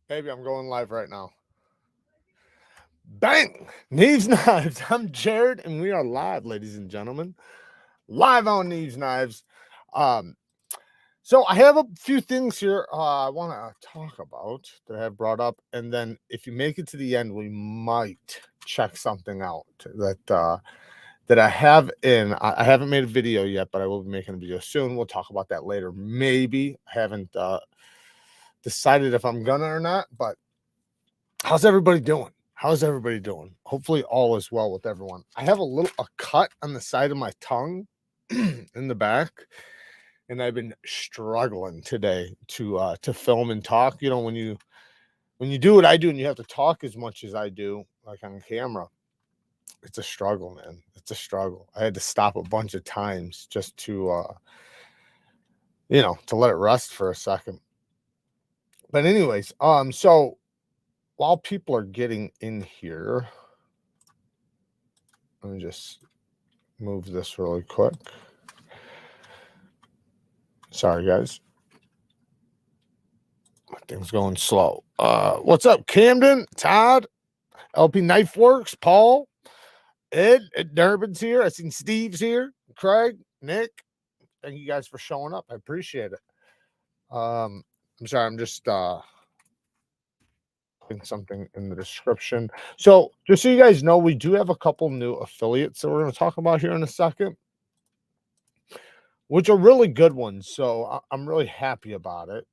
Baby, I'm going live right now. Bang! Neevesknives. I'm Jared, and we are live, ladies and gentlemen. Live on Neevesknives. Um, so I have a few things here I want to talk about that I have brought up, and then if you make it to the end, we might check something out that I have in. I haven't made a video yet, but I will be making a video soon. We'll talk about that later. Maybe I haven't decided if I'm gonna or not, but how's everybody doing? How's everybody doing? Hopefully all is well with everyone. I have a cut on the side of my tongue in the back, and I've been struggling today to film and talk. You know, when you do what I do and you have to talk as much as I do, like on camera, it's a struggle, man. It's a struggle. I had to stop a bunch of times just to to let it rest for a second. But anyways, so while people are getting in here, let me just move this really quick. Sorry, guys. My thing's going slow. What's up, Camden, Todd, LP Knife Works, Paul, Ed Durbin's here. I seen Steve's here, Craig, Nick. Thank you guys for showing up. I appreciate it. I'm sorry, I'm just putting something in the description. So just so you guys know, we do have a couple new affiliates that we're going to talk about here in a second, which are really good ones. So I'm really happy about it.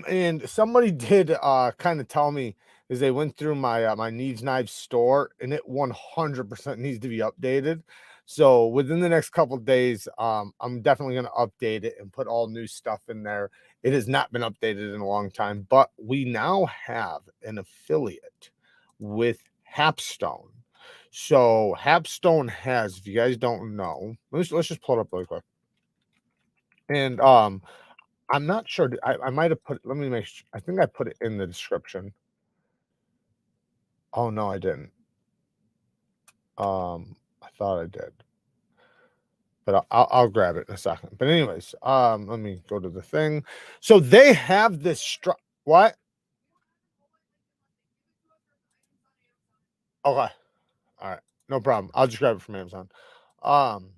And somebody did kind of tell me as they went through my my Neevesknives store, and it 100% needs to be updated. So within the next couple of days, I'm definitely going to update it and put all new stuff in there. It has not been updated in a long time, but we now have an affiliate with HAPSTONE. So HAPSTONE has, if you guys don't know, let's just pull it up really quick. And I'm not sure. I might have put. Let me make sure. I think I put it in the description. Oh no, I didn't. I thought I did, but I'll grab it in a second. But anyways, let me go to the thing. So they have this strop. What? Okay. All right. No problem. I'll just grab it from Amazon. Um,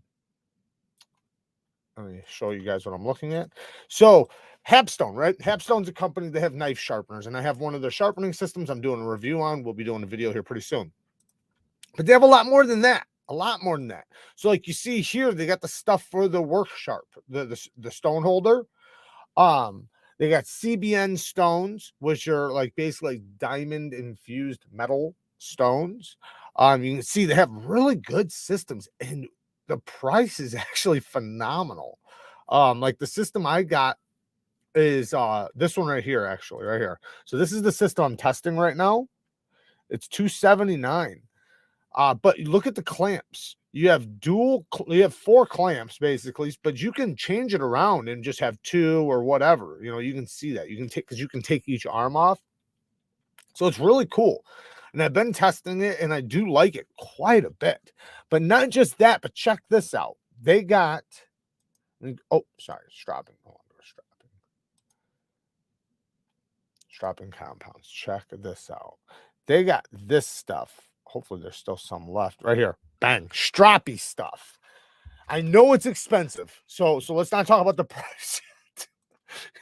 Let me show you guys what I'm looking at. So HAPSTONE, right? HAPSTONE's a company. They have knife sharpeners, and I have one of their sharpening systems I'm doing a review on. We'll be doing a video here pretty soon. But they have a lot more than that. A lot more than that. So like you see here, they got the stuff for the work sharp, the stone holder. They got CBN stones, which are like basically diamond infused metal stones. You can see they have really good systems, and the price is actually phenomenal. Like the system I got is this one right here, actually, right here. So this is the system I'm testing right now. It's $279. But look at the clamps. You have you have 4 clamps basically, but you can change it around and just have 2 or whatever. You know, you can see that you can take, because you can take each arm off. So it's really cool. And I've been testing it, and I do like it quite a bit. But not just that, but check this out. They got, oh, sorry, stropping. No longer stropping compounds. Check this out. They got this stuff. Hopefully there's still some left right here. Bang, stroppy stuff. I know it's expensive, so let's not talk about the price.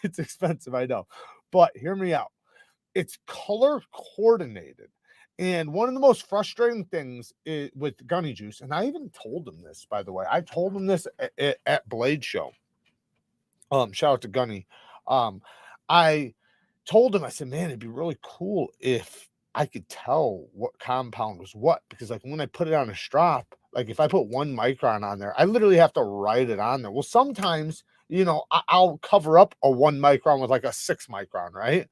It's expensive, I know, but hear me out. It's color coordinated, and one of the most frustrating things is with Gunny Juice, and I even told him this, by the way. I told him this at Blade Show. Shout out to Gunny. I told him, I said, man, it'd be really cool if I could tell what compound was what, because like when I put it on a strop, like if I put 1 micron on there, I literally have to write it on there. Well, sometimes, you know, I'll cover up a 1 micron with like a 6 micron, right?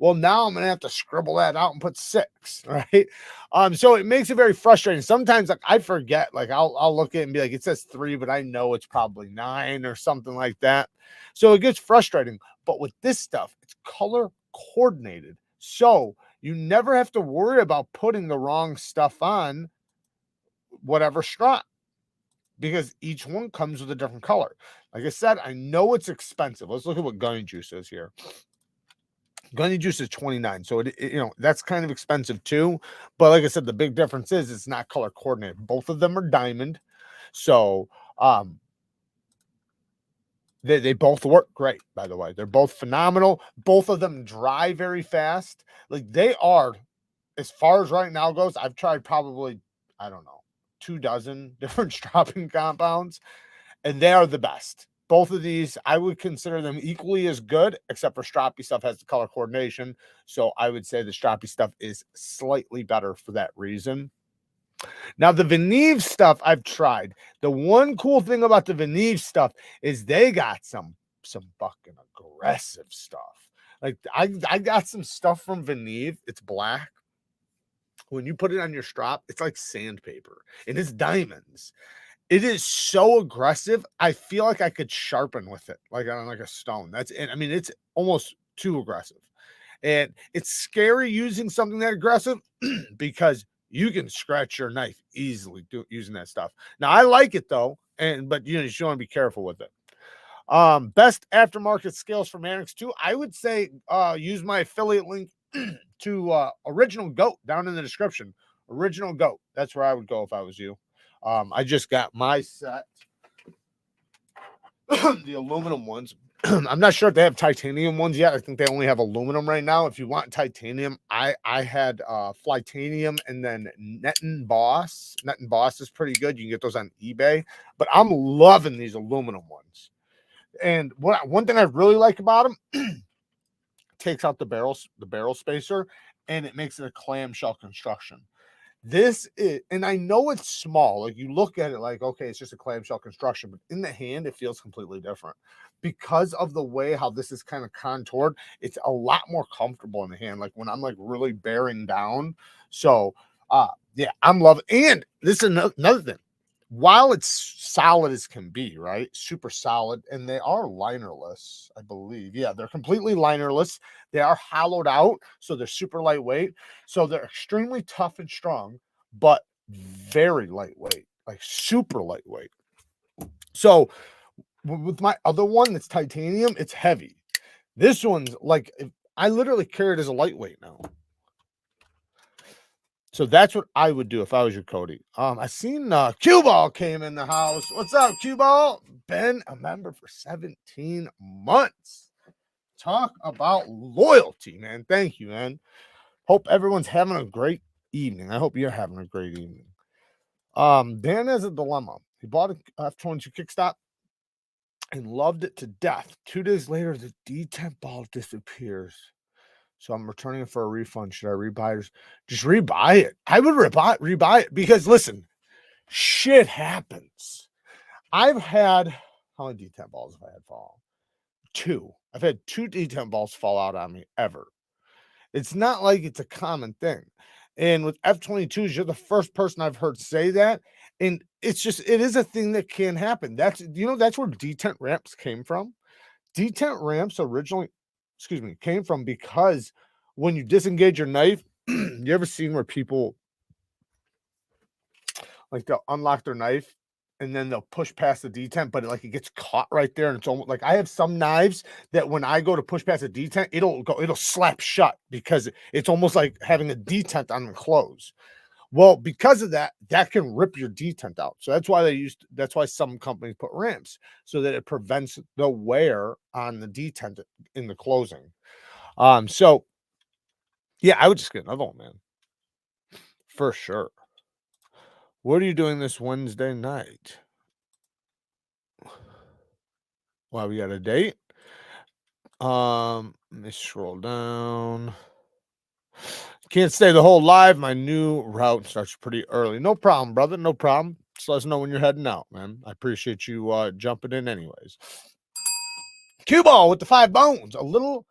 Well, now I'm gonna have to scribble that out and put 6, right? So it makes it very frustrating. Sometimes like I forget, like I'll look at it and be like, it says 3, but I know it's probably 9 or something like that. So it gets frustrating. But with this stuff, it's color coordinated. So you never have to worry about putting the wrong stuff on whatever strap. because each one comes with a different color. Like I said, I know it's expensive. Let's look at what Gunny Juice is here. Gunny Juice is $29, so you know, that's kind of expensive too. But like I said, the big difference is it's not color coordinated. Both of them are diamond, so they both work great. By the way, they're both phenomenal. Both of them dry very fast. Like they are, as far as right now goes. I've tried probably, I don't know, 24 different stropping compounds, and they are the best. Both of these, I would consider them equally as good, except for stroppy stuff has the color coordination. So I would say the stroppy stuff is slightly better for that reason. Now, the Veneve stuff I've tried. The one cool thing about the Veneve stuff is they got some fucking aggressive stuff. Like I got some stuff from Veneve. It's black. When you put it on your strop, it's like sandpaper, and it's diamonds. It is so aggressive. I feel like I could sharpen with it, like on like a stone. That's it. I mean, it's almost too aggressive. And it's scary using something that aggressive because you can scratch your knife easily using that stuff. Now I like it though, but you just want to be careful with it. Best aftermarket scales for Manix 2. I would say use my affiliate link to Original Goat down in the description. Original Goat. That's where I would go if I was you. I just got my set, the aluminum ones. I'm not sure if they have titanium ones yet. I think they only have aluminum right now. If you want titanium, I had Flytanium and then Net and Boss. Net and Boss is pretty good. You can get those on eBay. But I'm loving these aluminum ones. And one thing I really like about them, takes out the barrel spacer, and it makes it a clamshell construction. This is, and I know it's small. Like you look at it like, okay, it's just a clamshell construction, but in the hand, it feels completely different because of the way how this is kind of contoured. It's a lot more comfortable in the hand, like when I'm like really bearing down. So, yeah, I'm loving. And this is another thing. While it's solid as can be, right? Super solid, and they are linerless, I believe. Yeah, they're completely linerless. They are hollowed out, so they're super lightweight. So they're extremely tough and strong, but very lightweight, like super lightweight. So with my other one that's titanium, it's heavy. This one's like, I literally carry it as a lightweight now. So that's what I would do if I was your Cody. I seen Cue Ball came in the house. What's up, Cue Ball? Been a member for 17 months. Talk about loyalty, man. Thank you, man. Hope everyone's having a great evening. I hope you're having a great evening. Dan has a dilemma. He bought a F-22 kickstop and loved it to death. 2 days later, the detent ball disappears. So I'm returning it for a refund. Should I rebuy it? Just rebuy it. I would rebuy it because listen, shit happens. I've had, how many detent balls have I had fall? 2. I've had 2 detent balls fall out on me ever. It's not like it's a common thing. And with F-22s, you're the first person I've heard say that. And it's just, it is a thing that can happen. That's, you know, that's where detent ramps came from. Detent ramps originally, came from because when you disengage your knife, you ever seen where people like they'll unlock their knife and then they'll push past the detent, but it gets caught right there, and it's almost like I have some knives that when I go to push past a detent, it'll slap shut because it's almost like having a detent on the close. Well, because of that, that can rip your detent out. So that's why some companies put ramps so that it prevents the wear on the detent in the closing. So yeah, I would just get another one, man. For sure. What are you doing this Wednesday night? Well, we got a date. Let me scroll down. Can't stay the whole live. My new route starts pretty early. No problem, brother. No problem. Just let us know when you're heading out, man. I appreciate you jumping in anyways. Cue Ball with the 5 bones. A little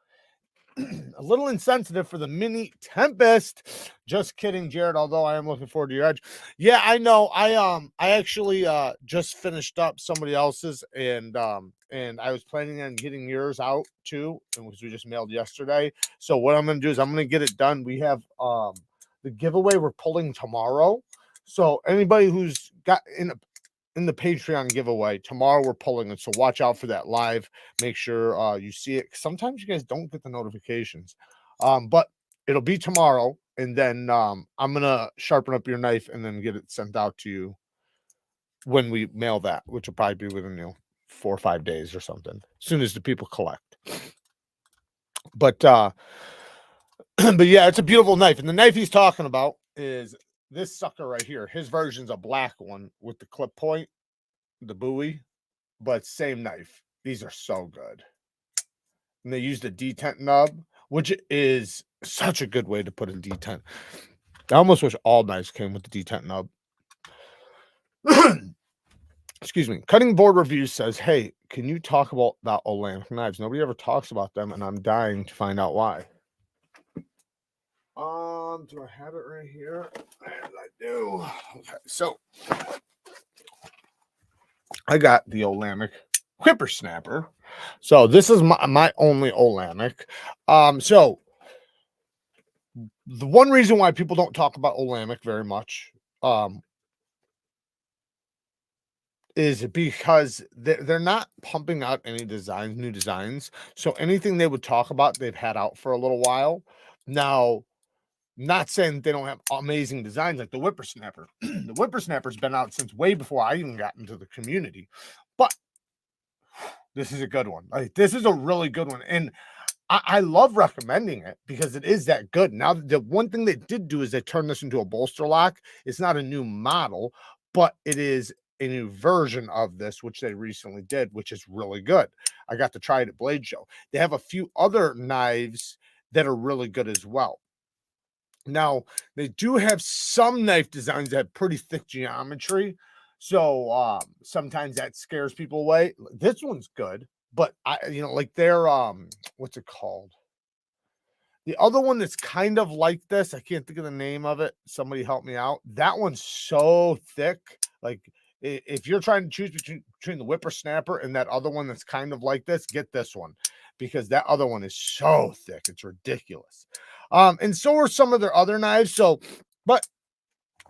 insensitive for the mini Tempest. Just kidding, Jared, although I am looking forward to your edge. Yeah, I know. I actually just finished up somebody else's, and I was planning on getting yours out too, and which we just mailed yesterday. So what I'm gonna do is I'm gonna get it done. We have the giveaway we're pulling tomorrow. So anybody who's got in in the Patreon giveaway. Tomorrow we're pulling it, so watch out for that live. Make sure you see it. Sometimes you guys don't get the notifications, but it'll be tomorrow, and then I'm gonna sharpen up your knife and then get it sent out to you when we mail that, which will probably be within 4 or 5 days or something, as soon as the people collect. But but yeah, it's a beautiful knife, and the knife he's talking about is this sucker right here. His version's a black one with the clip point, the buoy, but same knife. These are so good. And they used a detent nub, which is such a good way to put a detent. I almost wish all knives came with the detent nub. Excuse me. Cutting Board Reviews says, hey, can you talk about Olamic knives? Nobody ever talks about them, and I'm dying to find out why. Do I have it right here? Yes, I do. Okay, so I got the Olamic Whippersnapper. So this is my only Olamic. So the one reason why people don't talk about Olamic very much is because they're not pumping out any new designs. So anything they would talk about, they've had out for a little while. Now, not saying they don't have amazing designs like the Whippersnapper. The Whippersnapper's been out since way before I even got into the community. But this is a good one. Like, this is a really good one. And I love recommending it because it is that good. Now, the one thing they did do is they turned this into a bolster lock. It's not a new model, but it is a new version of this, which they recently did, which is really good. I got to try it at Blade Show. They have a few other knives that are really good as well. Now, they do have some knife designs that have pretty thick geometry. So sometimes that scares people away. This one's good, but like they're what's it called? The other one that's kind of like this, I can't think of the name of it. Somebody help me out. That one's so thick. Like if you're trying to choose between the Whippersnapper and that other one that's kind of like this, get this one, because that other one is so thick. It's ridiculous. And so are some of their other knives. So, but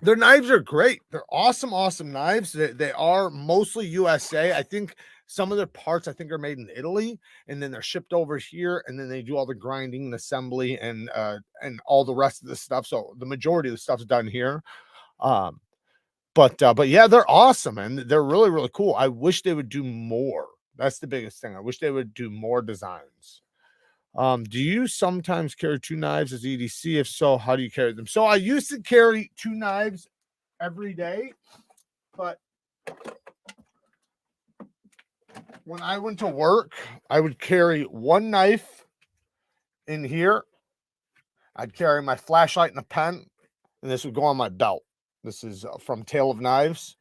their knives are great. They're awesome, awesome knives. They are mostly USA. I think some of their parts, are made in Italy, and then they're shipped over here, and then they do all the grinding and assembly and all the rest of the stuff. So the majority of the stuff's done here. But yeah, they're awesome, and they're really, really cool. I wish they would do more. That's the biggest thing. I wish they would do more designs. Do you sometimes carry 2 knives as EDC? If so, how do you carry them? So I used to carry 2 knives every day, but when I went to work, I would carry 1 knife in here. I'd carry my flashlight and a pen, and this would go on my belt. This is from Tale of Knives,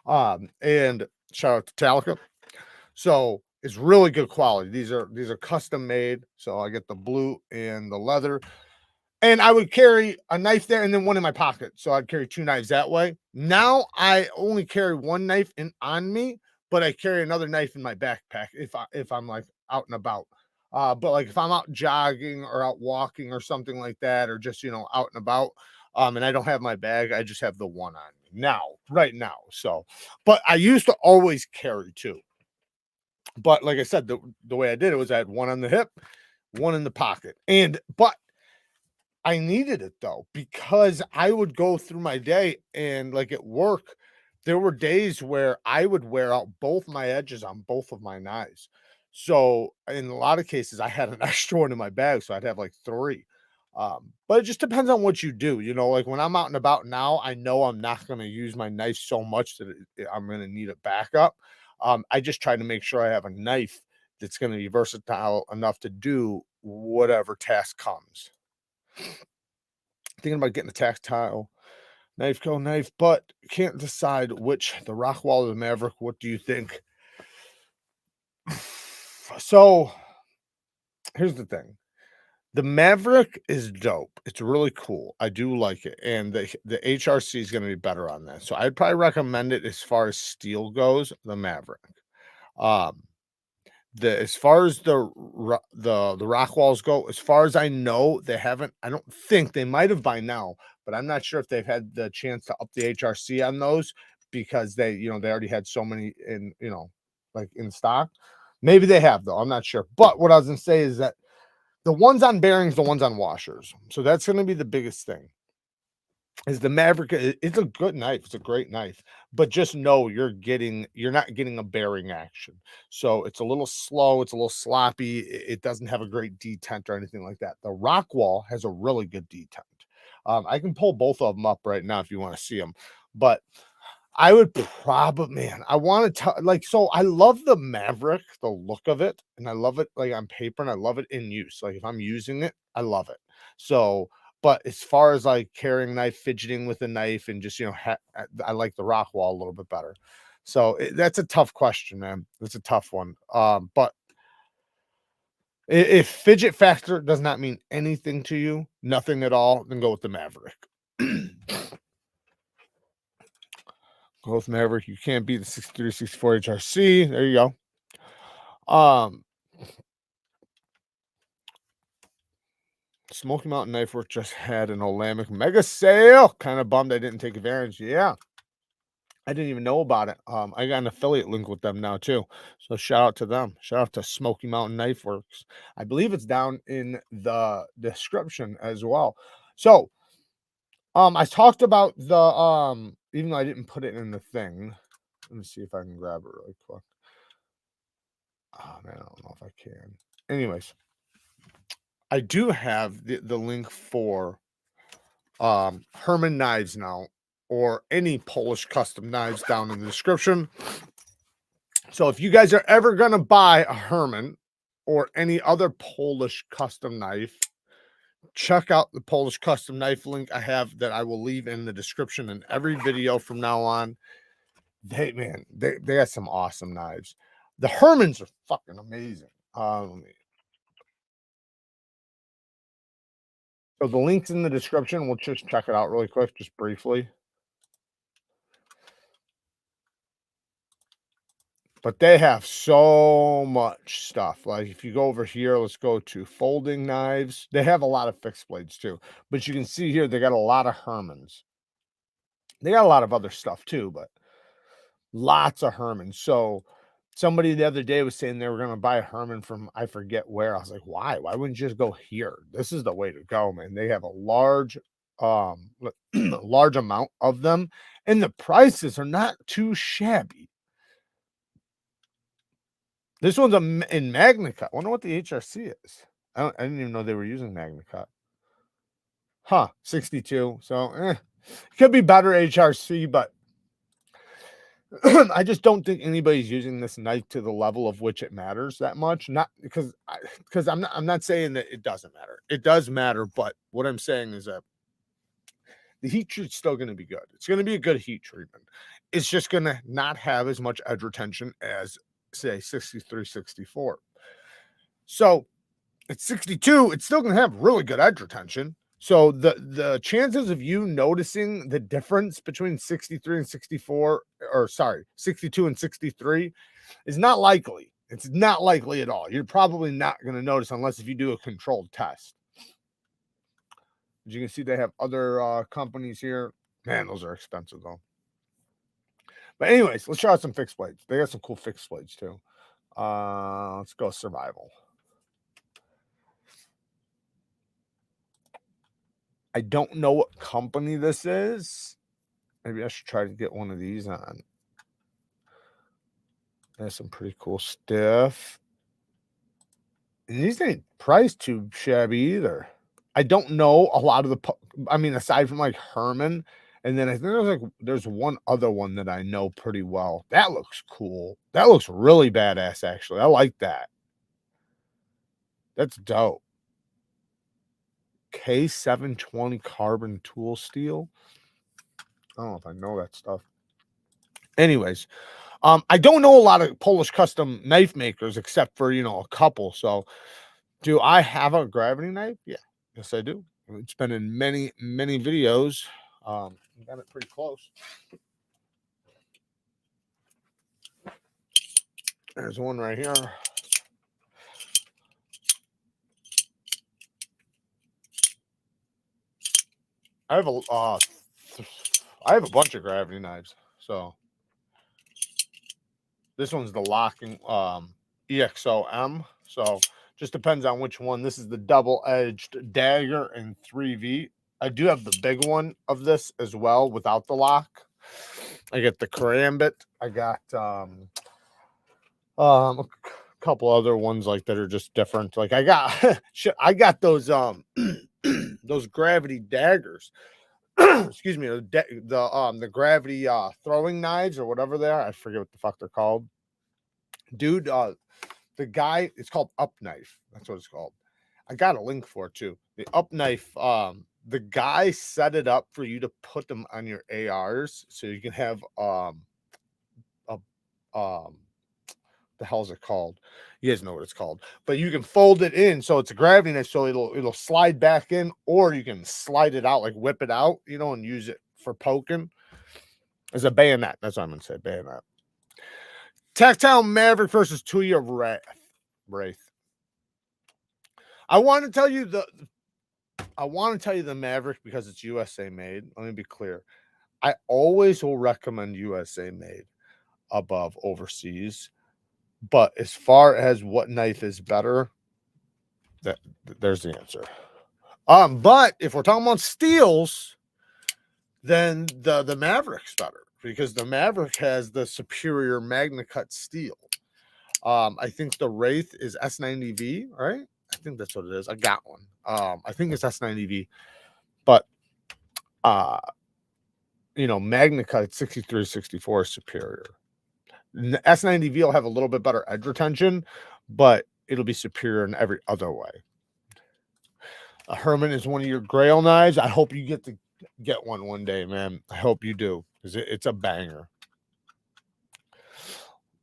and shout out to Talica. So it's really good quality. These are custom made. So I get the blue and the leather, and I would carry a knife there and then one in my pocket. So I'd carry 2 knives that way. Now I only carry 1 knife on me, but I carry another knife in my backpack if I'm like out and about. But like if I'm out jogging or out walking or something like that, or just out and about, and I don't have my bag, I just have the one on me right now. So, but I used to always carry 2. But like I said, the way I did it was I had 1 on the hip, 1 in the pocket. But I needed it though, because I would go through my day and like at work, there were days where I would wear out both my edges on both of my knives. So in a lot of cases, I had an extra one in my bag. So I'd have like 3. But it just depends on what you do. Like when I'm out and about now, I know I'm not going to use my knife so much that I'm going to need a backup. I just try to make sure I have a knife that's going to be versatile enough to do whatever task comes. Thinking about getting a Tactile Knife Co knife, but can't decide which, the Rockwall or the Maverick. What do you think? So here's the thing. The Maverick is dope. It's really cool. I do like it. And the HRC is going to be better on that. So I'd probably recommend it as far as steel goes, the Maverick. As far as the Rockwalls go, as far as I know, they haven't. I don't think they might have by now, but I'm not sure if they've had the chance to up the HRC on those, because they, you know, they already had so many in, you know, like in stock. Maybe they have though. I'm not sure. But what I was gonna say is that the ones on bearings, the ones on washers. So that's gonna be the biggest thing. Is the Maverick, it's a good knife, it's a great knife, but just know you're not getting a bearing action. So it's a little slow, it's a little sloppy, it doesn't have a great detent or anything like that. The Rockwall has a really good detent. I can pull both of them up right now if you want to see them, but I would probably, man, I want to like, so I love the Maverick, the look of it, and I love it like on paper, and I love it in use. Like if I'm using it, I love it. So, but as far as like carrying a knife, fidgeting with a knife, and just, you know, I like the Rockwall a little bit better. So that's a tough question, man. It's a tough one. But if fidget factor does not mean anything to you, nothing at all, then go with the Maverick. Go with Maverick. You can't beat the 63, 64 HRC. There you go. Smoky Mountain Knife Work just had an Olamic mega sale. Kind of bummed I didn't take advantage. Yeah, I didn't even know about it. I got an affiliate link with them now too. So shout out to them. Shout out to Smoky Mountain Knife Works. I believe it's down in the description as well. So I talked about the even though I didn't put it in the thing. Let me see if I can grab it really quick. Oh man, I don't know if I can. Anyways, I do have the link for Herman knives now, or any Polish custom knives down in the description. So if you guys are ever gonna buy a Herman or any other Polish custom knife, check out the Polish custom knife link I have that I will leave in the description in every video from now on. They got some awesome knives. The Hermans are fucking amazing. So the link's in the description. We'll just check it out really quick, just briefly. But they have so much stuff. Like if you go over here, let's go to folding knives. They have a lot of fixed blades too. But you can see here, they got a lot of Hermans. They got a lot of other stuff too, but lots of Hermans. So somebody the other day was saying they were going to buy a Herman from I forget where. I was like, why? Why wouldn't you just go here? This is the way to go, man. They have a large large amount of them, and the prices are not too shabby. This one's in Magna Cut. I wonder what the HRC is. I didn't even know they were using Magna Cut. Huh, 62. So it could be better HRC, but I just don't think anybody's using this knife to the level of which it matters that much. Not because I'm not saying that it doesn't matter. It does matter, but what I'm saying is that the heat treat's still going to be good. It's going to be a good heat treatment. It's just going to not have as much edge retention as, say, 63, 64. So at 62, it's still going to have really good edge retention. So the chances of you noticing the difference between 63 and 64, or sorry, 62 and 63 is not likely. It's not likely at all. You're probably not going to notice unless if you do a controlled test. As you can see, they have other companies here. Man, those are expensive though. But anyways, let's try out some fixed blades. They got some cool fixed blades too. Let's go survival. I don't know what company this is. Maybe I should try to get one of these on. There's some pretty cool stuff. And these ain't priced too shabby either. I don't know a lot of I mean, aside from like Herman, and then I think there's one other one that I know pretty well. That looks cool. That looks really badass, actually. I like that. That's dope. K720 carbon tool steel. I don't know if I know that stuff. Anyways, I don't know a lot of Polish custom knife makers except for, you know, a couple. So do I have a gravity knife? Yeah. Yes, I do. It's been in many, many videos. Got it pretty close. There's one right here. I have a bunch of gravity knives. So This one's the locking EXO-M. So just depends on which one. This is the double-edged dagger in 3V. I do have the big one of this as well without the lock. I get the karambit. I got a couple other ones like that are just different. Like I got I got those those gravity daggers. Excuse me, the gravity throwing knives or whatever they are. I forget what the fuck they're called. Dude, the guy, it's called Up Knife. That's what it's called. I got a link for it too. The Up Knife, the guy set it up for you to put them on your ARs so you can have the hell's it called? You guys know what it's called. But you can fold it in so it's a gravity knife, so it'll slide back in, or you can slide it out, like whip it out, you know, and use it for poking. As a bayonet. That's what I'm gonna say, bayonet. Tactile Maverick versus 2-year Wraith. I want to tell you the Maverick because it's USA made. Let me be clear. I always will recommend USA made above overseas. But as far as what knife is better, there's the answer. But if we're talking about steels, then the Maverick's better because the Maverick has the superior Magna Cut steel. I think the Wraith is S90V, right? I think that's what it is. I got one. I think it's S90V, but you know, Magna Cut 6364 is superior. The S90V will have a little bit better edge retention, but it'll be superior in every other way. A Herman is one of your Grail knives. I hope you get to get one day, man. I hope you do because it's a banger.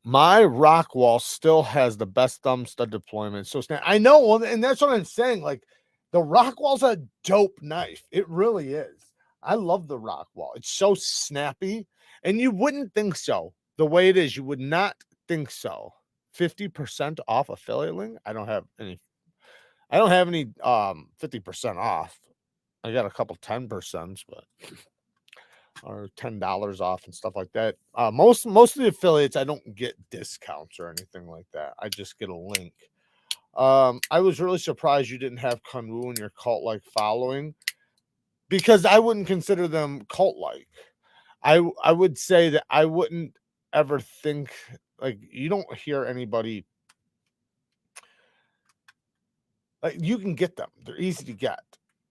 My Rockwall still has the best thumb stud deployment. So I know, and that's what I'm saying. Like the Rockwall's a dope knife. It really is. I love the Rockwall. It's so snappy, and you wouldn't think so. The way it is, you would not think so. 50% off affiliate link. I don't have any 50% off. I got a couple 10%, but or $10 off and stuff like that. Most of the affiliates I don't get discounts or anything like that. I just get a link. I was really surprised you didn't have Kunwu in your cult-like following because I wouldn't consider them cult-like. I would say that I wouldn't ever think, like, you don't hear anybody, like, you can get them. They're easy to get,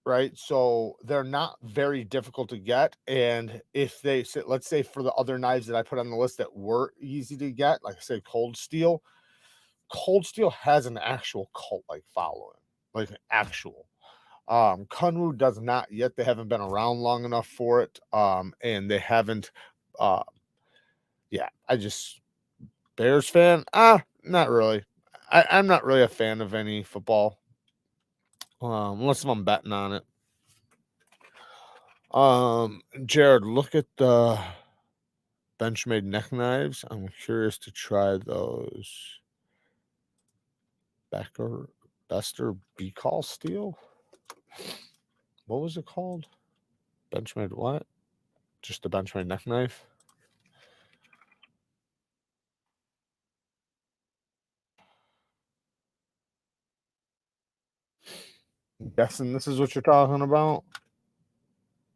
right? So they're not very difficult to get. And if they say, let's say for the other knives that I put on the list that were easy to get, like I say, Cold Steel has an actual cult-like following, like an actual. Kunwu does not yet. They haven't been around long enough for it. And they haven't, yeah, Bears fan? Not really. I'm not really a fan of any football. Unless I'm betting on it. Jared, look at the Benchmade neck knives. I'm curious to try those. Bester B-Call steel? What was it called? Benchmade what? Just the Benchmade neck knife? I'm guessing this is what you're talking about.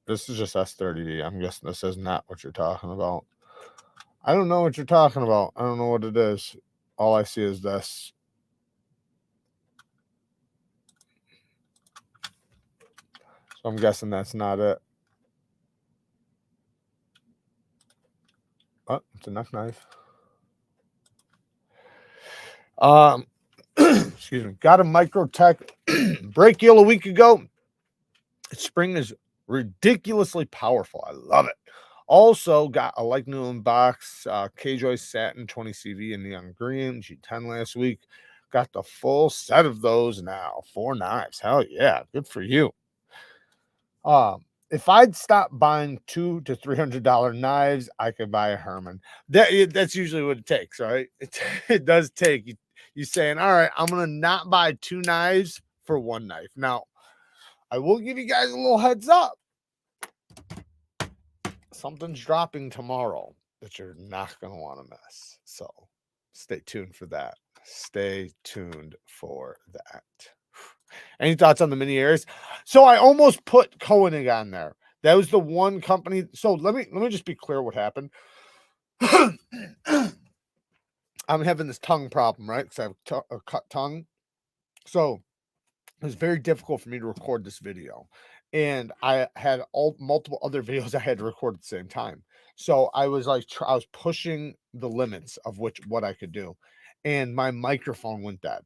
This is just S30D. I'm guessing this is not what you're talking about. I don't know what you're talking about. I don't know what it is. All I see is this. So I'm guessing that's not it. Oh, it's a neck knife. Excuse me. Got a Microtech brachial a week ago. Spring is ridiculously powerful. I love it. Also got a like new box, K-Joy Satin 20 CV in neon green, G10 last week. Got the full set of those now. 4 knives. Hell yeah. Good for you. If I'd stop buying $200 to $300 knives, I could buy a Herman. That's usually what it takes, right? It does take you saying, all right, I'm gonna not buy 2 knives for 1 knife. Now, I will give you guys a little heads up. Something's dropping tomorrow that you're not gonna want to miss. So Stay tuned for that. Stay tuned for that. Any thoughts on the mini areas? So I almost put Koenig on there. That was the one company. So let me just be clear what happened. I'm having this tongue problem, right? Because I have a cut tongue. So it was very difficult for me to record this video. And I had multiple other videos I had to record at the same time. So I was like, I was pushing the limits of what I could do. And my microphone went dead.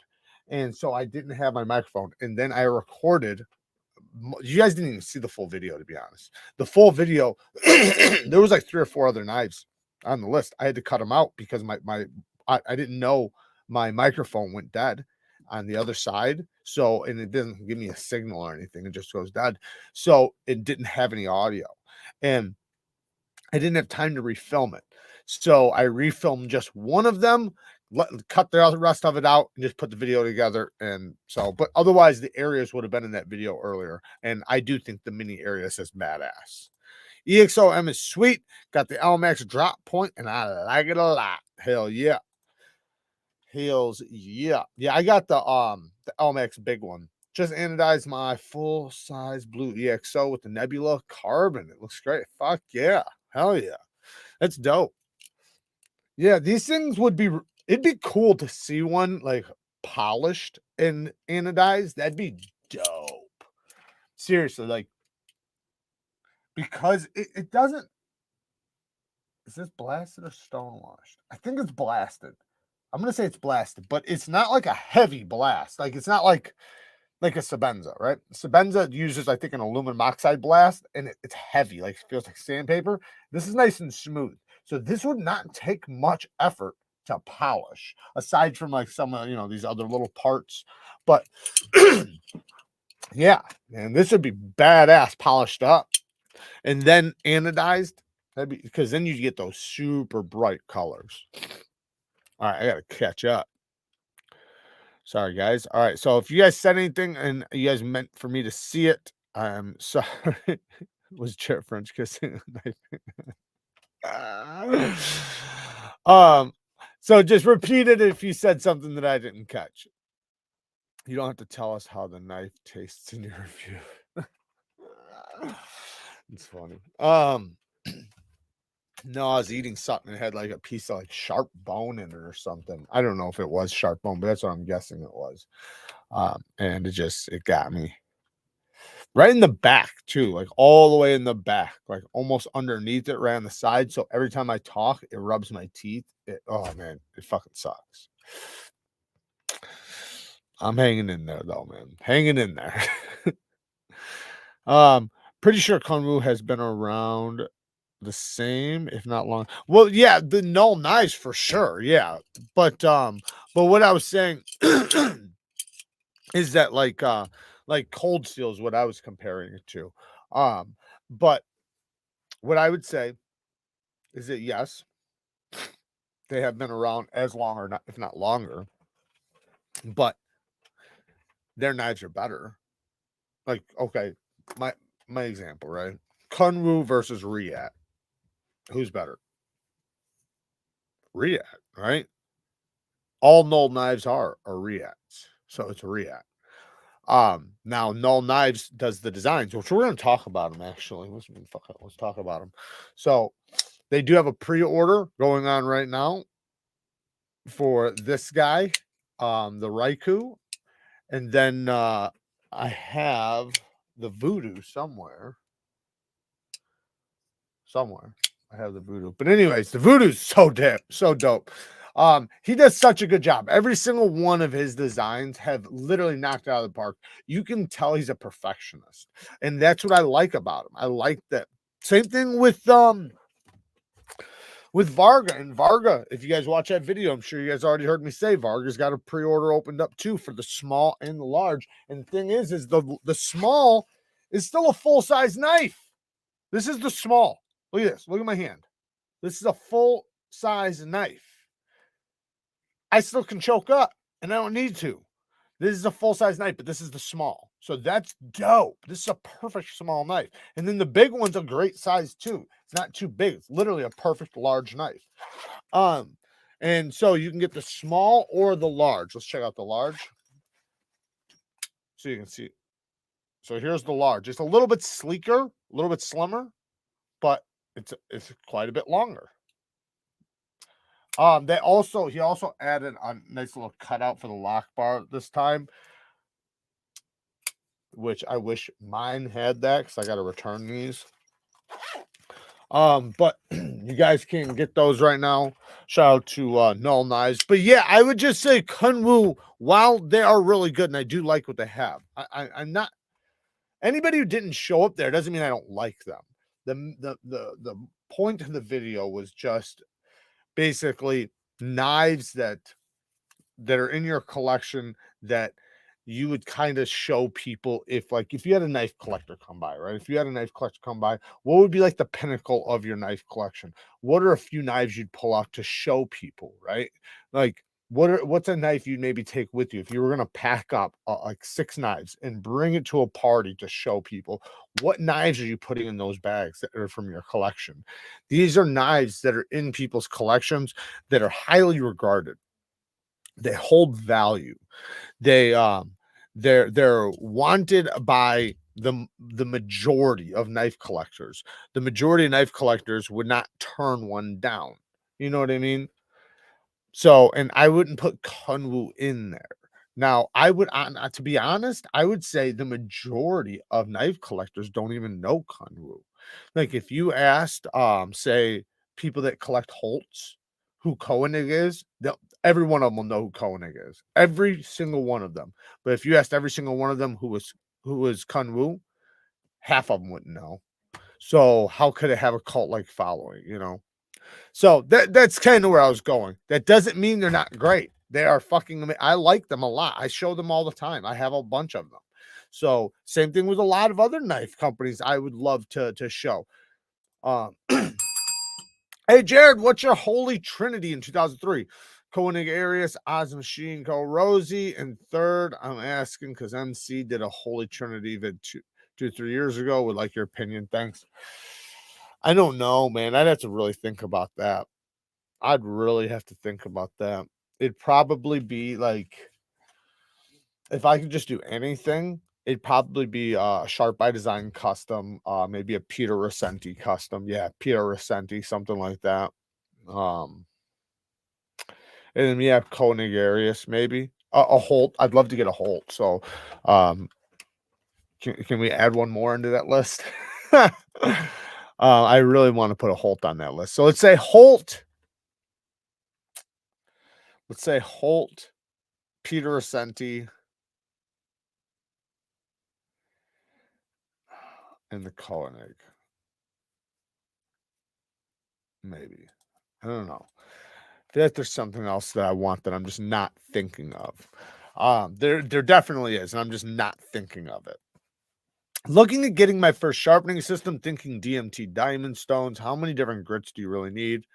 And so I didn't have my microphone. And then I recorded. You guys didn't even see the full video, to be honest. The full video, there was like 3 or 4 other knives on the list. I had to cut them out because I didn't know my microphone went dead on the other side. So, and it didn't give me a signal or anything. It just goes dead. So it didn't have any audio. And I didn't have time to refilm it. So I refilmed just one of them, cut the rest of it out, and just put the video together. And so, but otherwise, the areas would have been in that video earlier. And I do think the mini area says badass. EXOM is sweet. Got the LMAX drop point, and I like it a lot. Hell yeah. Hells yeah. Yeah, I got the LMAX big one. Just anodized my full size blue EXO with the Nebula carbon. It looks great. Fuck yeah. Hell yeah. That's dope. Yeah, these things would be, it'd be cool to see one like polished and anodized. That'd be dope. Seriously, like, because it doesn't, is this blasted or stone washed? I think it's blasted. I'm gonna say it's blasted, but it's not like a heavy blast. Like, it's not like a Sebenza, right? Sebenza uses, I think, an aluminum oxide blast, and it's heavy, like it feels like sandpaper. This is nice and smooth. So this would not take much effort to polish, aside from like some of these other little parts. But yeah, man, this would be badass polished up and then anodized. That'd be, because then you get those super bright colors. All right, I gotta catch up. Sorry, guys. All right. So if you guys said anything and you guys meant for me to see it, I'm sorry. Was Chair French kissing? So just repeat it if you said something that I didn't catch. You don't have to tell us how the knife tastes in your review. It's funny. No, I was eating something that had like a piece of like sharp bone in it or something. I don't know if it was sharp bone, but that's what I'm guessing it was. And it got me right in the back too, like all the way in the back, like almost underneath it, right on the side. So every time I talk, it rubs my teeth. Oh man, it fucking sucks. I'm hanging in there though, man. Hanging in there. Pretty sure Kunwu has been around the same, if not long. Well, yeah, the Null Knives for sure, yeah. But what I was saying is that like Cold Steel is what I was comparing it to. But what I would say is that yes, they have been around as long or not, if not longer, but their knives are better. Like, okay, my example, right? Kunwu versus Riat. Who's better? Riat, right? All Null Knives are Riats, so it's Riat. Now Null Knives does the designs, which we're going to talk about them actually. Let's talk about them. So they do have a pre-order going on right now for this guy, the Raikou, and then I have the Voodoo somewhere. I have the Voodoo, but anyways, the Voodoo's so dope. He does such a good job. Every single one of his designs have literally knocked it out of the park. You can tell he's a perfectionist, and that's what I like about him. I like that. Same thing with Varga. And Varga, if you guys watch that video, I'm sure you guys already heard me say Varga's got a pre-order opened up too for the small and the large. And the thing is the small is still a full-size knife. This is the small. Look at this. Look at my hand. This is a full-size knife. I still can choke up, and I don't need to. This is a full-size knife, but this is the small. So that's dope. This is a perfect small knife. And then the big one's a great size too. It's not too big. It's literally a perfect large knife. And so you can get the small or the large. Let's check out the large. So you can see. So here's the large. It's a little bit sleeker, a little bit slimmer, but it's quite a bit longer. He also added a nice little cutout for the lock bar this time, which I wish mine had that because I got to return these. But you guys can get those right now. Shout out to Null Knives. But yeah, I would just say Kunwu, while they are really good and I do like what they have, I'm not, anybody who didn't show up there doesn't mean I don't like them. The point of the video was just basically knives that are in your collection that you would kind of show people if you had a knife collector come by, right? If you had a knife collector come by, what would be like the pinnacle of your knife collection? What are a few knives you'd pull out to show people, right? Like what's a knife you'd maybe take with you if you were going to pack up like 6 knives and bring it to a party to show people? What knives are you putting in those bags that are from your collection? These are knives that are in people's collections that are highly regarded. They hold value. They're wanted by the majority of knife collectors. The majority of knife collectors would not turn one down. You know what I mean? So, and I wouldn't put Kunwu in there. Now, I would, to be honest, I would say the majority of knife collectors don't even know Kunwu. Like if you asked, say, people that collect Holtz, who Koenig is, every one of them will know who Koenig is. Every single one of them. But if you asked every single one of them who was Kunwu, half of them wouldn't know. So how could it have a cult-like following, you know? So that's kind of where I was going. That doesn't mean they're not great. They are fucking amazing. I like them a lot. I show them all the time. I have a bunch of them. So same thing with a lot of other knife companies I would love to show. Hey, Jared, what's your holy trinity in 2003? Koenig Arius, Oz Machine Co. Rosie, and third, I'm asking because MC did a holy trinity vid 2-3 years ago. Would like your opinion. Thanks. I don't know, man. I'd have to really think about that. I'd really have to think about that. It'd probably be like, if I could just do anything, it'd probably be a Sharp by Design custom, maybe a Peter Rosenti custom. Yeah, Peter Rosenti, something like that. And then we have Koenig Arius, maybe a Holt. I'd love to get a Holt. So, can we add one more into that list? I really want to put a Holt on that list. So let's say Holt. Let's say Holt, Peter Rosenti, and the Koenig. Maybe. I don't know. I feel like there's something else that I want that I'm just not thinking of. There definitely is, and I'm just not thinking of it. Looking at getting my first sharpening system, thinking DMT diamond stones. How many different grits do you really need?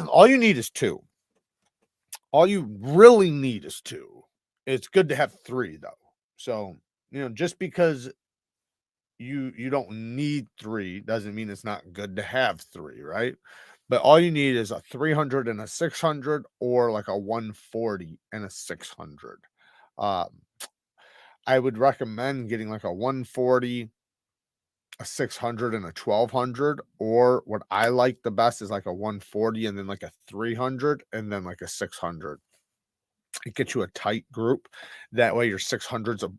All you need is 2. All you really need is 2. It's good to have 3 though. So, you know, just because you don't need 3 doesn't mean it's not good to have 3, right? But all you need is a 300 and a 600, or like a 140 and a 600. I would recommend getting like a 140, a 600, and a 1200, or what I like the best is like a 140 and then like a 300 and then like a 600. It gets you a tight group. That way your 600s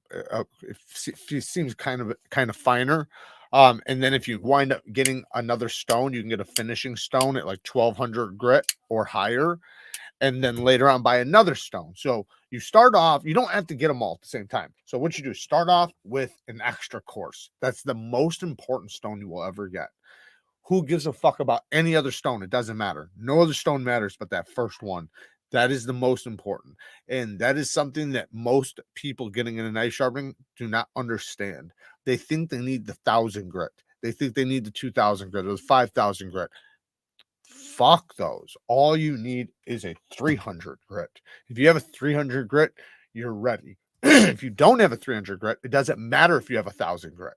it seems kind of finer. And then if you wind up getting another stone, you can get a finishing stone at like 1200 grit or higher, and then later on buy another stone. So you start off, you don't have to get them all at the same time. So what you do is start off with an extra course. That's the most important stone you will ever get. Who gives a fuck about any other stone? It doesn't matter. No other stone matters but that first one. That is the most important. And that is something that most people getting into knife sharpening do not understand. They think they need the 1000 grit. They think they need the 2000 grit or the 5000 grit. Fuck those. All you need is a 300 grit. If you have a 300 grit, you're ready. If you don't have a 300 grit, it doesn't matter if you have 1000 grit.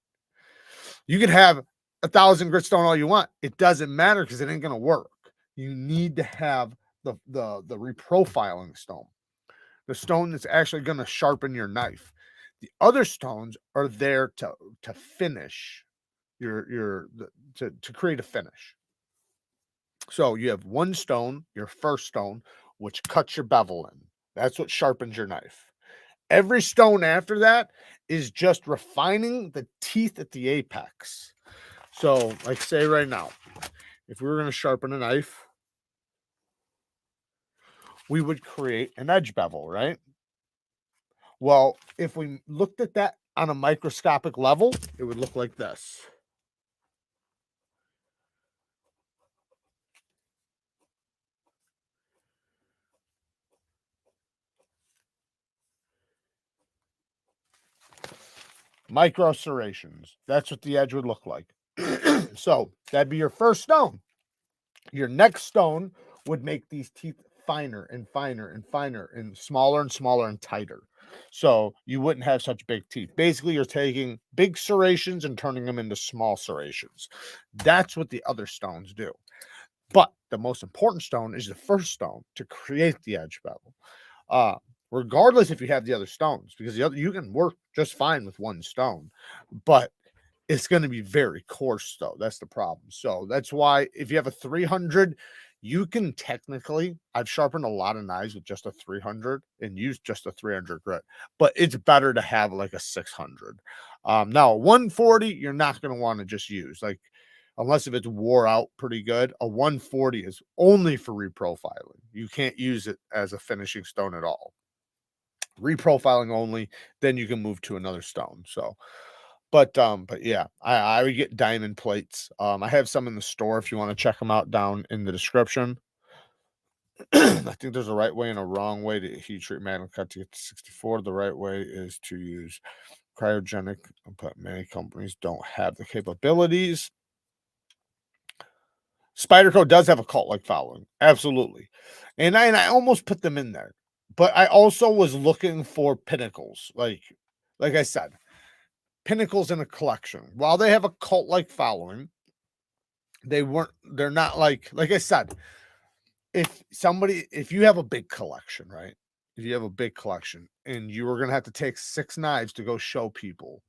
You can have 1000 grit stone all you want. It doesn't matter because it ain't going to work. You need to have the reprofiling stone, the stone that's actually going to sharpen your knife. The other stones are there to finish to create a finish. So you have one stone, your first stone, which cuts your bevel in. That's what sharpens your knife. Every stone after that is just refining the teeth at the apex. So, like say right now, if we were going to sharpen a knife, we would create an edge bevel, right? Well, if we looked at that on a microscopic level, it would look like this. Micro serrations. That's what the edge would look like. So that'd be your first stone. Your next stone would make these teeth finer and finer and finer and smaller and tighter. So you wouldn't have such big teeth. Basically, you're taking big serrations and turning them into small serrations. That's what the other stones do. But the most important stone is the first stone to create the edge bevel. Regardless if you have the other stones, because you can work just fine with one stone, but it's going to be very coarse though. That's the problem. So that's why if you have a 300, you can technically, I've sharpened a lot of knives with just a 300 and used just a 300 grit, but it's better to have like a 600. Now 140, you're not going to want to just use, like, unless if it's wore out pretty good. A 140 is only for reprofiling. You can't use it as a finishing stone at all. Reprofiling only, then you can move to another stone. So but yeah, I would get diamond plates. I have some in the store if you want to check them out down in the description. I think there's a right way and a wrong way to heat treat magnet cut to get to 64. The right way is to use cryogenic, but many companies don't have the capabilities. Spyderco does have a cult-like following, absolutely, and I almost put them in there, but I also was looking for pinnacles, like I said, pinnacles in a collection. While they have a cult-like following, they're not like I said, if you have a big collection, right? If you have a big collection and you were gonna have to take 6 knives to go show people,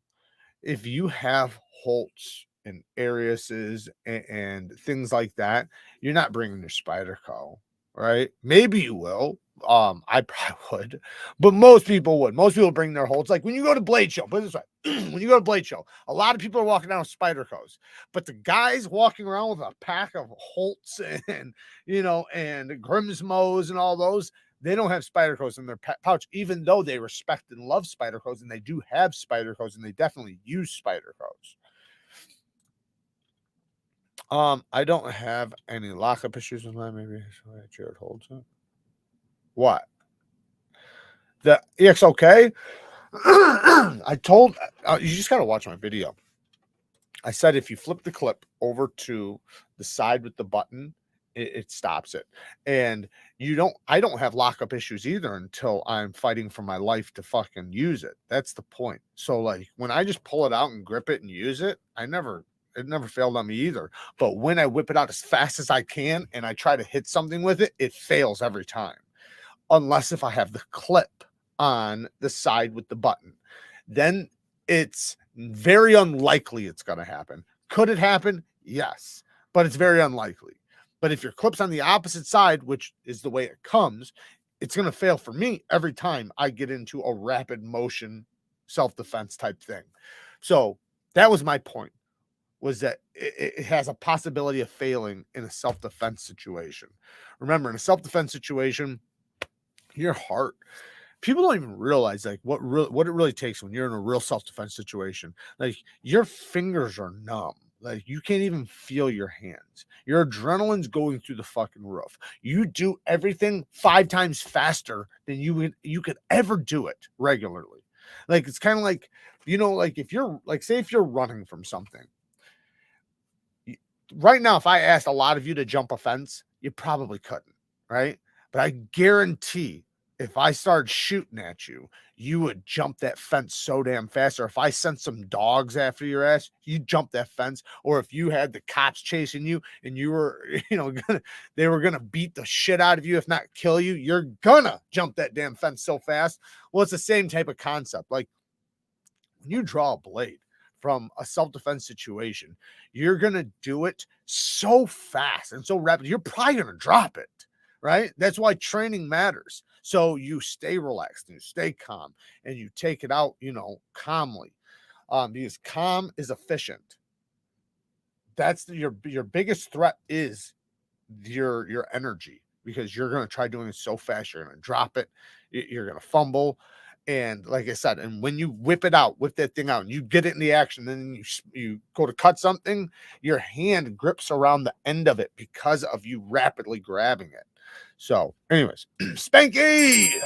if you have Holts and Ariuses and things like that, you're not bringing your Spyderco, right? Maybe you will. I probably would, but most people would. Most people bring their Holts. Like when you go to Blade Show, put it this way: when you go to Blade Show, a lot of people are walking down with Spydercos, but the guys walking around with a pack of Holts and and Grimsmos and all those, they don't have Spydercos in their pouch, even though they respect and love Spydercos, and they do have Spydercos, and they definitely use Spydercos. I don't have any lockup issues with mine. Maybe Jared holds it. What? The EXOK? I told you just got to watch my video. I said if you flip the clip over to the side with the button, it stops it. And I don't have lockup issues either until I'm fighting for my life to fucking use it. That's the point. So like when I just pull it out and grip it and use it, it never failed on me either. But when I whip it out as fast as I can and I try to hit something with it, it fails every time. Unless if I have the clip on the side with the button, then it's very unlikely it's going to happen. Could it happen? Yes, but it's very unlikely. But if your clip's on the opposite side, which is the way it comes, it's going to fail for me every time I get into a rapid motion self-defense type thing. So that was my point, was that it has a possibility of failing in a self-defense situation. Remember, in a self-defense situation, your heart, people don't even realize like what it really takes when you're in a real self-defense situation. Like your fingers are numb. Like you can't even feel your hands. Your adrenaline's going through the fucking roof. You do everything 5 times faster than you could ever do it regularly. Like it's kind of like, like if you're like, say if you're running from something. Right now, if I asked a lot of you to jump a fence, you probably couldn't, right? But I guarantee if I started shooting at you, you would jump that fence so damn fast. Or if I sent some dogs after your ass, you'd jump that fence. Or if you had the cops chasing you and you were, they were gonna beat the shit out of you, if not kill you, you're gonna jump that damn fence so fast. Well, it's the same type of concept. Like when you draw a blade from a self-defense situation, you're gonna do it so fast and so rapid, you're probably gonna drop it. Right? That's why training matters. So you stay relaxed and you stay calm and you take it out, calmly. Because calm is efficient. That's your biggest threat is your energy, because you're going to try doing it so fast, you're going to drop it, you're going to fumble. And like I said, and when you whip that thing out and you get it in the action, then you go to cut something, your hand grips around the end of it because of you rapidly grabbing it. So anyways, Spanky, he's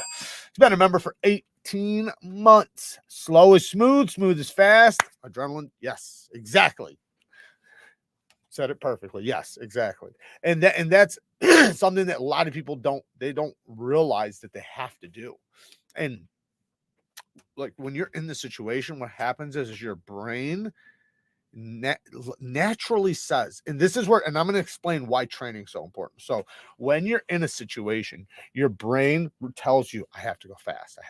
been a member for 18 months. Slow is smooth, smooth is fast. Adrenaline, yes, exactly. Said it perfectly. Yes, exactly. And that's something that a lot of people don't realize that they have to do. And like when you're in the situation, what happens is your brain naturally says, and this is where, and I'm going to explain why training is so important. So when you're in a situation, your brain tells you, I have to go fast,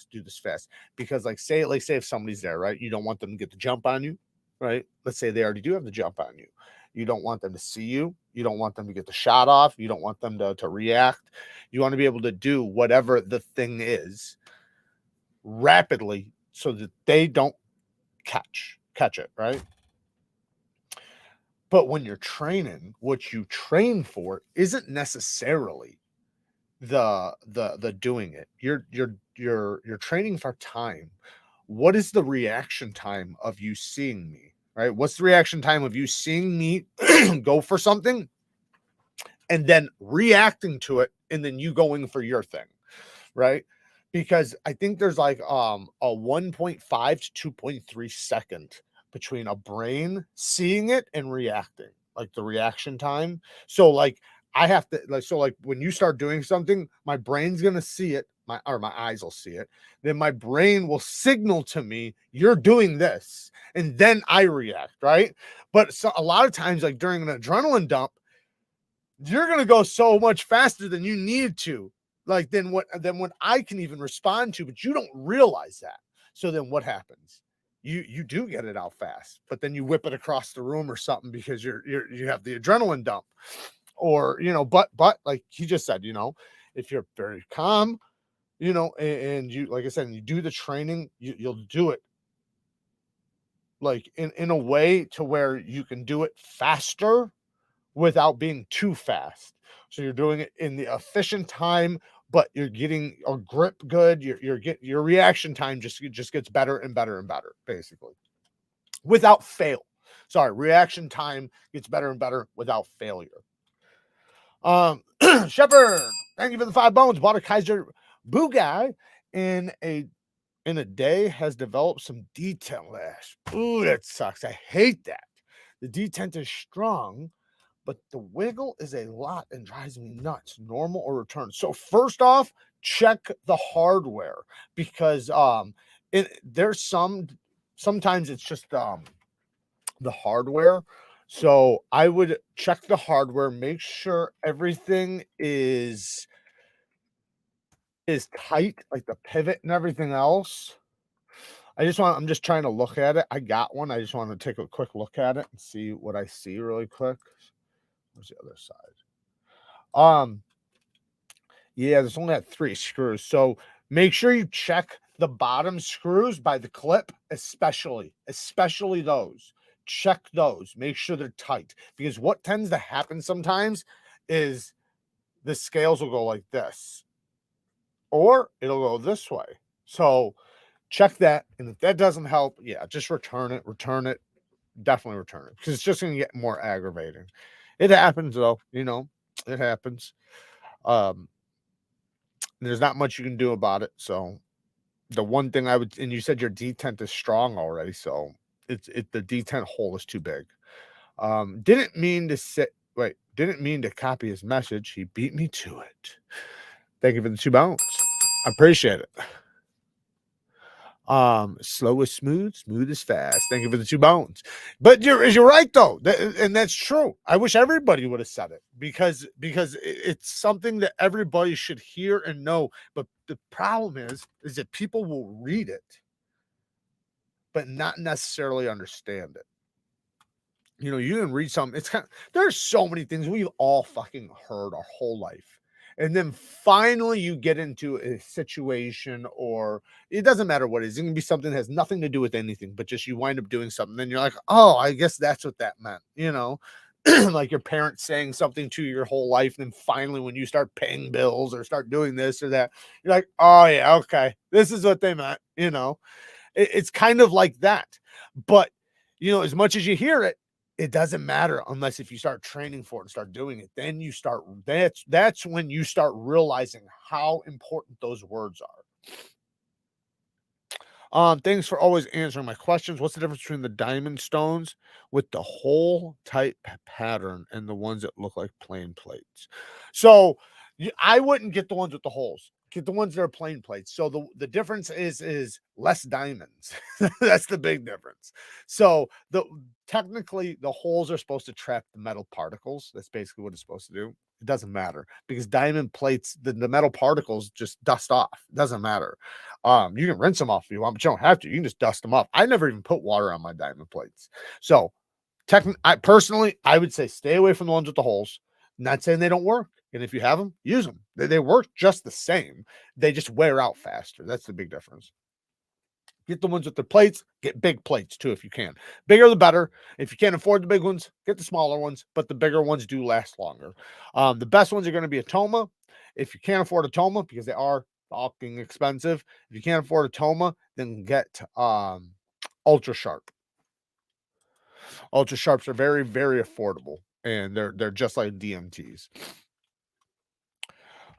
do this fast, because say if somebody's there, right, you don't want them to get the jump on you, right? Let's say they already do have the jump on you. You don't want them to see you, you don't want them to get the shot off, you don't want them to react. You want to be able to do whatever the thing is rapidly so that they don't catch it, right? But when you're training, what you train for isn't necessarily the doing it. You're training for time. What is the reaction time of you seeing me, right? What's the reaction time of you seeing me go for something and then reacting to it and then you going for your thing, right? Because I think there's like a 1.5 to 2.3 second between a brain seeing it and reacting, like the reaction time. So like I have to like when you start doing something, my brain's gonna see it, my eyes will see it, then my brain will signal to me you're doing this, and then I react, right? But so a lot of times, like during an adrenaline dump, you're gonna go so much faster than you need to, like than what I can even respond to, but you don't realize that. So then what happens? You do get it out fast, but then you whip it across the room or something because you have the adrenaline dump. Or but like he just said, if you're very calm, and you, like I said, and you do the training, you'll do it like in a way to where you can do it faster without being too fast. So you're doing it in the efficient time, but you're getting a grip good. Your reaction time just gets better and better and better, basically, without fail. Sorry, reaction time gets better and better without failure. Shepard, thank you for the 5 bones. Bought a KIZER Boo Guy in a day, has developed some detent lash. Ooh, that sucks. I hate that. The detent is strong, but the wiggle is a lot and drives me nuts. Normal or return? So first off, check the hardware, because there's sometimes it's just the hardware. So I would check the hardware, make sure everything is tight, like the pivot and everything else. I'm just trying to look at it. I got one. I just want to take a quick look at it and see what I see really quick. Where's the other side? Yeah, there's only 3 screws. So make sure you check the bottom screws by the clip, especially those. Check those. Make sure they're tight, because what tends to happen sometimes is the scales will go like this, or it'll go this way. So check that. And if that doesn't help, yeah, just return it. Definitely return it, because it's just going to get more aggravating. It happens though, it happens. There's not much you can do about it. So the one thing I would, and you said your detent is strong already, so the detent hole is too big. Didn't mean to copy his message. He beat me to it. Thank you for the 2 bones. I appreciate it. Slow is smooth, smooth is fast. Thank you for the 2 bones. But you're right though, and that's true. I wish everybody would have said it because it's something that everybody should hear and know. But the problem is that people will read it, but not necessarily understand it. You know, you can read something. It's kind of, there's so many things we've all fucking heard our whole life. And then finally you get into a situation, or it doesn't matter what it is. It can be something that has nothing to do with anything, but just you wind up doing something. Then you're like, oh, I guess that's what that meant, you know? Like your parents saying something to you your whole life. And then finally, when you start paying bills or start doing this or that, you're like, oh yeah, okay, this is what they meant, you know? It's kind of like that. But you know, as much as you hear it, it doesn't matter unless if you start training for it and start doing it. Then you start, that's when you start realizing how important those words are. Thanks for always answering my questions. What's the difference between the diamond stones with the hole type pattern and the ones that look like plain plates? So I wouldn't get the ones with the holes. Get the ones that are plain plates. So the difference is less diamonds. That's the big difference. So technically the holes are supposed to trap the metal particles. That's basically what it's supposed to do. It doesn't matter because diamond plates, the metal particles just dust off. It doesn't matter. You can rinse them off if you want, but you don't have to. You can just dust them off. I never even put water on my diamond plates. So I personally, I would say stay away from the ones with the holes. Not saying they don't work. And if you have them, use them. They work just the same. They just wear out faster. That's the big difference. Get the ones with the plates. Get big plates too if you can. Bigger the better. If you can't afford the big ones, get the smaller ones. But the bigger ones do last longer. The best ones are going to be a Toma. If you can't afford a Toma, because they are fucking expensive. If you can't afford a Toma, then get Ultra Sharp. Ultra Sharps are very, very affordable, and they're just like DMTs.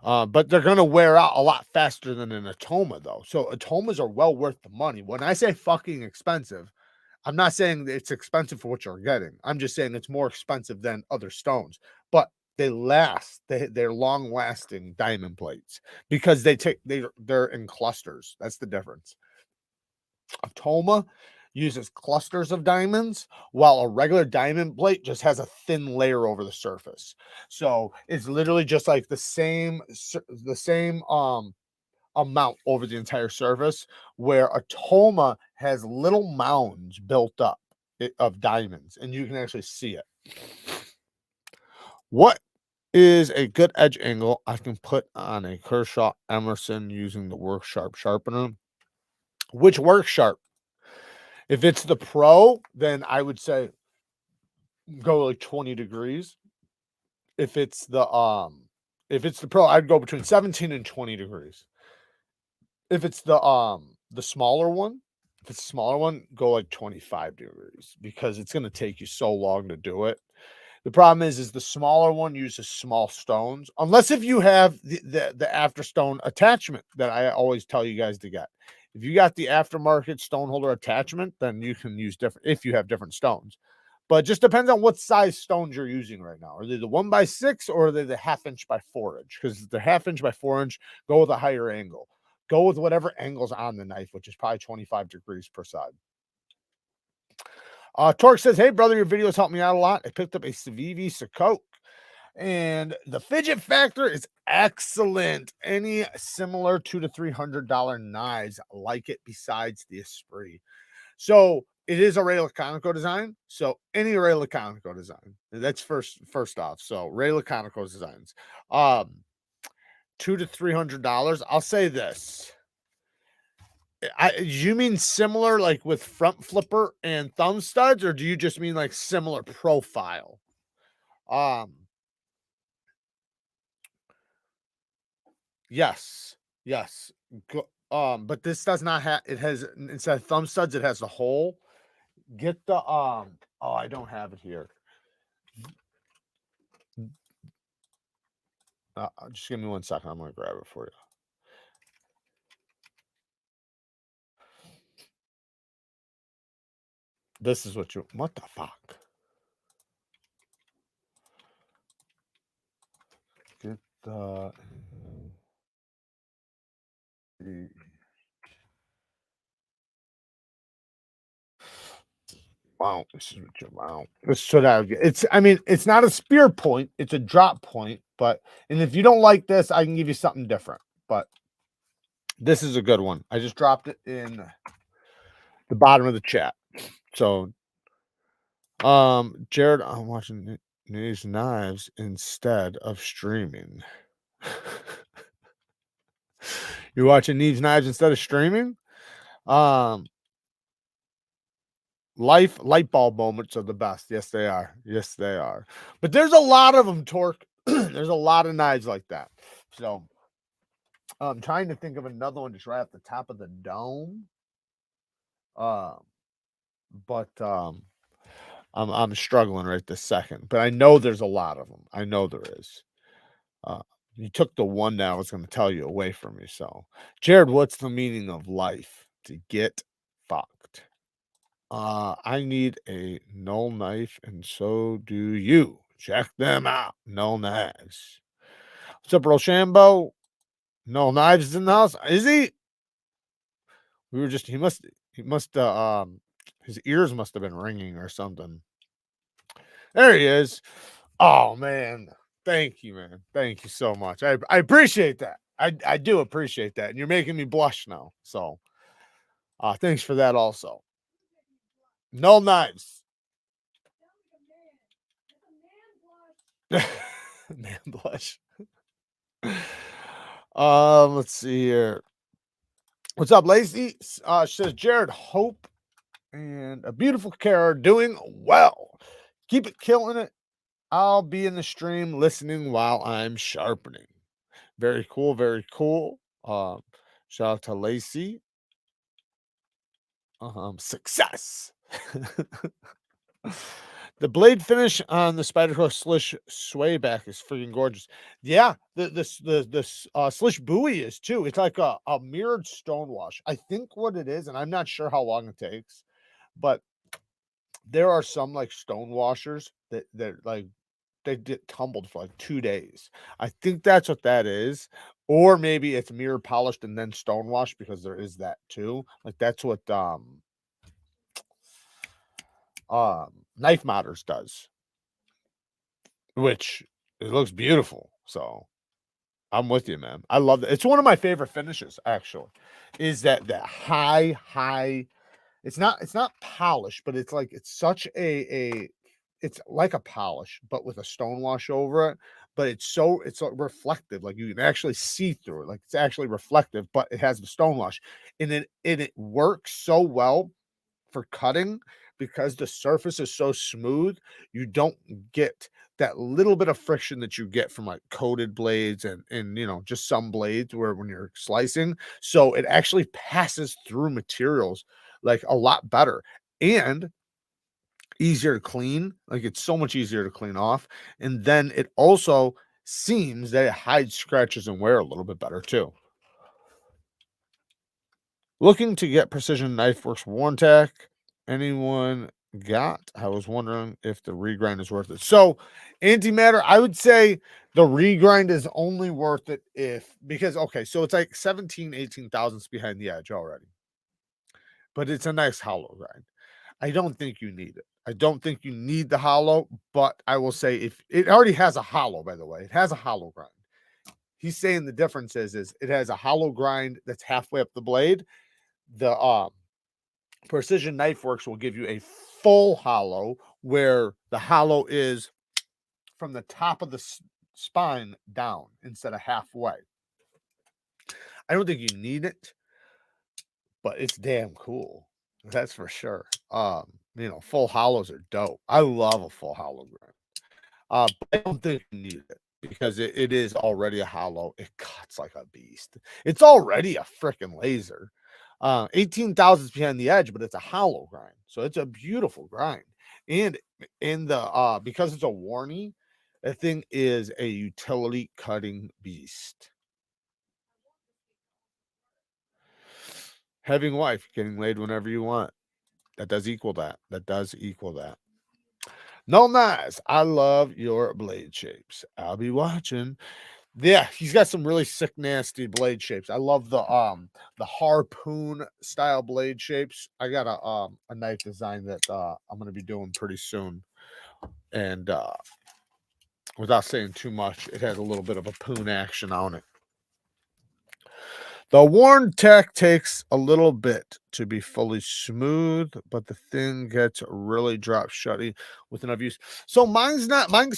But they're going to wear out a lot faster than an Atoma, though. So Atomas are well worth the money. When I say fucking expensive, I'm not saying it's expensive for what you're getting. I'm just saying it's more expensive than other stones. But they last. They're long lasting diamond plates because they're in clusters. That's the difference. Atoma uses clusters of diamonds, while a regular diamond plate just has a thin layer over the surface. So it's literally just like the same amount over the entire surface, where Atoma has little mounds built up of diamonds, and you can actually see it. What is a good edge angle I can put on a Kershaw Emerson using the Work Sharp sharpener? Which Work Sharp? If it's the Pro, then I would say go like 20 degrees. If it's the Pro, I'd go between 17 and 20 degrees. If it's the smaller one, if it's a smaller one, go like 25 degrees because it's going to take you so long to do it. The problem is the smaller one uses small stones, unless if you have the afterstone attachment that I always tell you guys to get. If you got the aftermarket stone holder attachment, then you can use different if you have different stones. But it just depends on what size stones you're using right now. Are they the 1x6 or are they the 1/2 inch by 4 inch? Because the 1/2 inch by 4 inch, go with a higher angle. Go with whatever angle's on the knife, which is probably 25 degrees per side. Torque says, hey, brother, your videos helped me out a lot. I picked up a Civivi Sokoke, and the fidget factor is excellent. Any similar $200 to $300 knives like it besides the Esprit? So it is a Ray Laconico design. So any Ray Laconico design. That's first off. So Ray Laconico designs. $200 to $300. I'll say this. You mean similar like with front flipper and thumb studs, or do you just mean like similar profile? Um, yes, yes. But this does not have, it has, instead of thumb studs, it has the hole. Get the oh, I don't have it here. Just give me 1 second. I'm gonna grab it for you. This is what the fuck? Get the Wow, this is wow. This should have it's I mean, it's not a spear point, it's a drop point, but and if you don't like this, I can give you something different. But this is a good one. I just dropped it in the bottom of the chat. So Jared, I'm watching Neevesknives instead of streaming. You're watching Neevesknives instead of streaming? Light bulb moments are the best. Yes, they are. Yes, they are. But there's a lot of them, Torque. There's a lot of knives like that. So I'm trying to think of another one just right at the top of the dome. But I'm struggling right this second. But I know there's a lot of them. I know there is. You took the one that I was going to tell you away from me. So, Jared, what's the meaning of life? To get fucked. I need a Null knife, and so do you. Check them out. Null Knives. What's up, Rochambeau? Null Knives is in the house. Is he? We were just he must his ears must have been ringing or something. There he is. Oh man. Thank you, man. Thank you so much. I appreciate that. I do appreciate that. And you're making me blush now. So thanks for that also. Null Knives. Man blush. Let's see here. What's up, Lacey? Says Jared, hope and a beautiful Kara doing well. Keep it killing it. I'll be in the stream listening while I'm sharpening. Very cool, very cool. Shout out to Lacey. Success. The blade finish on the Spyderco Slish sway back is freaking gorgeous. Yeah, the Slish buoy is too. It's like a mirrored stonewash. I think what it is, and I'm not sure how long it takes, but there are some like stone washers that like they get tumbled for like 2 days. I think that's what that is. Or maybe it's mirror polished and then stone washed, because there is that too. Like that's what Knife Matters does, which it looks beautiful. So I'm with you, man. I love that. It's one of my favorite finishes, actually. Is that high? It's not polished, but it's like it's such a it's like a polish, but with a stone wash over it. But it's so reflective, like you can actually see through it. Like it's actually reflective, but it has the stone wash, and it works so well for cutting because the surface is so smooth. You don't get that little bit of friction that you get from like coated blades and just some blades where when you're slicing. So it actually passes through materials like a lot better and easier to clean. Like it's so much easier to clean off. And then it also seems that it hides scratches and wear a little bit better too. Looking to get Precision Knife Works Warntech. Anyone got? I was wondering if the regrind is worth it. So, antimatter, I would say the regrind is only worth it because okay, so it's like 17, 18 thousandths behind the edge already. But it's a nice hollow grind. I don't think you need it. I don't think you need the hollow, but I will say if it already has a hollow, by the way, it has a hollow grind. He's saying the difference is it has a hollow grind that's halfway up the blade. The Precision Knife Works will give you a full hollow where the hollow is from the top of the spine down instead of halfway. I don't think you need it, but it's damn cool. That's for sure. Full hollows are dope. I love a full hollow grind. But I don't think you need it because it is already a hollow. It cuts like a beast. It's already a freaking laser. 18 thousandths behind the edge, but it's a hollow grind. So it's a beautiful grind. And in the because it's a Warney, that thing is a utility cutting beast. Having wife, getting laid whenever you want. That does equal that. That does equal that. Null Knives, I love your blade shapes. I'll be watching. Yeah, he's got some really sick, nasty blade shapes. I love the harpoon style blade shapes. I got a knife design that I'm gonna be doing pretty soon. And without saying too much, it has a little bit of a poon action on it. The worn tech takes a little bit to be fully smooth, but the thing gets really drop shutty with enough use. So mine's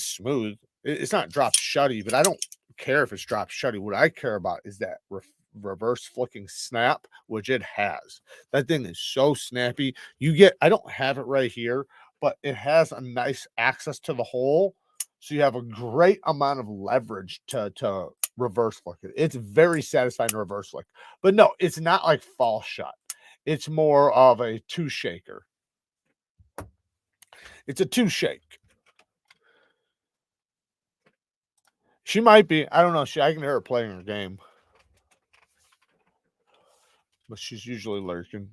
smooth. It's not drop shutty, but I don't care if it's drop shutty. What I care about is that reverse flicking snap, which it has. That thing is so snappy. I don't have it right here, but it has a nice access to the hole. So you have a great amount of leverage to reverse flick it. It's very satisfying to reverse flick. But no, it's not like fall shut. It's more of a two shaker. It's a two shake. She might be. I don't know. I can hear her playing her game. But she's usually lurking.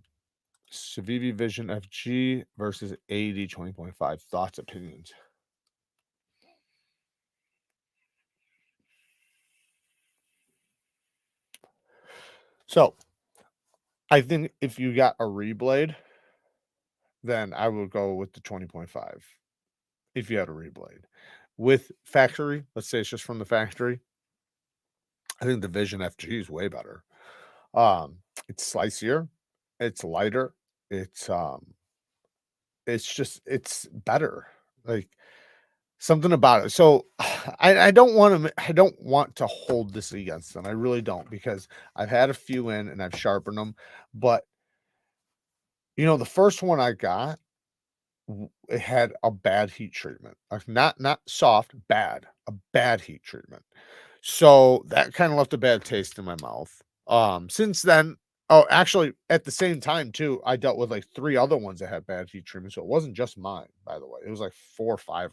Civivi Vision FG versus AD 20.5. Thoughts, opinions. So I think if you got a reblade, then I would go with the 20.5. If you had a reblade. With factory, let's say it's just from the factory, I think the Vision FG is way better. It's slicier, it's lighter, it's better. Like something about it. So I don't want to hold this against them. I really don't, because I've had a few in and I've sharpened them, but the first one I got, it had a bad heat treatment. Like not soft, bad, a bad heat treatment. So that kind of left a bad taste in my mouth. Since then, oh, actually, at the same time too, I dealt with like 3 other ones that had bad heat treatment. So it wasn't just mine, by the way. It was like 4 or 5 of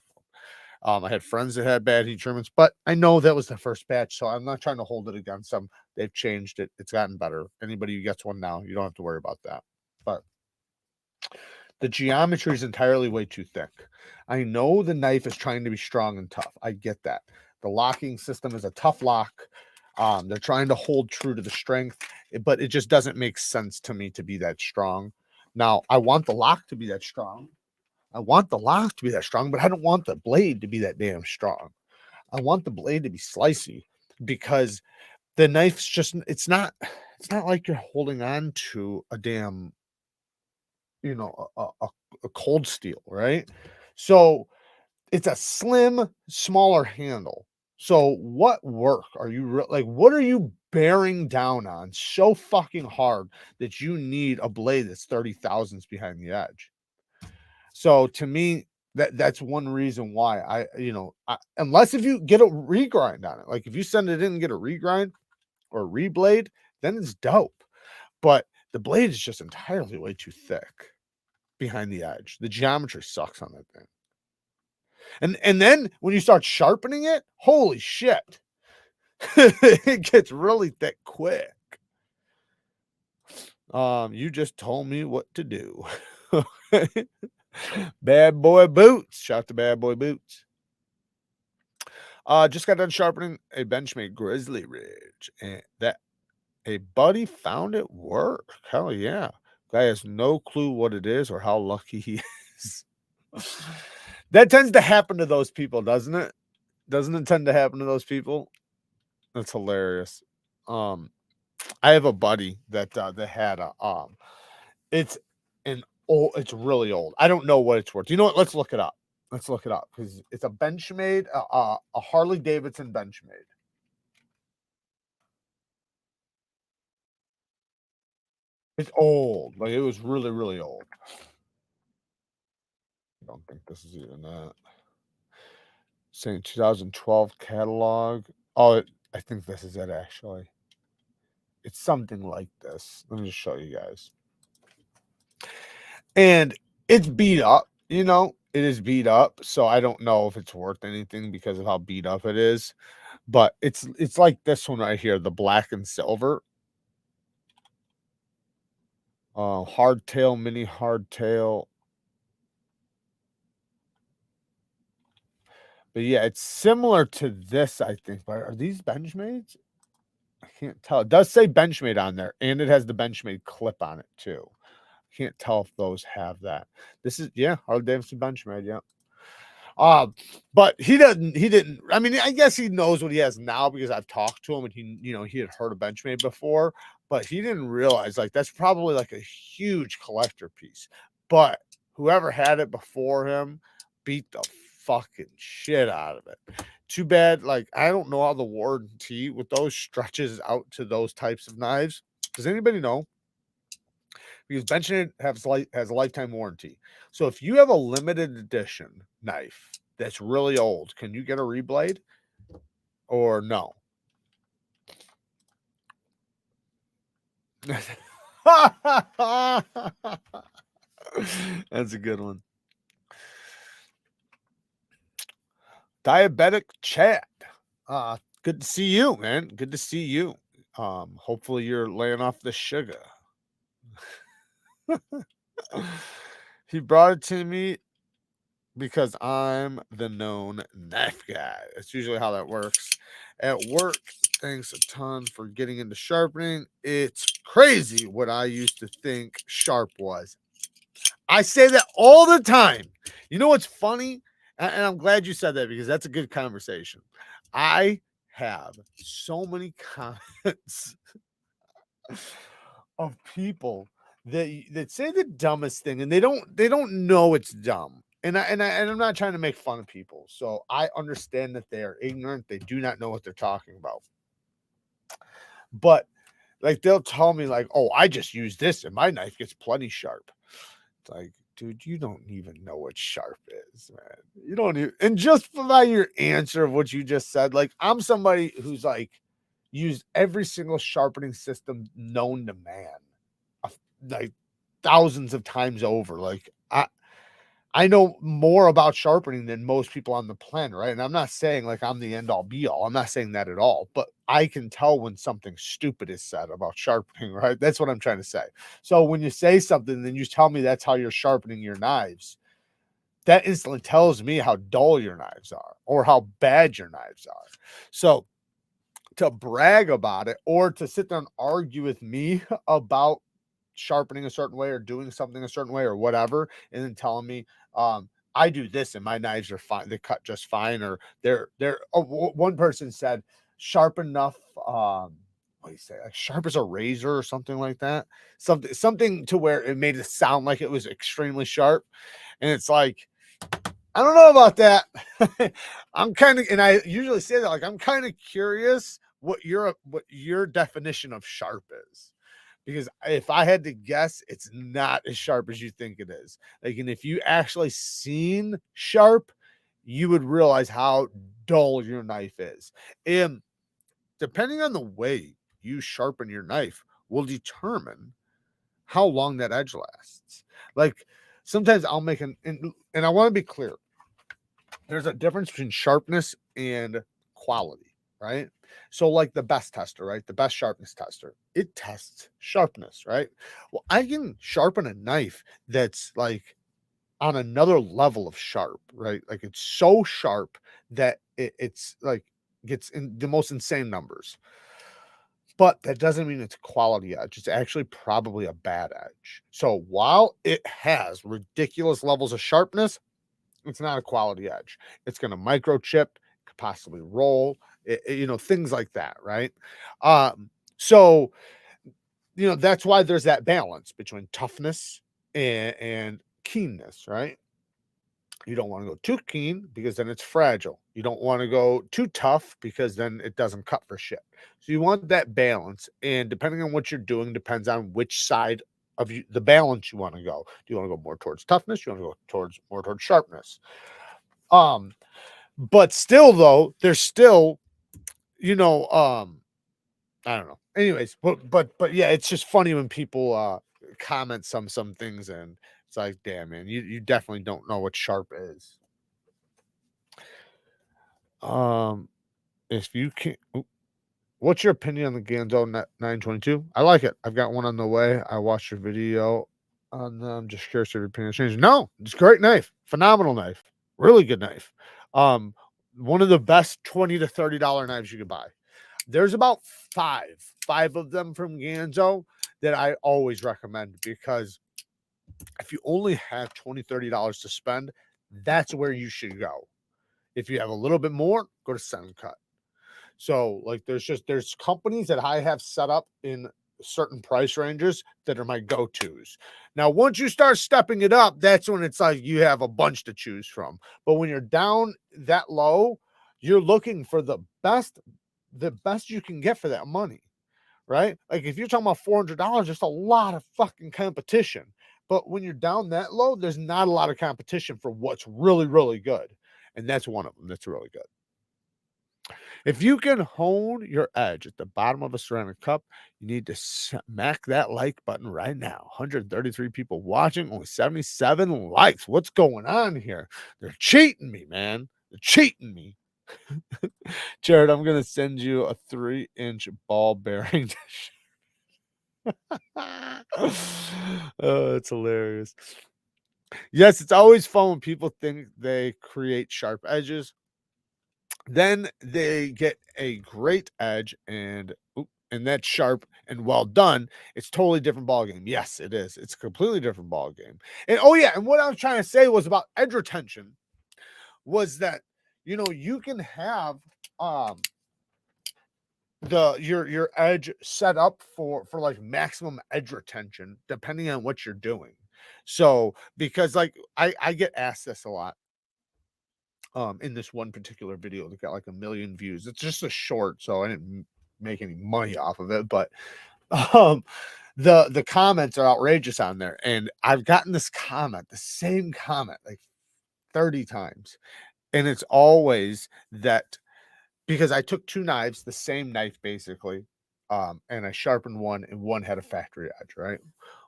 them. I had friends that had bad heat treatments, but I know that was the first batch, so I'm not trying to hold it against them. They've changed it. It's gotten better. Anybody who gets one now, you don't have to worry about that. But the geometry is entirely way too thick. I know the knife is trying to be strong and tough. I get that. The locking system is a tough lock. They're trying to hold true to the strength, but it just doesn't make sense to me to be that strong. Now, I want the lock to be that strong. But I don't want the blade to be that damn strong. I want the blade to be slicey, because the knife's just it's not like you're holding on to a damn a cold steel, right? So it's a slim, smaller handle. So what work are you like? What are you bearing down on so fucking hard that you need a blade that's 30 thousandths behind the edge? So to me, that's one reason why unless if you get a regrind on it, like if you send it in and get a regrind or a reblade, then it's dope. But the blade is just entirely way too thick behind the edge. The geometry sucks on that thing. And then when you start sharpening it, holy shit. It gets really thick quick. You just told me what to do. Bad boy boots. Shout to bad boy boots. Just got done sharpening a Benchmade Grizzly Ridge, and that a buddy found it work. Hell yeah. Guy has no clue what it is or how lucky he is. That tends to happen to those people, doesn't it? Doesn't it tend to happen to those people? That's hilarious. Um, I have a buddy that had a it's it's really old. I don't know what it's worth. You know what? Let's look it up. Let's look it up, because it's a Benchmade, a Harley Davidson Benchmade. It's old. Like it was really, really old. I don't think this is even that. Saying 2012 catalog. Oh, I think this is it actually. It's something like this. Let me just show you guys. And it's beat up, it is beat up. So I don't know if it's worth anything because of how beat up it is. But it's like this one right here, the black and silver. Hardtail, mini hardtail. But yeah, it's similar to this, I think. But are these Benchmades? I can't tell. It does say Benchmade on there, and it has the Benchmade clip on it too. Can't tell if those have that. This is, yeah, Harley Davidson Benchmade, yeah. But he didn't. I mean, I guess he knows what he has now because I've talked to him and he had heard of Benchmade before, but he didn't realize like that's probably like a huge collector piece. But whoever had it before him beat the fucking shit out of it. Too bad, like I don't know how the warranty with those stretches out to those types of knives. Does anybody know? Because Benchmade has a lifetime warranty. So if you have a limited edition knife that's really old, can you get a reblade or no? That's a good one. Diabetic Chat. Good to see you, man. Good to see you. Hopefully you're laying off the sugar. He brought it to me because I'm the known knife guy. That's usually how that works. At work, thanks a ton for getting into sharpening. It's crazy what I used to think sharp was. I say that all the time. You know what's funny? And I'm glad you said that because that's a good conversation. I have so many comments of people that say the dumbest thing and they don't know it's dumb. And I'm not trying to make fun of people. So I understand that they are ignorant. They do not know what they're talking about. But like they'll tell me like, "Oh, I just use this and my knife gets plenty sharp." It's like, dude, you don't even know what sharp is, man. You don't even, and just by your answer of what you just said, like I'm somebody who's like used every single sharpening system known to man, like thousands of times over. Like I know more about sharpening than most people on the planet, right? And I'm not saying like I'm the end all be all. I'm not saying that at all, but I can tell when something stupid is said about sharpening, right? That's what I'm trying to say. So when you say something, then you tell me that's how you're sharpening your knives. That instantly tells me how dull your knives are or how bad your knives are. So to brag about it or to sit there and argue with me about sharpening a certain way or doing something a certain way or whatever, and then telling me I do this and my knives are fine, they cut just fine, or one person said sharp enough, what do you say, like sharp as a razor or something like that, something to where it made it sound like it was extremely sharp. And it's like, I don't know about that. I'm kind of, and I usually say that like I'm kind of curious what your definition of sharp is. Because if I had to guess, it's not as sharp as you think it is. Like, and if you actually seen sharp, you would realize how dull your knife is. And depending on the way you sharpen your knife will determine how long that edge lasts. Like sometimes I'll make and I want to be clear. There's a difference between sharpness and quality, right? So, like the best tester, right? The best sharpness tester, it tests sharpness, right? Well, I can sharpen a knife that's like on another level of sharp, right? Like it's so sharp that it's like gets in the most insane numbers. But that doesn't mean it's quality edge. It's actually probably a bad edge. So while it has ridiculous levels of sharpness, it's not a quality edge. It's going to microchip, could possibly roll, things like that, right? So that's why there's that balance between toughness and keenness, right? You don't want to go too keen because then it's fragile. You don't want to go too tough because then it doesn't cut for shit. So you want that balance, and depending on what you're doing, depends on which side of the balance you want to go. Do you want to go more towards toughness? You want to go more towards sharpness? But still though, there's still, I don't know. Anyways, but yeah, it's just funny when people comment some things, and it's like, damn man, you definitely don't know what sharp is. If you can, what's your opinion on the Ganzo 922? I like it. I've got one on the way. I watched your video on them. Just curious if your opinion changed. No, it's a great knife, phenomenal knife, really good knife. one of the best $20 to $30 knives you could buy. There's about five of them from Ganzo that I always recommend, because if you only have $20, $30 to spend, that's where you should go. If you have a little bit more, go to Cut. So like there's companies that I have set up in certain price ranges that are my go-tos. Now, once you start stepping it up, that's when it's like you have a bunch to choose from. But when you're down that low, you're looking for the best you can get for that money, right? Like if you're talking about $400, there's a lot of fucking competition. But when you're down that low, there's not a lot of competition for what's really, really good. And that's one of them that's really good. If you can hone your edge at the bottom of a ceramic cup, you need to smack that like button right now. 133 people watching, only 77 likes. What's going on here? They're cheating me, man. They're cheating me. Jared, I'm going to send you a 3-inch ball bearing. Oh, it's hilarious. Yes, it's always fun when people think they create sharp edges. Then they get a great edge and that's sharp and well done. It's totally different ball game. Yes, it is. It's a completely different ball game. And oh yeah, and what I was trying to say was about edge retention was that you can have your edge set up for like maximum edge retention depending on what you're doing. So because like I get asked this a lot in this one particular video that got like 1 million views. It's just a short, so I didn't make any money off of it, but the comments are outrageous on there, and I've gotten this comment, the same comment, like 30 times, and it's always that because I took 2 knives, the same knife basically, and I sharpened one, and one had a factory edge, right?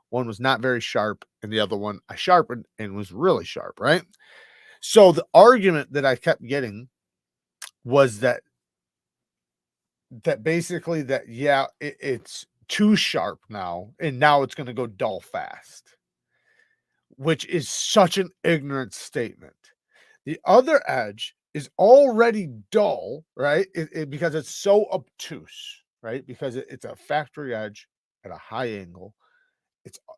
One was not very sharp, and the other one I sharpened and was really sharp, right? So the argument that I kept getting was that basically that, yeah, it's too sharp now, and now it's going to go dull fast, which is such an ignorant statement. The other edge is already dull, right? Because it's so obtuse, right? Because it's a factory edge at a high angle.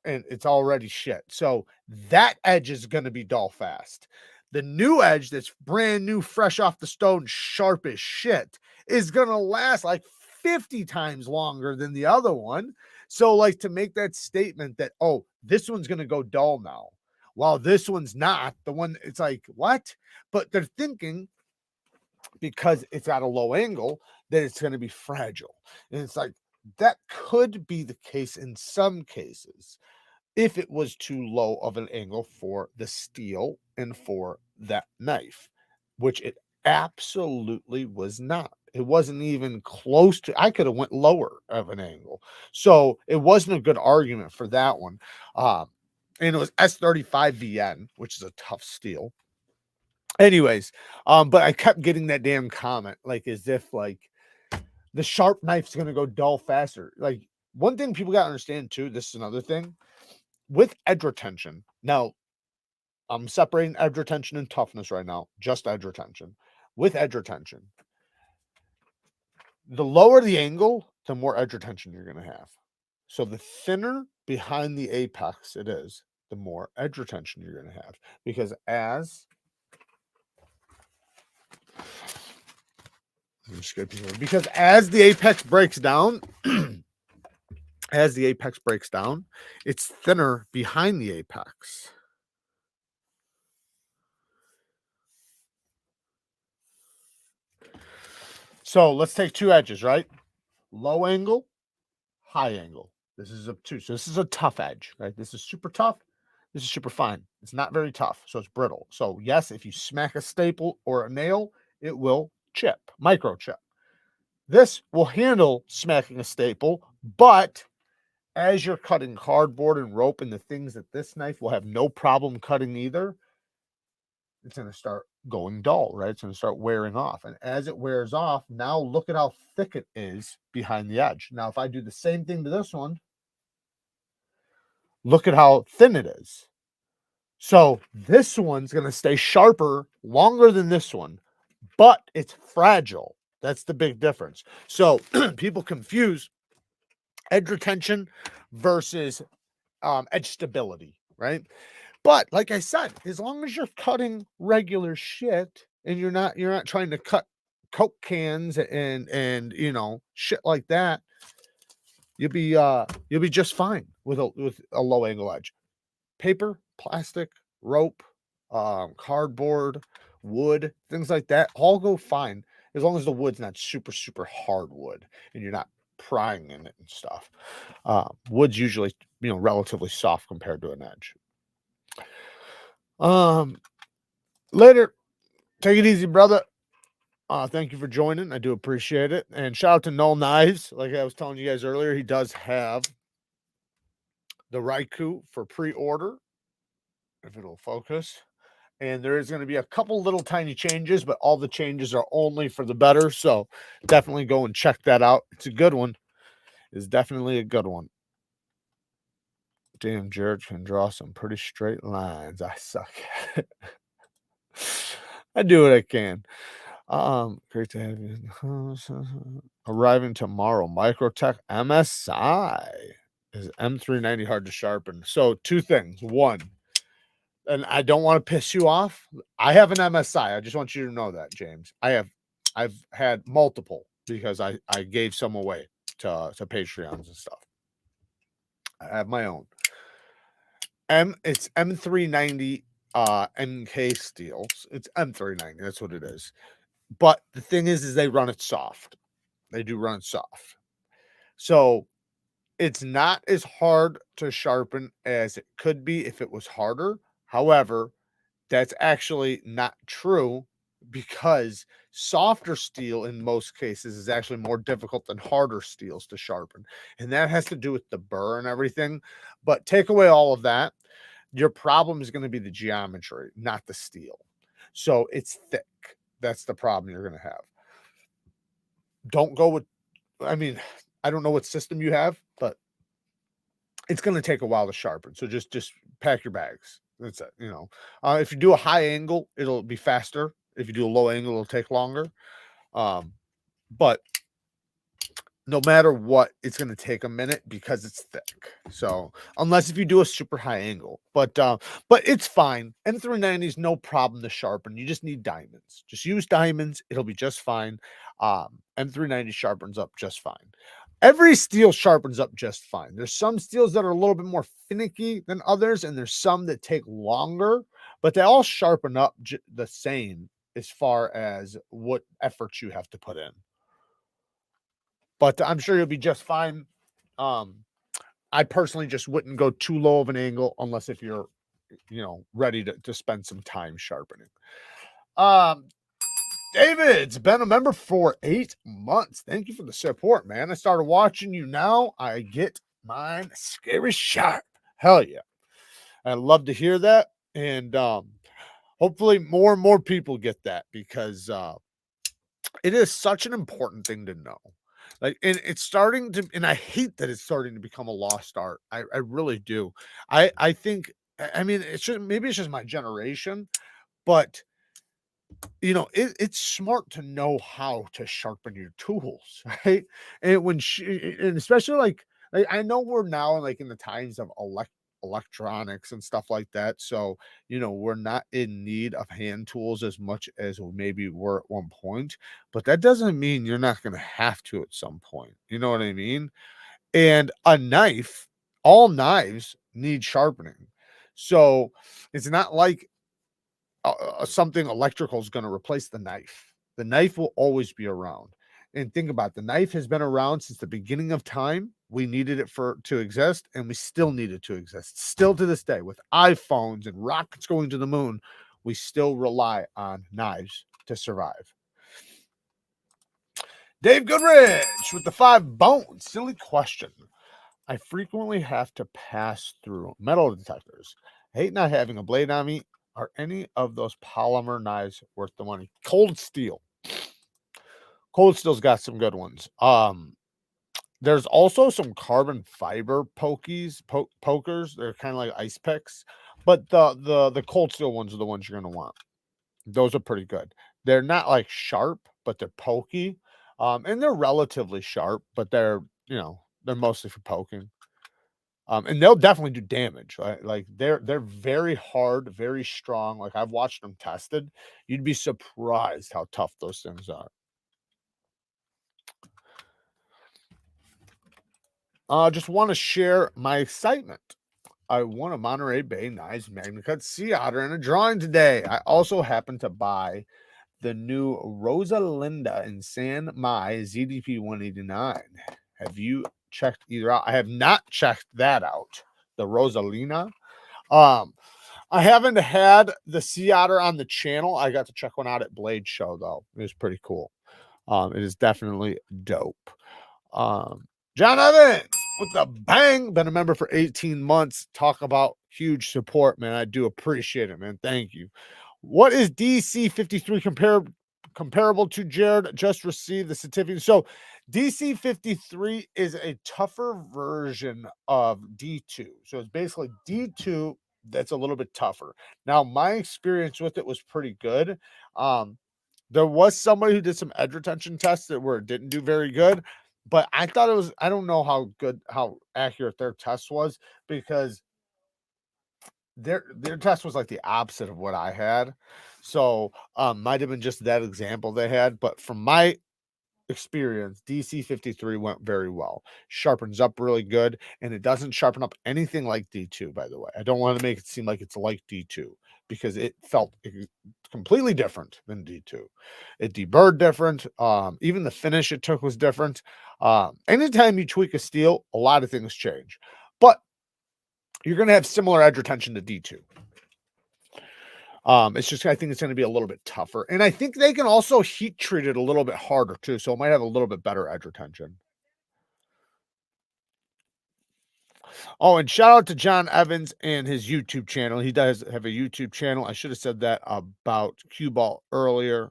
It's already shit. So that edge is going to be dull fast. The new edge that's brand new, fresh off the stone, sharp as shit, is going to last like 50 times longer than the other one. So like to make that statement that, oh, this one's going to go dull now, while this one's not, the one, it's like, what? But they're thinking because it's at a low angle that it's going to be fragile. And it's like, that could be the case in some cases if it was too low of an angle for the steel and for that knife, which it absolutely was not. It wasn't even close to, I could have went lower of an angle. So it wasn't a good argument for that one. And it was S35 VN, which is a tough steel. Anyways, but I kept getting that damn comment, like as if like the sharp knife's going to go dull faster. Like one thing people got to understand too, this is another thing with edge retention. Now, I'm separating edge retention and toughness right now, just edge retention. With edge retention, the lower the angle, the more edge retention you're going to have. So the thinner behind the apex it is, the more edge retention you're going to have. Because as the apex breaks down, it's thinner behind the apex. So let's take 2 edges, right? Low angle, high angle. This is obtuse. So this is a tough edge, right? This is super tough. This is super fine. It's not very tough, so it's brittle. So yes, if you smack a staple or a nail, it will chip, micro chip. This will handle smacking a staple, but as you're cutting cardboard and rope and the things that this knife will have no problem cutting either, it's going to start going dull, right? It's going to start wearing off. And as it wears off, now look at how thick it is behind the edge. Now, if I do the same thing to this one, look at how thin it is. So this one's going to stay sharper longer than this one, but it's fragile. That's the big difference. So people confuse edge retention versus edge stability, right? But like I said, as long as you're cutting regular shit and you're not trying to cut Coke cans and you know shit like that, you'll be just fine with a low angle edge. Paper, plastic, rope, cardboard, wood, things like that all go fine as long as the wood's not super hard wood and you're not prying in it and stuff. Wood's usually, you know, relatively soft compared to an edge. Later, take it easy, brother. Thank you for joining. I do appreciate it. And shout out to Null Knives. Like I was telling you guys earlier, he does have the Raikou for pre-order, if it'll focus. And there is going to be a couple little tiny changes, but all the changes are only for the better. So definitely go and check that out. It's a good one. It's definitely a good one. Damn, Jared can draw some pretty straight lines. I suck. I do what I can. Great to have you. Arriving tomorrow. Microtech MSI. Is M390 hard to sharpen? So two things. One, and I don't want to piss you off. I have an MSI. I just want you to know that, James. I've had multiple because I gave some away to Patreons and stuff. I have my own. It's M390 MK steel. It's M390. That's what it is. But the thing is they run it soft. They do run it soft. So it's not as hard to sharpen as it could be if it was harder. However, that's actually not true because softer steel in most cases is actually more difficult than harder steels to sharpen. And that has to do with the burr and everything. But take away all of that, your problem is going to be the geometry, not the steel. So it's thick. That's the problem you're going to have. Don't go with, I mean, I don't know what system you have, but it's going to take a while to sharpen. So just pack your bags. That's it. You know, if you do a high angle, it'll be faster. If you do a low angle, it'll take longer. But no matter what, it's going to take a minute because it's thick. So unless if you do a super high angle, but it's fine. M390 is no problem to sharpen. You just need diamonds. Just use diamonds. It'll be just fine. M390 sharpens up just fine. Every steel sharpens up just fine. There's some steels that are a little bit more finicky than others, and there's some that take longer, but they all sharpen up the same as far as what efforts you have to put in. But I'm sure you'll be just fine. I personally just wouldn't go too low of an angle unless if you're, you know, ready to spend some time sharpening. David's been a member for 8 months. Thank you for the support, man. I started watching you now. I get mine scary sharp. Hell yeah. I love to hear that. And hopefully more and more people get that because it is such an important thing to know. Like, and it's starting to, and I hate that it's starting to become a lost art. I really do. I think, I mean, it's just, maybe it's just my generation, but you know, it's smart to know how to sharpen your tools, right? And and especially like I know we're now like in the times of electronics and stuff like that. So, you know, we're not in need of hand tools as much as maybe were at one point, but that doesn't mean you're not going to have to at some point. You know what I mean? And a knife, all knives need sharpening. So it's not like something electrical is going to replace the knife. The knife will always be around. And think about it, the knife has been around since the beginning of time. We needed it to exist, and we still need it to exist. Still to this day, with iPhones and rockets going to the moon, we still rely on knives to survive. Dave Goodrich with the 5 bones. Silly question. I frequently have to pass through metal detectors. I hate not having a blade on me. Are any of those polymer knives worth the money? Cold Steel. Cold Steel's got some good ones. There's also some carbon fiber pokers. They're kind of like ice picks, but the Cold Steel ones are the ones you're gonna want. Those are pretty good. They're not like sharp, but they're pokey. And they're relatively sharp, but they're, you know, they're mostly for poking. And they'll definitely do damage. Like they're very hard, very strong. Like I've watched them tested. You'd be surprised how tough those things are. Just want to share my excitement. I won a Monterey Bay Knives Magna Cut Sea Otter in a drawing today. I also happened to buy the new Rosalinda in San Mai ZDP 189. Have you checked either out? I have not checked that out. The Rosalina. I haven't had the Sea Otter on the channel. I got to check one out at Blade Show though. It was pretty cool. It is definitely dope. John Evans with the bang, been a member for 18 months. Talk about huge support, man. I do appreciate it, man. Thank you. What is DC 53 comparable to? Jared just received the certificate. So DC 53 is a tougher version of D2. So it's basically D2 that's a little bit tougher. Now, my experience with it was pretty good. There was somebody who did some edge retention tests that where it didn't do very good, but I thought it was, I don't know how accurate their test was, because their test was like the opposite of what I had. So might have been just that example they had, but from my experience, DC 53 went very well. Sharpens up really good, and it doesn't sharpen up anything like D2, by the way. I don't want to make it seem like it's like D2, because it felt completely different than D2. It deburred different. Even the finish it took was different. Anytime you tweak a steel, a lot of things change, but you're going to have similar edge retention to D2. It's just, I think it's going to be a little bit tougher. And I think they can also heat treat it a little bit harder too. So it might have a little bit better edge retention. Oh, and shout out to John Evans and his YouTube channel. He does have a YouTube channel. I should have said that about cue ball earlier.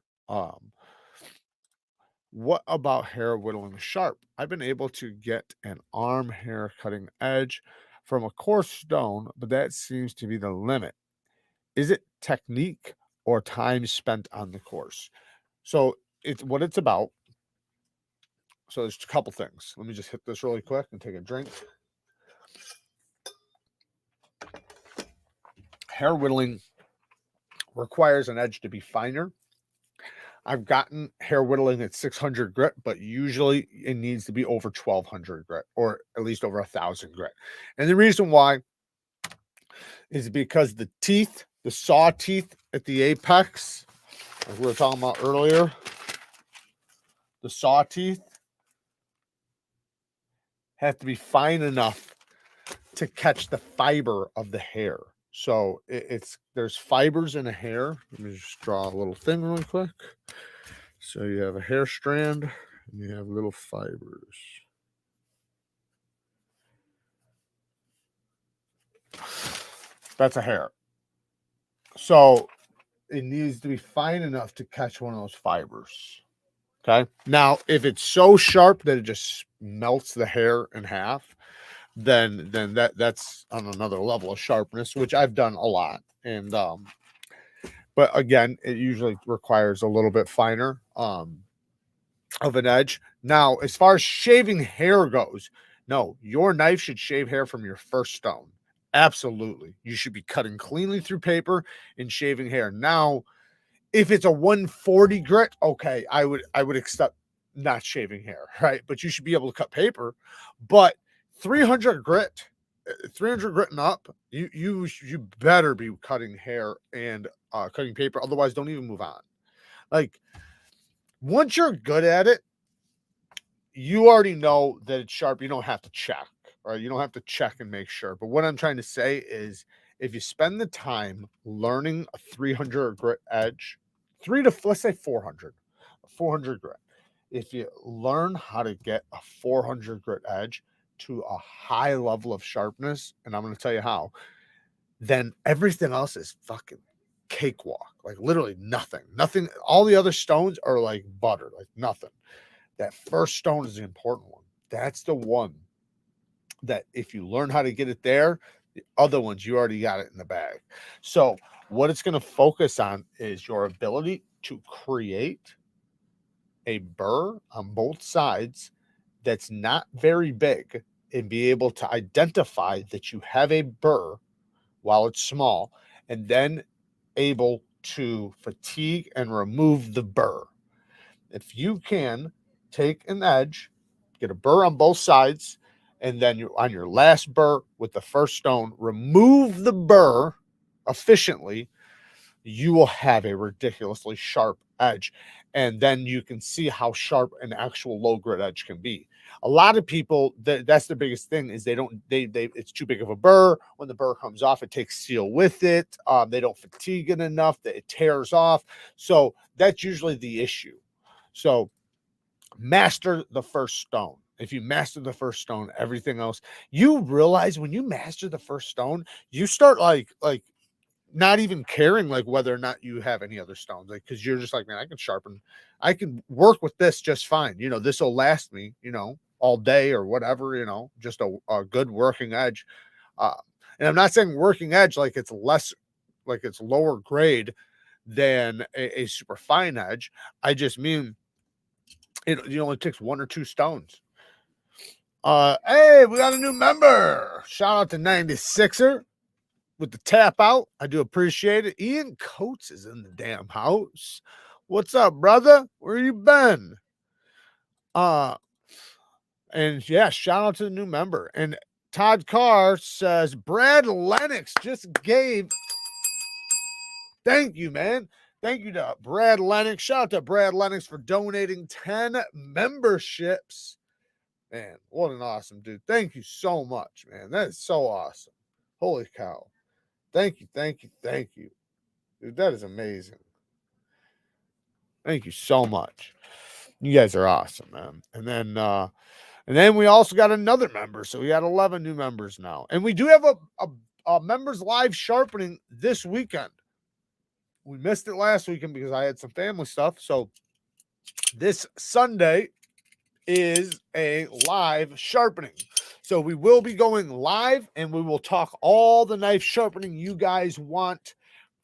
What about hair whittling sharp? I've been able to get an arm hair cutting edge from a coarse stone, but that seems to be the limit. Is it technique or time spent on the course? So it's what it's about. So there's a couple things. Let me just hit this really quick and take a drink. Hair whittling requires an edge to be finer. I've gotten hair whittling at 600 grit, but usually it needs to be over 1200 grit, or at least over 1000 grit. And the reason why is because the teeth, the saw teeth at the apex, as we were talking about earlier, the saw teeth have to be fine enough to catch the fiber of the hair. So there's fibers in a hair. Let me just draw a little thing really quick. So you have a hair strand and you have little fibers. That's a hair. So it needs to be fine enough to catch one of those fibers. Okay. Now, if it's so sharp that it just melts the hair in half, then that's on another level of sharpness, which I've done a lot. And but again, it usually requires a little bit finer of an edge. Now, as far as shaving hair goes, no, your knife should shave hair from your first stone. Absolutely. You should be cutting cleanly through paper and shaving hair. Now, if it's a 140 grit, okay, I would accept not shaving hair, right? But you should be able to cut paper. But 300 grit, 300 grit and up, you better be cutting hair and cutting paper. Otherwise, don't even move on. Like, once you're good at it, you already know that it's sharp. You don't have to check, right? You don't have to check and make sure. But what I'm trying to say is, if you spend the time learning a 300 grit edge, let's say 400 grit. If you learn how to get a 400 grit edge to a high level of sharpness, and I'm going to tell you how, then everything else is fucking cakewalk. Like literally nothing. All the other stones are like butter, like nothing. That first stone is the important one. That's the one that if you learn how to get it there, the other ones, you already got it in the bag. So what it's going to focus on is your ability to create a burr on both sides that's not very big and be able to identify that you have a burr while it's small, and then able to fatigue and remove the burr. If you can take an edge, get a burr on both sides, and then you on your last burr with the first stone, remove the burr efficiently, you will have a ridiculously sharp edge. And then you can see how sharp an actual low grit edge can be. A lot of people, that's the biggest thing, is they it's too big of a burr. When the burr comes off, it takes steel with it. They don't fatigue it enough that it tears off. So that's usually the issue. So master the first stone. If you master the first stone, everything else, you realize when you master the first stone, you start like not even caring like whether or not you have any other stones, like, because you're just like, man, I can work with this just fine. This will last me, all day or whatever, just a good working edge. And I'm not saying working edge like it's less, like it's lower grade than a super fine edge. I just mean it only takes 1 or 2 stones. Hey, we got a new member. Shout out to 96er with the tap out. I do appreciate it. Ian Coates is in the damn house. What's up, brother? Where you been? And yeah, shout out to the new member. And Todd Carr says Brad Lennox just gave. Thank you, man. Thank you to Brad Lennox. Shout out to Brad Lennox for donating 10 memberships. Man, what an awesome dude. Thank you so much, man. That is so awesome. Holy cow. Thank you, thank you, thank you. Dude, that is amazing. Thank you so much. You guys are awesome, man. And then we also got another member. So we got 11 new members now. And we do have a members live sharpening this weekend. We missed it last weekend because I had some family stuff. So this Sunday is a live sharpening. So we will be going live and we will talk all the knife sharpening you guys want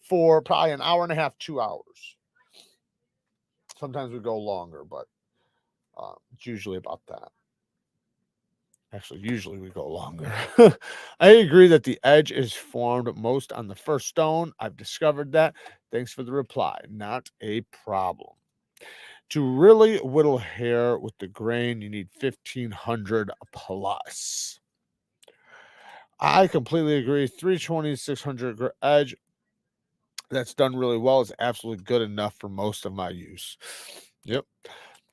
for probably an hour and a half, 2 hours. Sometimes we go longer, but it's usually about that. Actually, usually we go longer. I agree that the edge is formed most on the first stone. I've discovered that. Thanks for the reply. Not a problem. To really whittle hair with the grain, you need 1500 plus. I completely agree. 320, 600 edge, that's done really well. Is absolutely good enough for most of my use. Yep.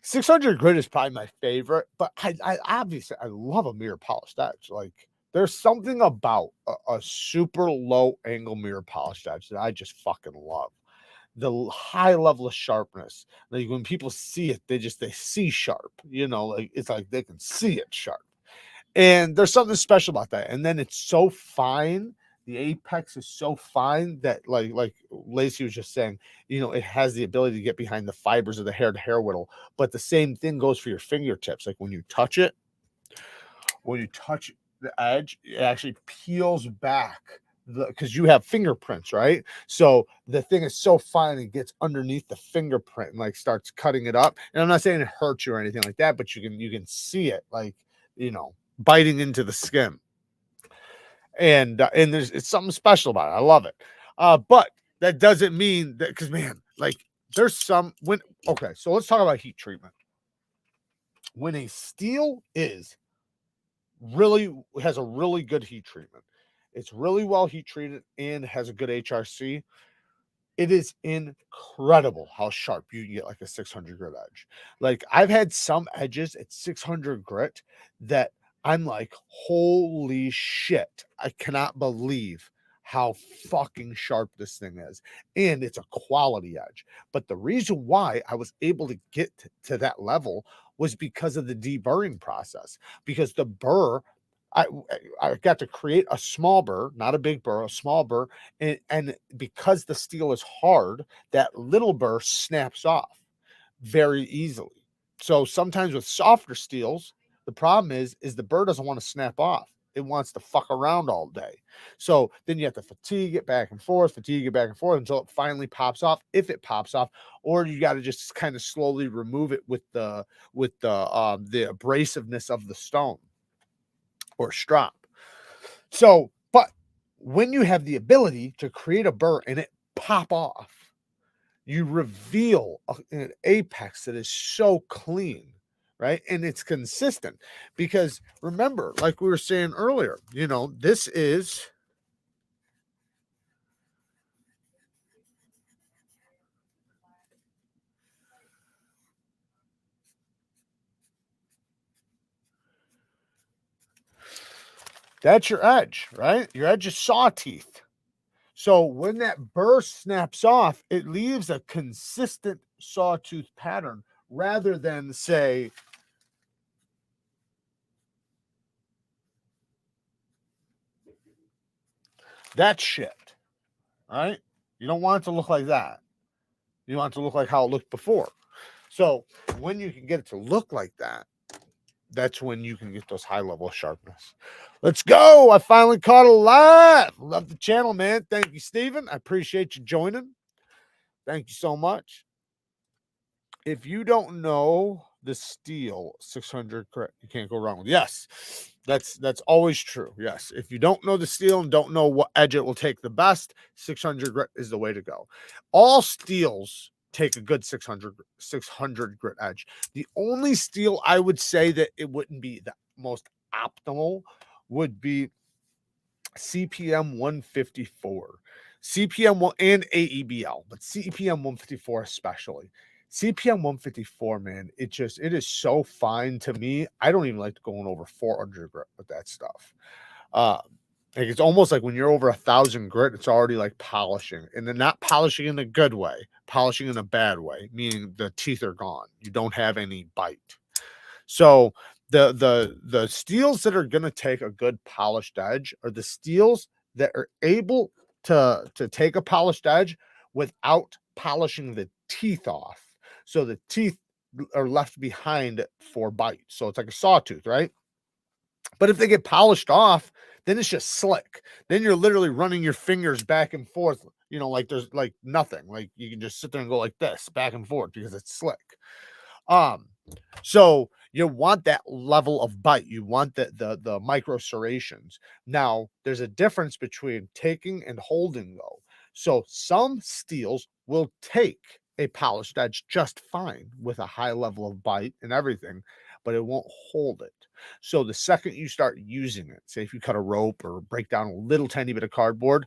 600 grit is probably my favorite, but I obviously I love a mirror polished edge. Like there's something about a super low angle mirror polished edge that I just fucking love. The high level of sharpness. Like when people see it, they see sharp, like it's like they can see it sharp. And there's something special about that. And then it's so fine. The apex is so fine that like Lacey was just saying, it has the ability to get behind the fibers of the hair to hair whittle. But the same thing goes for your fingertips. Like when you touch the edge, it actually peels back because you have fingerprints, right? So the thing is so fine, it gets underneath the fingerprint and like starts cutting it up. And I'm not saying it hurts you or anything like that, but you can see it like, biting into the skin. And it's something special about it. I love it. But that doesn't mean that, because man, like there's so let's talk about heat treatment. When a steel has a really good heat treatment, it's really well heat treated and has a good HRC. It is incredible how sharp you can get like a 600 grit edge. Like I've had some edges at 600 grit that I'm like, holy shit, I cannot believe how fucking sharp this thing is. And it's a quality edge. But the reason why I was able to get to that level was because of the deburring process. Because the burr, I got to create a small burr, not a big burr, a small burr. And because the steel is hard, that little burr snaps off very easily. So sometimes with softer steels, the problem is the burr doesn't want to snap off. It wants to fuck around all day. So then you have to fatigue it back and forth until it finally pops off, if it pops off, or you got to just kind of slowly remove it with the abrasiveness of the stone or strop. So, but when you have the ability to create a burr and it pop off, you reveal an apex that is so clean, right? And it's consistent, because remember, like we were saying earlier, you know, this is that's your edge, right? Your edge is saw teeth. So when that burr snaps off, it leaves a consistent sawtooth pattern rather than, say, that shit, right? You don't want it to look like that. You want it to look like how it looked before. So when you can get it to look like that, that's when you can get those high level of sharpness. Let's go. I finally caught it live. Love the channel, man. Thank you, Steven. I appreciate you joining. Thank you so much. If you don't know the steel 600, correct, you can't go wrong with. Yes, that's always true. Yes, if you don't know the steel and don't know what edge it will take the best, 600 grit is the way to go. All steels take a good 600 grit edge. The only steel I would say that it wouldn't be the most optimal would be CPM 154. CPM 1 and AEBL, but CPM 154 especially. CPM 154, man, it is so fine to me. I don't even like going over 400 grit with that stuff. Like it's almost like when you're over 1,000 grit, it's already like polishing, and then not polishing in a good way, polishing in a bad way, meaning the teeth are gone. You don't have any bite. So the steels that are going to take a good polished edge are the steels that are able to take a polished edge without polishing the teeth off. So the teeth are left behind for bite. So it's like a sawtooth, right? But if they get polished off, then it's just slick. Then you're literally running your fingers back and forth, you know, like there's like nothing. Like you can just sit there and go like this back and forth because it's slick. So you want that level of bite. You want the micro serrations. Now, there's a difference between taking and holding, though. So some steels will take a polished edge just fine with a high level of bite and everything, but it won't hold it. So the second you start using it, say if you cut a rope or break down a little tiny bit of cardboard,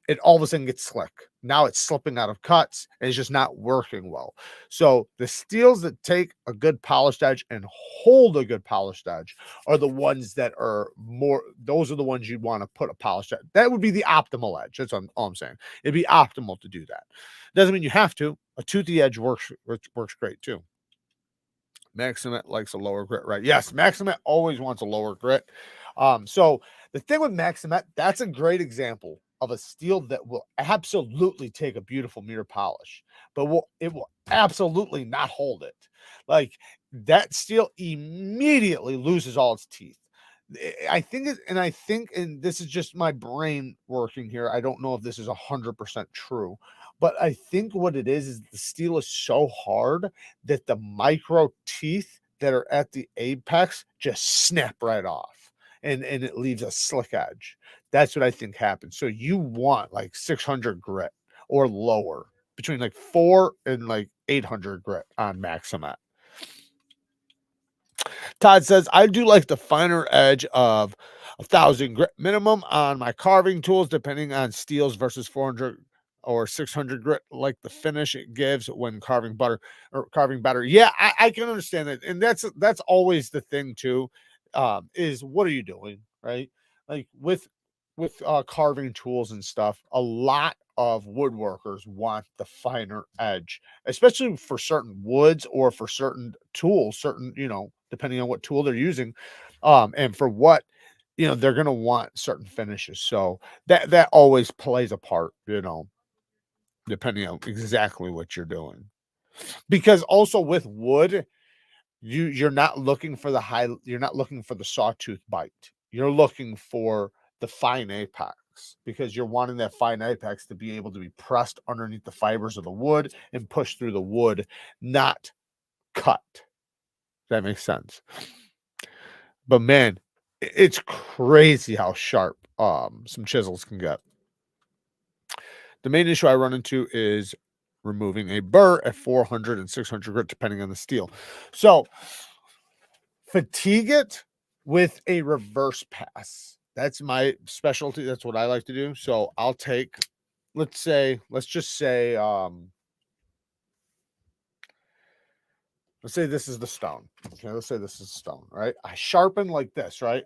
it all of a sudden gets slick. Now it's slipping out of cuts and it's just not working well. So the steels that take a good polished edge and hold a good polished edge are the ones that are more, those are the ones you'd want to put a polished edge. That would be the optimal edge. That's all I'm saying. It'd be optimal to do that. Doesn't mean you have to. A toothy edge works great too. Maxace likes a lower grit, right? Yes, Maxace always wants a lower grit. So the thing with Maxace, that's a great example of a steel that will absolutely take a beautiful mirror polish, but it will absolutely not hold it. Like that steel immediately loses all its teeth. I think, and this is just my brain working here. I don't know if this is 100% true, but I think what it is the steel is so hard that the micro teeth that are at the apex just snap right off, and it leaves a slick edge. That's what I think happens. So you want like 600 grit or lower, between like 4 and like 800 grit on Maxace. Todd says, I do like the finer edge of 1,000 grit minimum on my carving tools, depending on steels versus 400 or 600 grit, like the finish it gives when carving butter or carving better. Yeah, I can understand that. And that's always the thing too, is what are you doing? Right. Like with carving tools and stuff, a lot of woodworkers want the finer edge, especially for certain woods or for certain tools, certain, you know, depending on what tool they're using, and for what, you know, they're going to want certain finishes. So that always plays a part, you know, depending on exactly what you're doing. Because also with wood, you're not looking for the sawtooth bite. you're looking for the fine apex because you're wanting that fine apex to be able to be pressed underneath the fibers of the wood and push through the wood, not cut. That makes sense. But man, it's crazy how sharp some chisels can get. The main issue I run into is removing a burr at 400 and 600 grit, depending on the steel. So fatigue it with a reverse pass. That's my specialty. That's what I like to do. So I'll take, let's just say let's say this is the stone. Okay, let's say this is stone, right? I sharpen like this, right?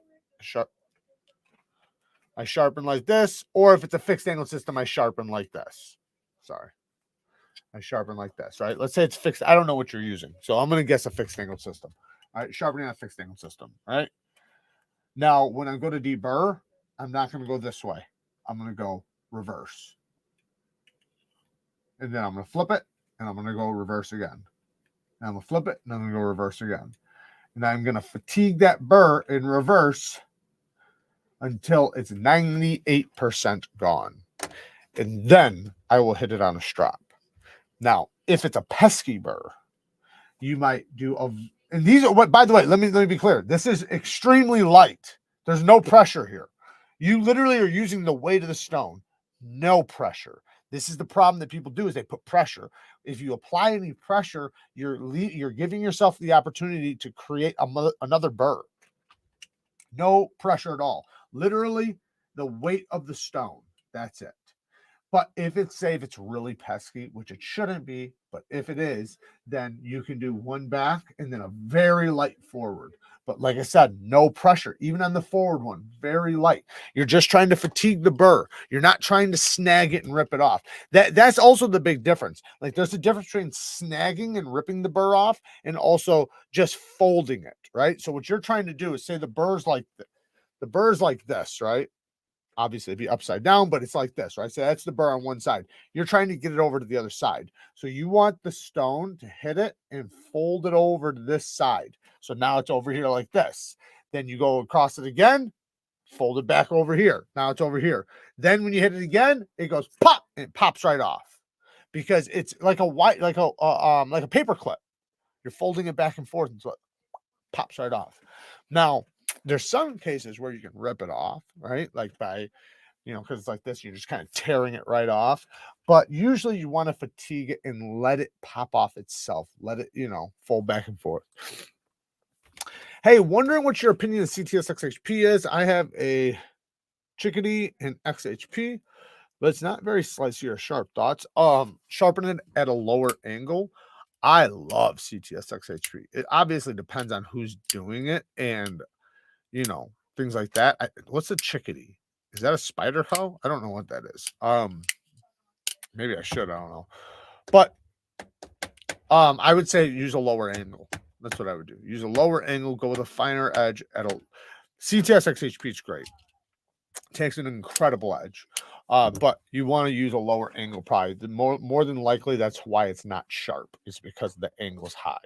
I sharpen like this, or if it's a fixed angle system, I sharpen like this. Sorry. I sharpen like this, right? Let's say it's fixed. I don't know what you're using. So I'm going to guess a fixed angle system. All right, sharpening a fixed angle system, right? Now, when I go to deburr, I'm not going to go this way. I'm going to go reverse. And then I'm going to flip it, and I'm going to go reverse again. And I'm going to flip it, and I'm going to go reverse again. And I'm going to fatigue that burr in reverse until it's 98% gone. And then I will hit it on a strop. Now, if it's a pesky burr, you might do a, and these are what, by the way, let me be clear. This is extremely light. There's no pressure here. You literally are using the weight of the stone, no pressure. This is the problem that people do is they put pressure. If you apply any pressure, you're giving yourself the opportunity to create another burr. No pressure at all. Literally the weight of the stone. That's it. But if it's really pesky, which it shouldn't be, but if it is, then you can do one back and then a very light forward. But like I said, no pressure, even on the forward one, very light. You're just trying to fatigue the burr. You're not trying to snag it and rip it off. That's also the big difference. Like there's a difference between snagging and ripping the burr off and also just folding it, right? So what you're trying to do is say the burr's like this, right? Obviously it'd be upside down, but it's like this, right? So that's the burr on one side. You're trying to get it over to the other side. So you want the stone to hit it and fold it over to this side. So now it's over here like this. Then you go across it again, fold it back over here. Now it's over here. Then when you hit it again, it goes pop and it pops right off because it's like a paper clip. You're folding it back and forth until it pops right off. Now, there's some cases where you can rip it off, right? Like by, because it's like this, you're just kind of tearing it right off. But usually you want to fatigue it and let it pop off itself. Let it, fold back and forth. Hey, wondering what your opinion of CTS XHP is? I have a Chickadee and XHP, but it's not very slicey or sharp. Thoughts? Sharpen it at a lower angle. I love CTS XHP. It obviously depends on who's doing it and things like that. What's a Chickadee? Is that a Spider hoe? I don't know what that is. Maybe I should. I don't know. But I would say use a lower angle. That's what I would do. Use a lower angle. Go with a finer edge. CTS XHP is great. It takes an incredible edge. But you want to use a lower angle probably. More than likely, that's why it's not sharp. It's because the angle's high.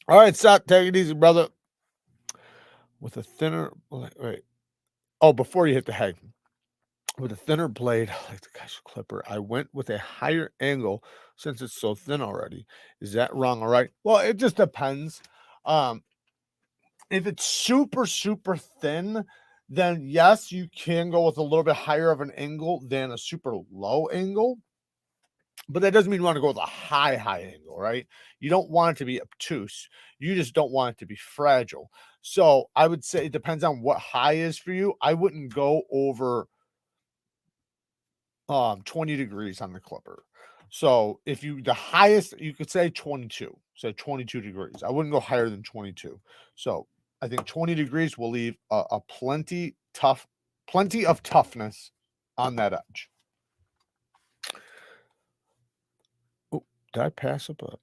All right, stop. Take it easy, brother. With a thinner, wait. Oh, before you hit the head, with a thinner blade, like the KIZER clipper, I went with a higher angle since it's so thin already. Is that wrong? All right. Well, it just depends. If it's super, super thin, then yes, you can go with a little bit higher of an angle than a super low angle. But that doesn't mean you want to go with a high angle, right? You don't want it to be obtuse. You just don't want it to be fragile. So I would say it depends on what high is for you. I wouldn't go over 20 degrees on the clipper. So if the highest, you could say 22. Say 22 degrees. I wouldn't go higher than 22. So I think 20 degrees will leave a plenty of toughness on that edge. Did I pass up a...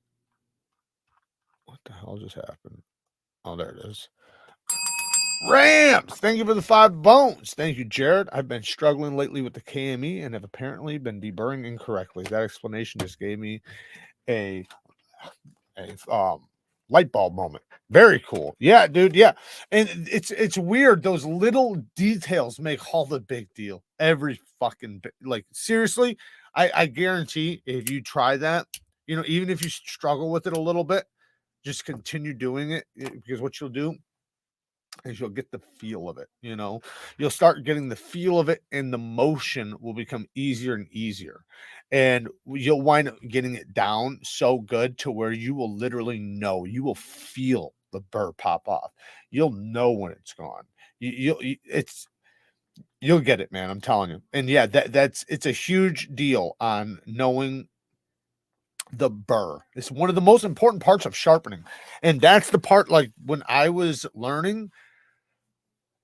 What the hell just happened? Oh, there it is. Rams! Thank you for the 5 bones. Thank you, Jared. I've been struggling lately with the KME and have apparently been deburring incorrectly. That explanation just gave me a a light bulb moment. Very cool. Yeah, dude. Yeah. And it's weird. Those little details make all the big deal. Every fucking like seriously, I guarantee if you try that, you know, even if you struggle with it a little bit, just continue doing it, because what you'll do is you'll get the feel of it, you know. You'll start getting the feel of it, and the motion will become easier and easier. And you'll wind up getting it down so good to where you will literally know, you will feel the burr pop off. You'll know when it's gone. You'll get it, man. I'm telling you. And yeah, it's a huge deal on knowing the burr. It's one of the most important parts of sharpening. And that's the part, like when I was learning,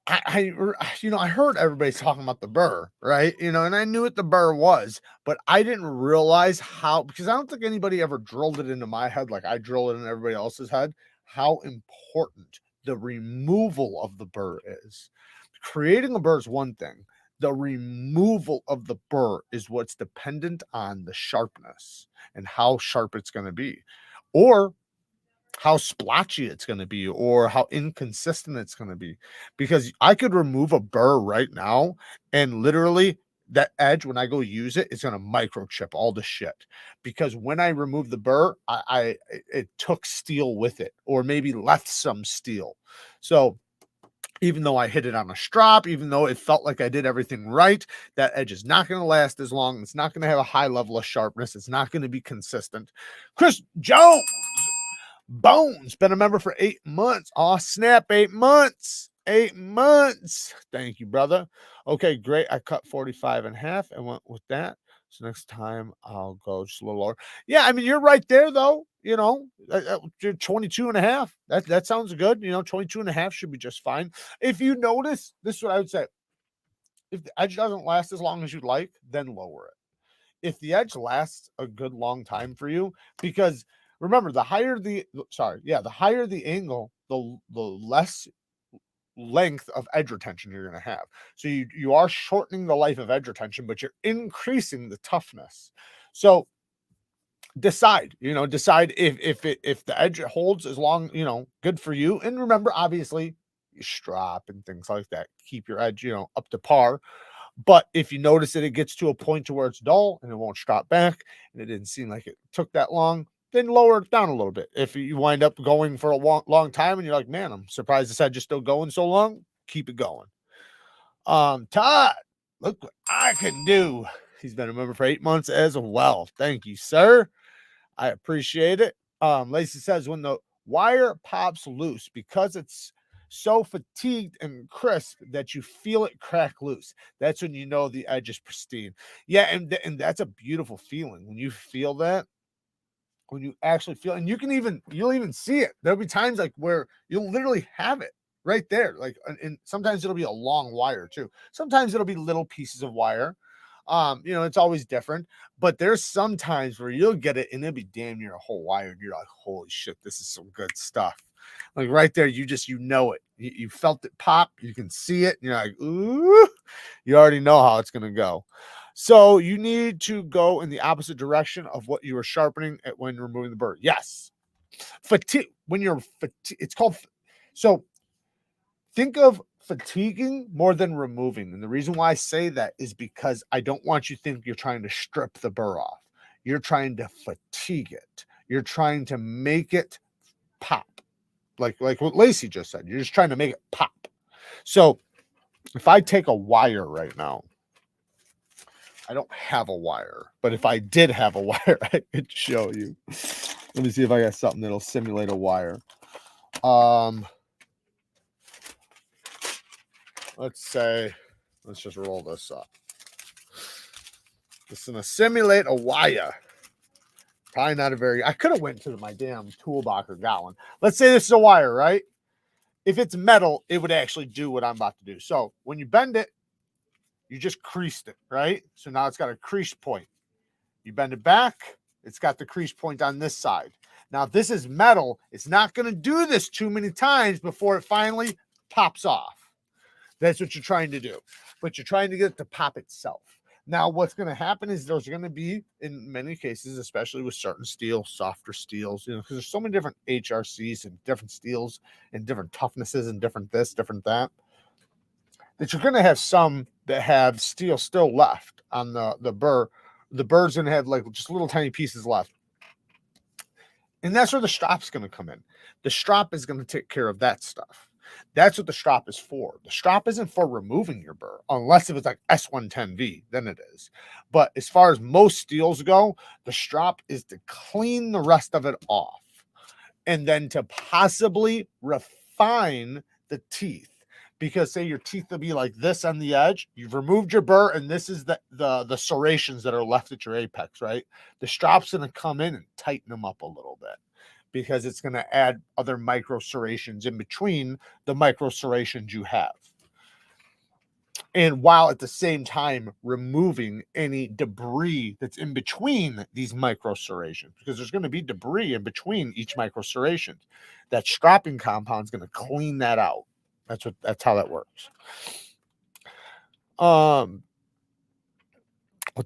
I heard everybody talking about the burr, right? You know, and I knew what the burr was, but I didn't realize how, because I don't think anybody ever drilled it into my head like I drill it in everybody else's head, how important the removal of the burr is. Creating a burr is one thing. The removal of the burr is what's dependent on the sharpness and how sharp it's going to be, or how splotchy it's going to be, or how inconsistent it's going to be. Because I could remove a burr right now, and literally that edge, when I go use it, it's going to microchip all the shit. Because when I remove the burr, it took steel with it, or maybe left some steel. So even though I hit it on a strop, even though it felt like I did everything right, that edge is not going to last as long. It's not going to have a high level of sharpness. It's not going to be consistent. Chris Jones, Bones, been a member for 8 months. Oh, snap, 8 months. 8 months. Thank you, brother. Okay, great. I cut 45 and a half and went with that. So next time I'll go just a little lower. Yeah, I mean, you're right there, though. You know, 22 and a half. That sounds good. You know, 22 and a half should be just fine. If you notice, this is what I would say. If the edge doesn't last as long as you'd like, then lower it. If the edge lasts a good long time for you, because remember, the higher the angle, the less length of edge retention you're going to have. So you are shortening the life of edge retention, but you're increasing the toughness. So decide if the edge holds as long, you know, good for you. And remember, obviously, you strop and things like that, keep your edge, you know, up to par. But if you notice that it gets to a point to where it's dull and it won't strop back, and it didn't seem like it took that long, then lower it down a little bit. If you wind up going for a long time and you're like, man, I'm surprised this edge is still going so long, keep it going. Todd, look what I can do. He's been a member for 8 months as well. Thank you, sir. I appreciate it. Lacey says, when the wire pops loose, because it's so fatigued and crisp that you feel it crack loose, that's when you know the edge is pristine. Yeah, and that's a beautiful feeling when you feel that. When you actually feel, and you'll even see it. There'll be times like where you'll literally have it right there. Like, and sometimes it'll be a long wire too. Sometimes it'll be little pieces of wire. You know, it's always different, but there's some times where you'll get it and it'll be damn near a whole wire, and you're like, holy shit, this is some good stuff. Like right there, you know it. You felt it pop, you can see it, and you're like, ooh, you already know how it's gonna go. So you need to go in the opposite direction of what you were sharpening when removing the burr. Yes. Fatigue, when you're it's called, so think of fatiguing more than removing. And the reason why I say that is because I don't want you to think you're trying to strip the burr off. You're trying to fatigue it. You're trying to make it pop. Like what Lacey just said. You're just trying to make it pop. So if I take a wire right now, I don't have a wire, but if I did have a wire, I could show you. Let me see if I got something that'll simulate a wire. Let's just roll this up. It's gonna simulate a wire. Probably not a very, I could have went to my damn toolbox or got one. Let's say this is a wire, right? If it's metal, it would actually do what I'm about to do. So when you bend it, you just creased it, right? So now it's got a crease point. You bend it back, it's got the crease point on this side. Now, if this is metal, it's not going to do this too many times before it finally pops off. That's what you're trying to do. But you're trying to get it to pop itself. Now, what's going to happen is there's going to be, in many cases, especially with certain steels, softer steels, you know, because there's so many different HRCs and different steels and different toughnesses and different this, different that, that you're going to have some that have steel still left on the burr. The burr's going to have like just little tiny pieces left. And that's where the strop's going to come in. The strop is going to take care of that stuff. That's what the strop is for. The strop isn't for removing your burr, unless if it's like S110V, then it is. But as far as most steels go, the strop is to clean the rest of it off and then to possibly refine the teeth. Because say your teeth will be like this on the edge, you've removed your burr, and this is the serrations that are left at your apex, right? The strop's going to come in and tighten them up a little bit, because it's going to add other micro serrations in between the micro serrations you have. And while at the same time removing any debris that's in between these micro serrations, because there's going to be debris in between each micro serration. That strapping compound is going to clean that out. That's how that works. What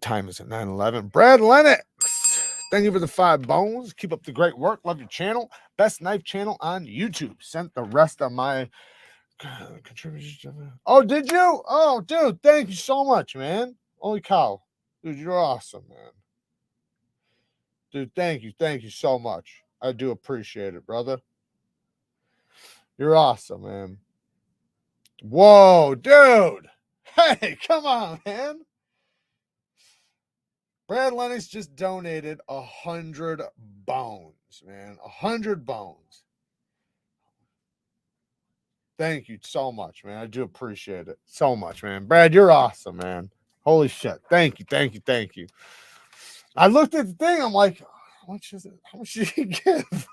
time is it? 9:11. Brad Lennox, thank you for the 5 bones. Keep up the great work. Love your channel. Best knife channel on YouTube. Sent the rest of my contributions. Oh, did you? Oh, dude, thank you so much, man. Holy cow. Dude, you're awesome, man. Dude, thank you so much. I do appreciate it, brother. You're awesome, man. Whoa, dude. Hey, come on, man. Brad Lennox just donated 100 bones, man. 100 bones. Thank you so much, man. I do appreciate it so much, man. Brad, you're awesome, man. Holy shit. Thank you. I looked at the thing. I'm like, how much is it? How much did he give?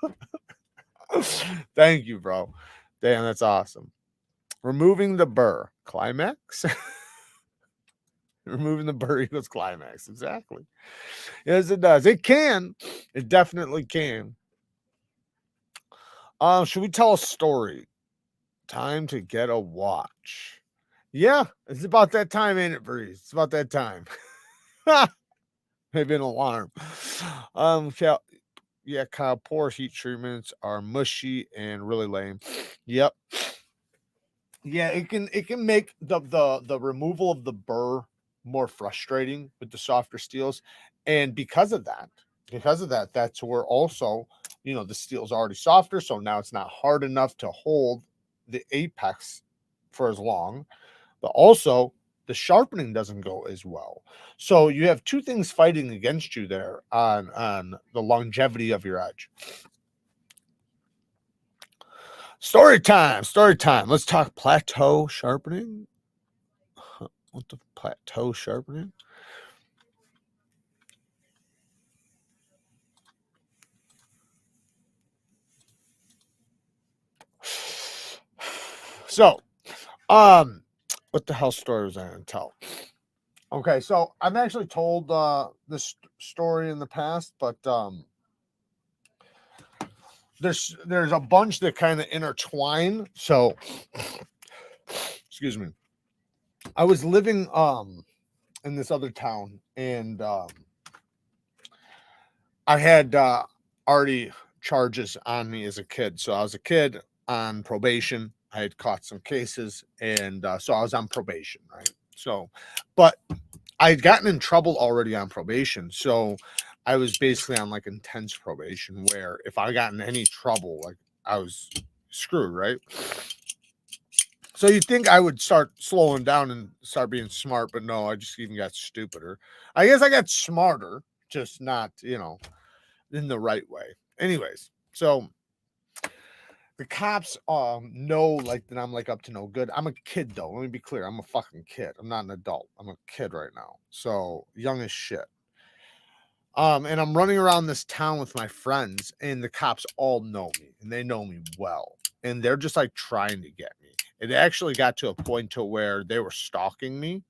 Thank you, bro. Damn, that's awesome. Removing the burr. Climax? Removing the burr equals climax. Exactly. Yes, it does. It can. It definitely can. Should we tell a story? Time to get a watch. Yeah, it's about that time, ain't it, Breeze? It's about that time. Maybe an alarm. Yeah, Kyle, poor heat treatments are mushy and really lame. Yep. Yeah, it can make the removal of the burr more frustrating with the softer steels. And because of that, that's where also, you know, the steel's already softer, so now it's not hard enough to hold the apex for as long. But also the sharpening doesn't go as well. So you have two things fighting against you there on the longevity of your edge. Story time. Let's talk plateau sharpening. What the plateau sharpening? So, what the hell story was I going to tell? Okay, so I've actually told this story in the past, but there's a bunch that kind of intertwine. So, excuse me. I was living in this other town, and I had already charges on me as a kid. So I was a kid on probation. I had caught some cases, and so I was on probation, right? So, but I had gotten in trouble already on probation. So I was basically on like intense probation, where if I got in any trouble, like I was screwed, right? So you'd think I would start slowing down and start being smart, but no, I just even got stupider. I guess I got smarter, just not, you know, in the right way. Anyways, so the cops know like that I'm like up to no good. I'm a kid though. Let me be clear. I'm a fucking kid. I'm not an adult. I'm a kid right now. So young as shit. And I'm running around this town with my friends, and the cops all know me, and they know me well. And they're just like trying to get me. It actually got to a point to where they were stalking me,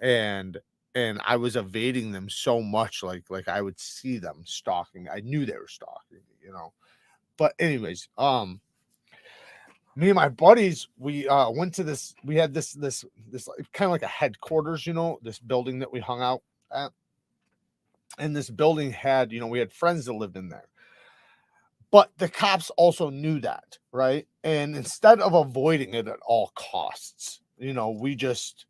and I was evading them so much, like I would see them stalking. I knew they were stalking me, you know. But anyways, me and my buddies, we went to this. We had this kind of like a headquarters, you know, this building that we hung out at, and this building had, you know, we had friends that lived in there. But the cops also knew that, right? And instead of avoiding it at all costs, you know, we just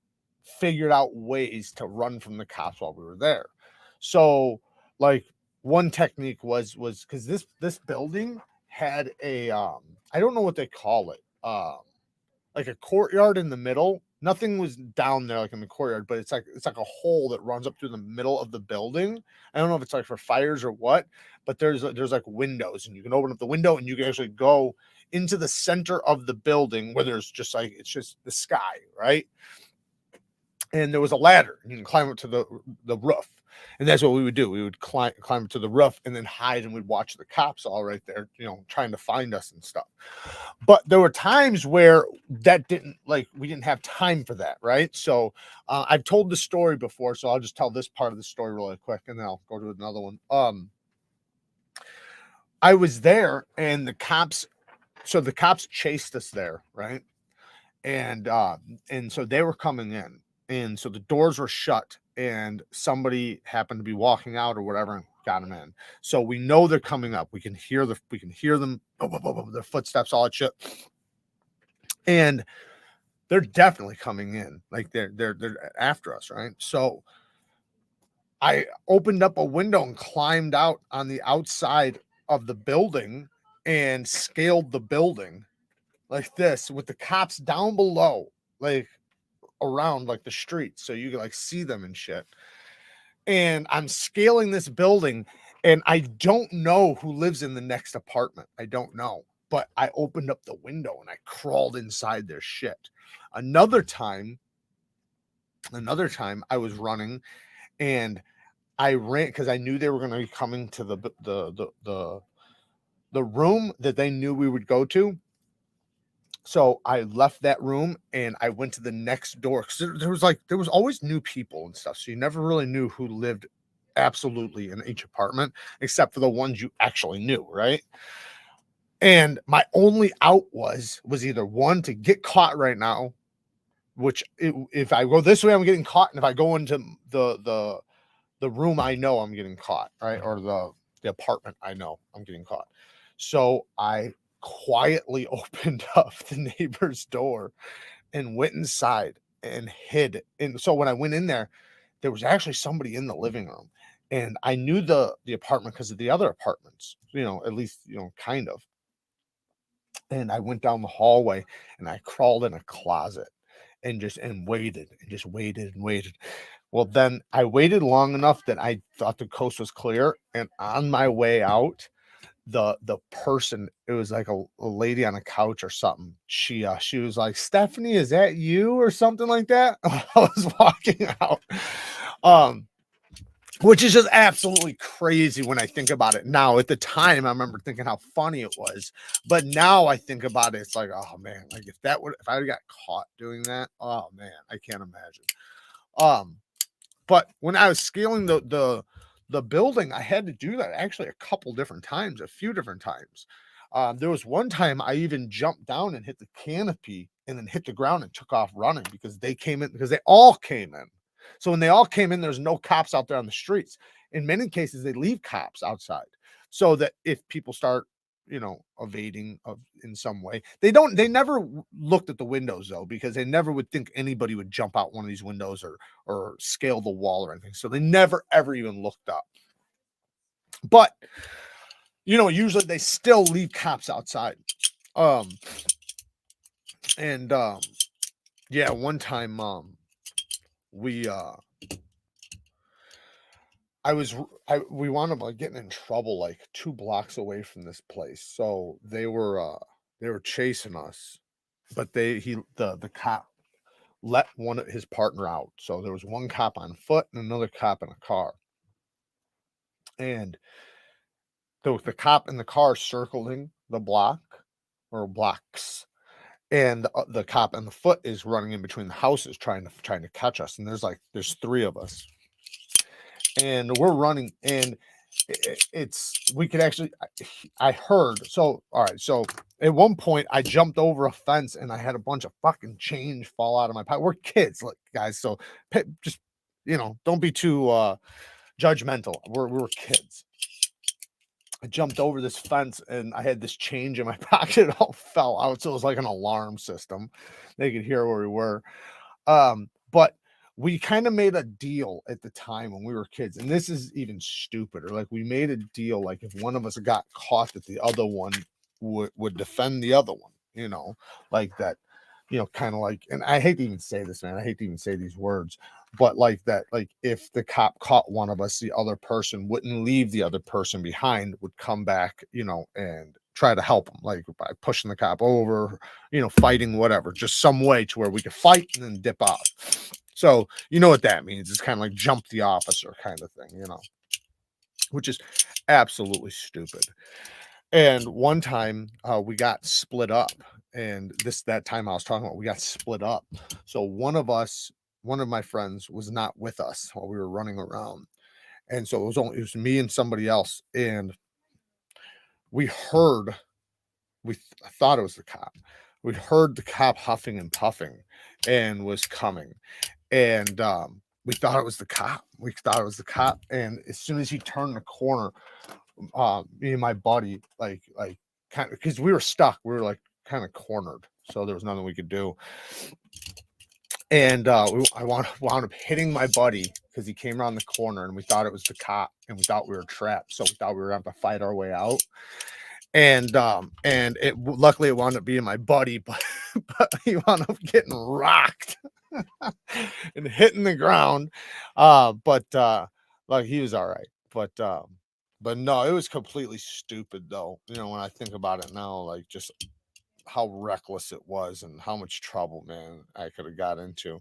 figured out ways to run from the cops while we were there. So, like, one technique was because this building had a I don't know what they call it, like a courtyard in the middle. Nothing was down there like in the courtyard, but it's like a hole that runs up through the middle of the building. I don't know if it's like for fires or what, but there's like windows, and you can open up the window and you can actually go into the center of the building where there's just like it's just the sky, right? And there was a ladder, and you can climb up to the roof. And that's what we would do. We would climb up to the roof and then hide, and we'd watch the cops all right there, you know, trying to find us and stuff. But there were times where that didn't, like, we didn't have time for that, right? So I've told the story before, so I'll just tell this part of the story really quick, and then I'll go to another one. I was there, and the cops chased us there, right? And so they were coming in, and so the doors were shut, and somebody happened to be walking out or whatever and got them in. So we know they're coming up. We can hear them, their footsteps, all that shit. And they're definitely coming in. Like they're after us, right? So I opened up a window and climbed out on the outside of the building and scaled the building like this with the cops down below, like around like the street, so you can like see them and shit. And I'm scaling this building, and I don't know who lives in the next apartment. I don't know, but I opened up the window and I crawled inside their shit. Another time I was running, and I ran because I knew they were going to be coming to the room that they knew we would go to. So I left that room and I went to the next door, because there was always new people and stuff. So you never really knew who lived absolutely in each apartment, except for the ones you actually knew, right? And my only out was either one, to get caught right now, which if I go this way, I'm getting caught. And if I go into the room, I know I'm getting caught, right? Or the apartment, I know I'm getting caught. So I quietly opened up the neighbor's door and went inside and hid. And so when I went in there was actually somebody in the living room, and I knew the apartment because of the other apartments, you know, at least, you know, kind of. And I went down the hallway and I crawled in a closet and waited and waited. Well, then I waited long enough that I thought the coast was clear, and on my way out, the person, it was like a lady on a couch or something. She was like, "Stephanie, is that you?" or something like that. I was walking out. Which is just absolutely crazy when I think about it now. At the time, I remember thinking how funny it was, but now I think about it, it's like, oh man, like if I got caught doing that, oh man, I can't imagine. But when I was scaling the building, I had to do that actually a few different times. There was one time I even jumped down and hit the canopy and then hit the ground and took off running because they all came in. So when they all came in, there's no cops out there on the streets. In many cases, they leave cops outside so that if people start, you know, evading in some way, they never looked at the windows though, because they never would think anybody would jump out one of these windows or scale the wall or anything. So they never ever even looked up. But you know, usually they still leave cops outside. Yeah, one time we we wound up like getting in trouble like 2 blocks away from this place. So they were chasing us, but the cop let one of his partner out. So there was one cop on foot and another cop in a car. And the cop in the car circling the block or blocks, and the cop on the foot is running in between the houses trying to catch us. And there's 3 of us, and we're running, and we could actually, I heard. So all right, so at one point I jumped over a fence and I had a bunch of fucking change fall out of my pocket. We're kids, like, guys, so just, you know, don't be too judgmental. We're kids. I jumped over this fence and I had this change in my pocket. It all fell out. So it was like an alarm system. They could hear where we were. But we kind of made a deal at the time when we were kids, and this is even stupider. Like, we made a deal, like, if one of us got caught, that the other one would defend the other one, you know, like that, you know, kind of like, and I hate to even say this, man. I hate to even say these words, but like that, like, if the cop caught one of us, the other person wouldn't leave the other person behind, would come back, you know, and try to help them, like by pushing the cop over, you know, fighting, whatever, just some way to where we could fight and then dip out. So you know what that means. It's kind of like jump the officer kind of thing, you know, which is absolutely stupid. And one time we got split up, and that time I was talking about, we got split up. So one of my friends was not with us while we were running around. And so it was me and somebody else. And we heard, I thought it was the cop. We heard the cop huffing and puffing and was coming. And we thought it was the cop. We thought it was the cop. And as soon as he turned the corner, me and my buddy, like kind of, because we were stuck. We were like kind of cornered. So there was nothing we could do. And I wound up hitting my buddy because he came around the corner, and we thought it was the cop, and we thought we were trapped. So we thought we were going to have to fight our way out. And it luckily it wound up being my buddy, but he wound up getting rocked and hitting the ground. But like, he was all right. But no, it was completely stupid though. You know, when I think about it now, like, just how reckless it was and how much trouble, man, I could have got into.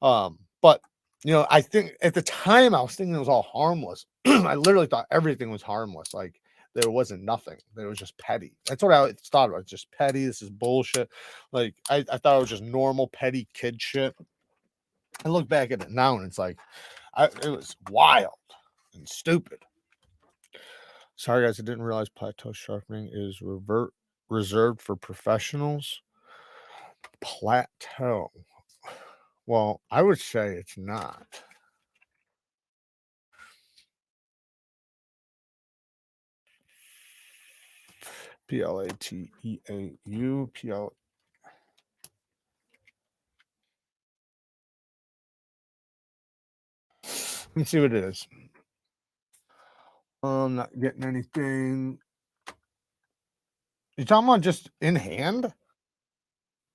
But you know, I think at the time I was thinking it was all harmless. I literally thought everything was harmless. Like, there wasn't nothing. There was just petty. That's what I thought about. Just petty. This is bullshit. Like, I thought it was just normal petty kid shit. I look back at it now and it's like, it was wild and stupid. Sorry guys, I didn't realize plateau sharpening is reserved for professionals. Plateau. Well, I would say it's not. Plateau. Let me see what it is. I'm not getting anything. You talking about just in hand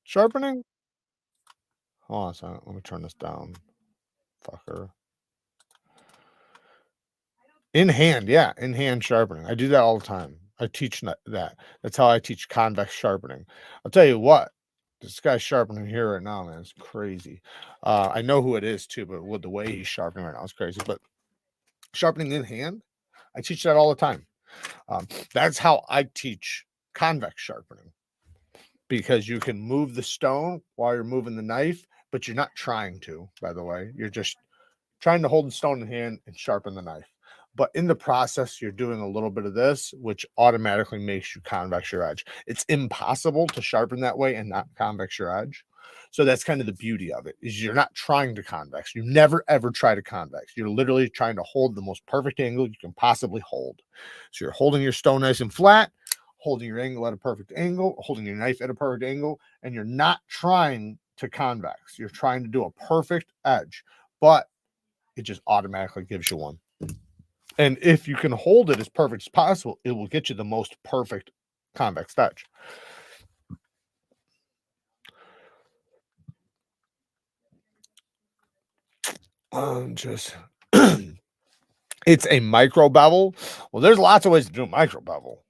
sharpening? Hold on a second. Let me turn this down, fucker. In hand, yeah, in hand sharpening. I do that all the time. I teach that. That's how I teach convex sharpening. I'll tell you what, this guy's sharpening here right now, man, it's crazy. I know who it is too, but with the way he's sharpening right now, it's crazy. But sharpening in hand, I teach that all the time. That's how I teach convex sharpening, because you can move the stone while you're moving the knife, but you're not trying to, by the way. You're just trying to hold the stone in hand and sharpen the knife. But in the process, you're doing a little bit of this, which automatically makes you convex your edge. It's impossible to sharpen that way and not convex your edge. So that's kind of the beauty of it, is you're not trying to convex. You never, ever try to convex. You're literally trying to hold the most perfect angle you can possibly hold. So you're holding your stone nice and flat, holding your angle at a perfect angle, holding your knife at a perfect angle, and you're not trying to convex. You're trying to do a perfect edge, but it just automatically gives you one. And if you can hold it as perfect as possible, it will get you the most perfect convex edge. Just it's a micro bevel. Well, there's lots of ways to do micro bevel.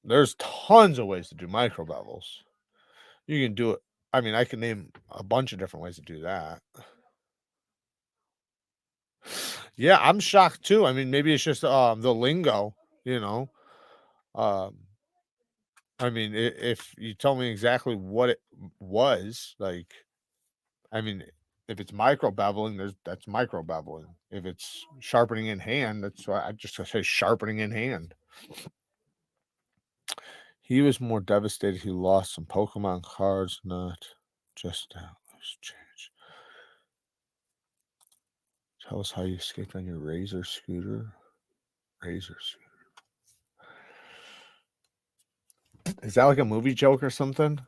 There's tons of ways to do micro bevels. You can do it. I mean, I can name a bunch of different ways to do that. Yeah, I'm shocked too. I mean, maybe it's just the lingo, you know. Um, I mean, if you tell me exactly what it was, like, I mean, if it's micro beveling, that's micro beveling. If it's sharpening in hand, that's why I just say sharpening in hand. He was more devastated he lost some Pokemon cards, not just that loose change. Tell us how you escaped on your Razor scooter. Razor scooter. Is that like a movie joke or something?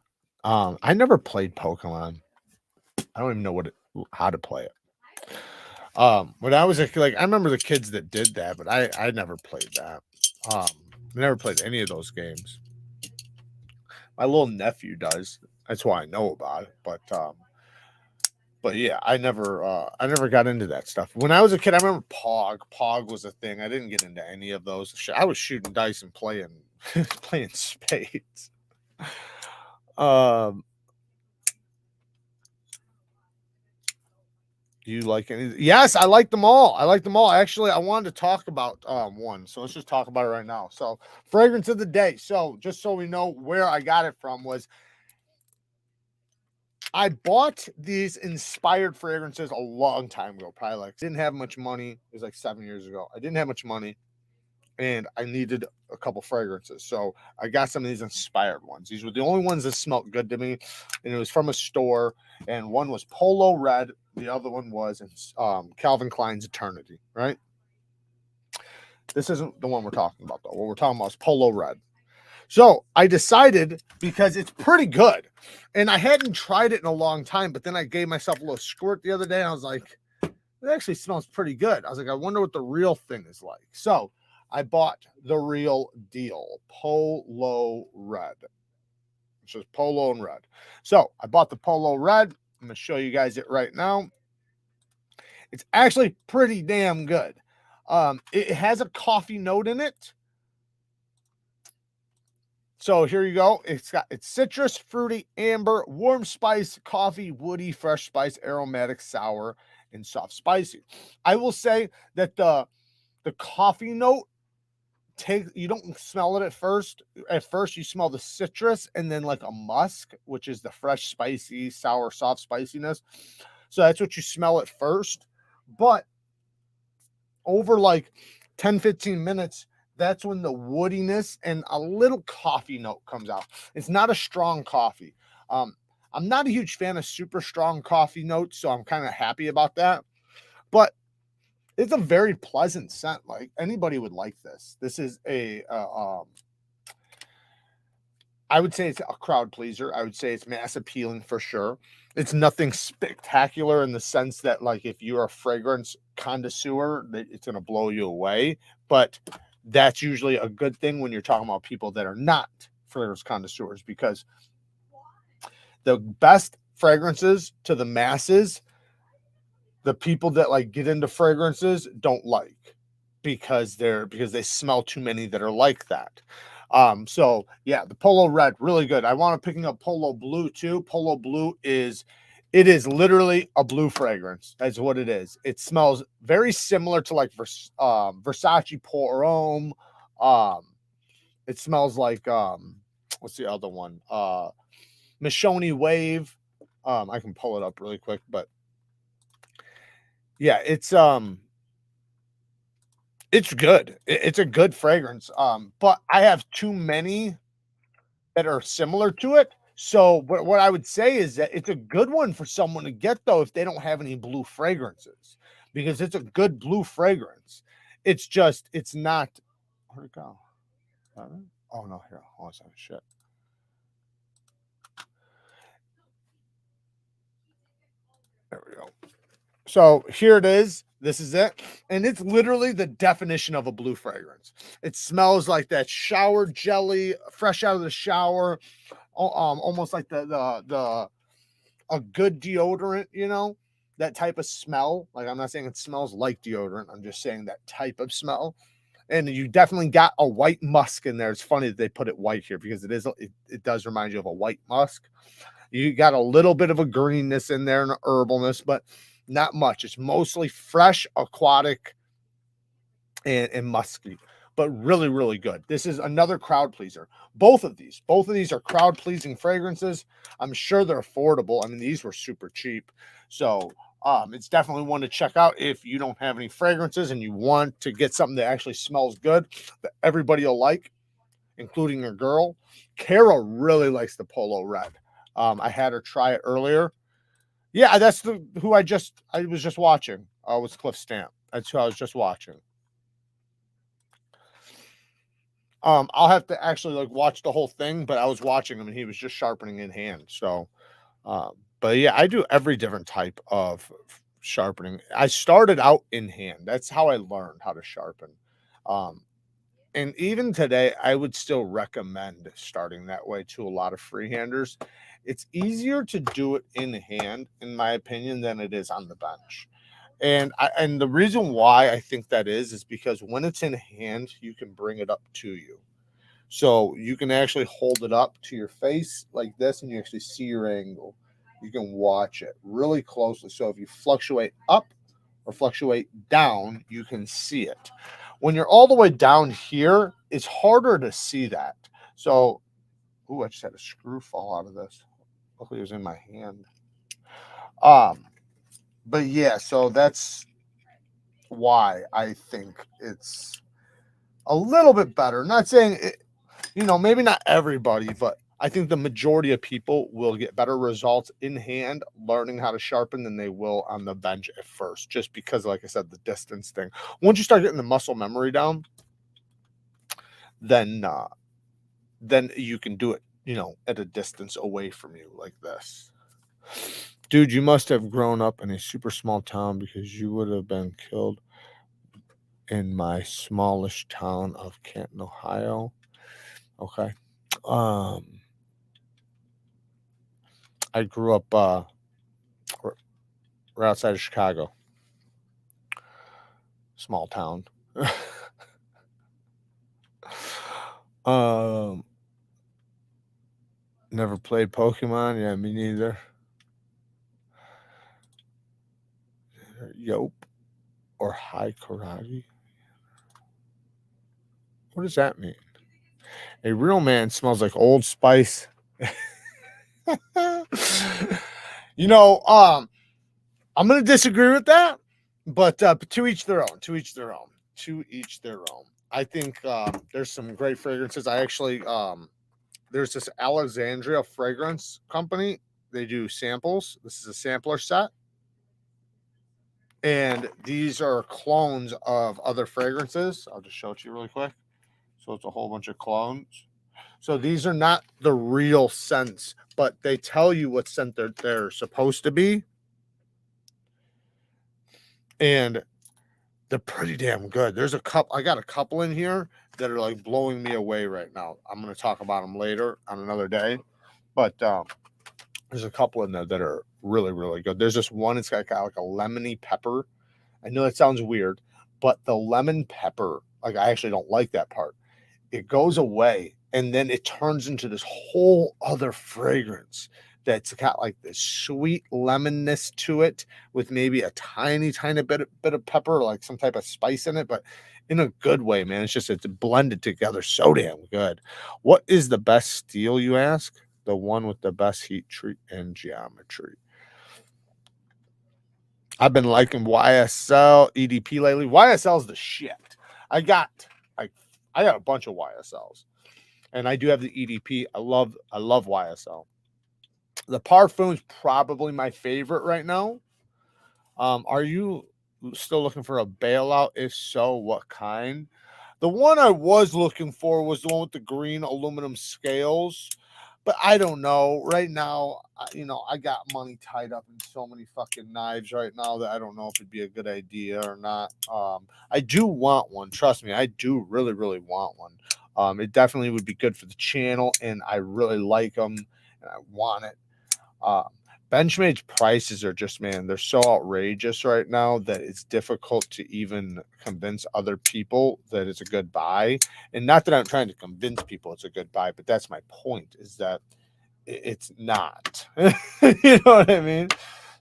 I never played Pokemon. I don't even know how to play it. When I was like, I remember the kids that did that, but I never played that. I never played any of those games. My little nephew does. That's why I know about it. But yeah, I never got into that stuff. When I was a kid, I remember Pog. Pog was a thing. I didn't get into any of those. I was shooting dice and playing playing spades. Do you like any? Yes, I like them all. I like them all. Actually, I wanted to talk about one. So let's just talk about it right now. So fragrance of the day. So just so we know where I got it from was I bought these inspired fragrances a long time ago. Probably like didn't have much money. It was like 7 years ago. I didn't have much money and I needed a couple fragrances. So I got some of these inspired ones. These were the only ones that smelled good to me. And it was from a store. And one was Polo Red. The other one was Calvin Klein's Eternity, right? This isn't the one we're talking about, though. What we're talking about is Polo Red. So I decided, because it's pretty good, and I hadn't tried it in a long time, but then I gave myself a little squirt the other day, and I was like, it actually smells pretty good. I was like, I wonder what the real thing is like. So I bought the real deal, Polo Red. It says Polo and Red. So I bought the Polo Red. I'm going to show you guys it right now. It's actually pretty damn good. It has a coffee note in it. So here you go. It's citrus, fruity, amber, warm spice, coffee, woody, fresh spice, aromatic, sour, and soft spicy. I will say that the coffee note, you don't smell it at first. At first, you smell the citrus and then like a musk, which is the fresh, spicy, sour, soft spiciness. So that's what you smell at first. But over like 10, 15 minutes, that's when the woodiness and a little coffee note comes out. It's not a strong coffee. I'm not a huge fan of super strong coffee notes, so I'm kind of happy about that. But it's a very pleasant scent. Like anybody would like this. This is I would say it's a crowd pleaser. I would say it's mass appealing for sure. It's nothing spectacular in the sense that, like, if you're a fragrance connoisseur, it's going to blow you away. But that's usually a good thing when you're talking about people that are not fragrance connoisseurs, because the best fragrances to the masses, the people that like get into fragrances don't like, because they smell too many that are like that. So yeah, the Polo Red, really good. I want to picking up Polo Blue too. Polo Blue is literally a blue fragrance. That's what it is. It smells very similar to like Versace Pour Homme. It smells like what's the other one? Michonne Wave. I can pull it up really quick, but yeah, it's good. It's a good fragrance. But I have too many that are similar to it. So what I would say is that it's a good one for someone to get, though, if they don't have any blue fragrances, because it's a good blue fragrance. It's just, it's not. Where'd it go? Oh no, here. Oh, it's shit. There we go. So here it is. This is it. And it's literally the definition of a blue fragrance. It smells like that shower jelly, fresh out of the shower, almost like a good deodorant, you know, that type of smell. Like, I'm not saying it smells like deodorant. I'm just saying that type of smell. And you definitely got a white musk in there. It's funny that they put it white here, because it does remind you of a white musk. You got a little bit of a greenness in there and an herbalness, but not much. It's mostly fresh, aquatic, and musky, but really, really good. This is another crowd pleaser. Both of these are crowd pleasing fragrances. I'm sure they're affordable. I mean, these were super cheap. So it's definitely one to check out if you don't have any fragrances and you want to get something that actually smells good, that everybody will like. including your girl. Kara really likes the polo red. I had her try it earlier. Yeah, that's who I was just watching. Was Cliff Stamp. That's who I was just watching. I'll have to actually like watch the whole thing, but I was watching him and he was just sharpening in hand. So, but yeah, I do every different type of sharpening. I started out in hand. That's how I learned how to sharpen. And even today, I would still recommend starting that way to a lot of freehanders. It's easier to do it in hand, in my opinion, than it is on the bench. And the reason why I think that is because when it's in hand, you can bring it up to you. So you can actually hold it up to your face like this, and you actually see your angle. You can watch it really closely. So if you fluctuate up or fluctuate down, you can see it. When you're all the way down here, it's harder to see that. So, I just had a screw fall out of this. Luckily, it was in my hand. But yeah, so that's why I think it's a little bit better. Not saying it, maybe not everybody, but I think the majority of people will get better results in hand learning how to sharpen than they will on the bench at first, just because, like I said, the distance thing. Once you start getting the muscle memory down, then you can do it, at a distance away from you like this. Dude, you must have grown up in a super small town because you would have been killed in my smallish town of Canton, Ohio. Okay. I grew up right outside of Chicago. Small town. Never played Pokemon. Yeah, me neither. Yope or high karate. What does that mean? A real man smells like Old Spice. I'm going to disagree with that, but to each their own. To each their own. To each their own. I think there's some great fragrances. I actually there's this Alexandria fragrance company. They do samples. This is a sampler set. And these are clones of other fragrances. I'll just show it to you really quick. So it's a whole bunch of clones. So these are not the real scents, but they tell you what scent they're supposed to be. And they're pretty damn good. There's a couple. I got a couple in here that are like blowing me away right now. I'm going to talk about them later on another day. But there's a couple in there that are really, really good. There's this one. It's got like a lemony pepper. I know that sounds weird, but the lemon pepper, like I actually don't like that part. It goes away, and then it turns into this whole other fragrance that's got like this sweet lemonness to it with maybe a tiny bit of pepper, like some type of spice in it, but in a good way, man. It's blended together so damn good. What is the best steel, you ask? The one with the best heat treat and geometry. I've been liking YSL EDP lately. YSL's the shit. I got a bunch of YSLs, and I do have the EDP. I love YSL. The Parfum's probably my favorite right now. Are you still looking for a bailout? If so, what kind? The one I was looking for was the one with the green aluminum scales. But I don't know. Right now, I got money tied up in so many fucking knives right now that I don't know if it'd be a good idea or not. I do want one. Trust me, I do really, really want one. It definitely would be good for the channel, and I really like them, and I want it. Benchmade's prices are just, man, they're so outrageous right now that it's difficult to even convince other people that it's a good buy. And not that I'm trying to convince people it's a good buy, but that's my point, is that it's not. You know what I mean?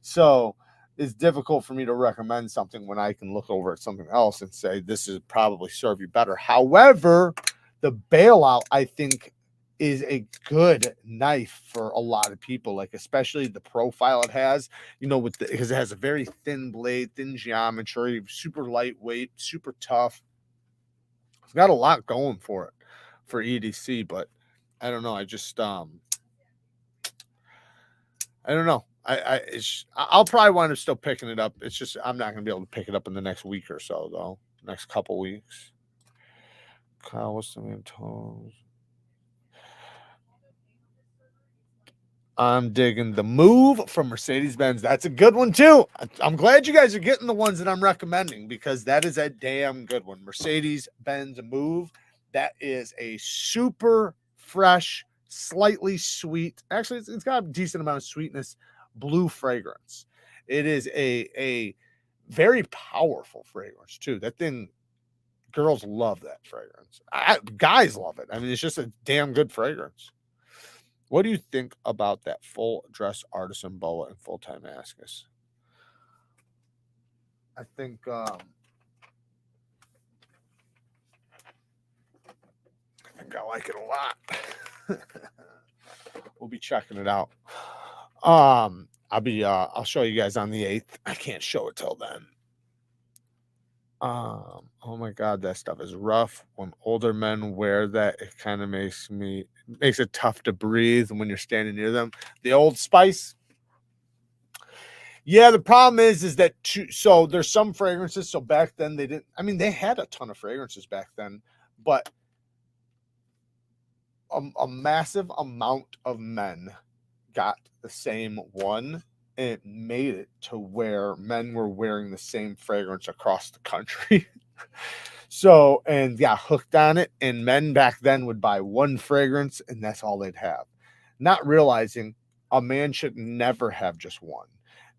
So it's difficult for me to recommend something when I can look over at something else and say, this is probably serve you better. However, the bailout, I think, is a good knife for a lot of people, like especially the profile it has, because it has a very thin blade, thin geometry, super lightweight, super tough. It's got a lot going for it for EDC, but I don't know. I just I don't know. I'll probably wind up still picking it up. It's just I'm not gonna be able to pick it up in the next week or so though. Next couple weeks. Kyle, what's the name? Tones. I'm digging the Move from Mercedes-Benz. That's a good one too. I'm glad you guys are getting the ones that I'm recommending because that is a damn good one. Mercedes-Benz Move. That is a super fresh, slightly sweet. Actually, it's got a decent amount of sweetness. Blue fragrance. It is a very powerful fragrance too. That thing, girls love that fragrance. Guys love it. I mean, it's just a damn good fragrance. What do you think about that full dress artisan boa and full-time Maxace? I think I like it a lot. We'll be checking it out. I'll show you guys on the 8th. I can't show it till then. Oh my god, that stuff is rough. When older men wear that, it kind of makes it tough to breathe when you're standing near them. The Old Spice. Yeah, the problem is that so there's some fragrances. So back then they didn't. I mean, they had a ton of fragrances back then, but a massive amount of men got the same one. And it made it to where men were wearing the same fragrance across the country. So, and got hooked on it. And men back then would buy one fragrance and that's all they'd have. Not realizing a man should never have just one.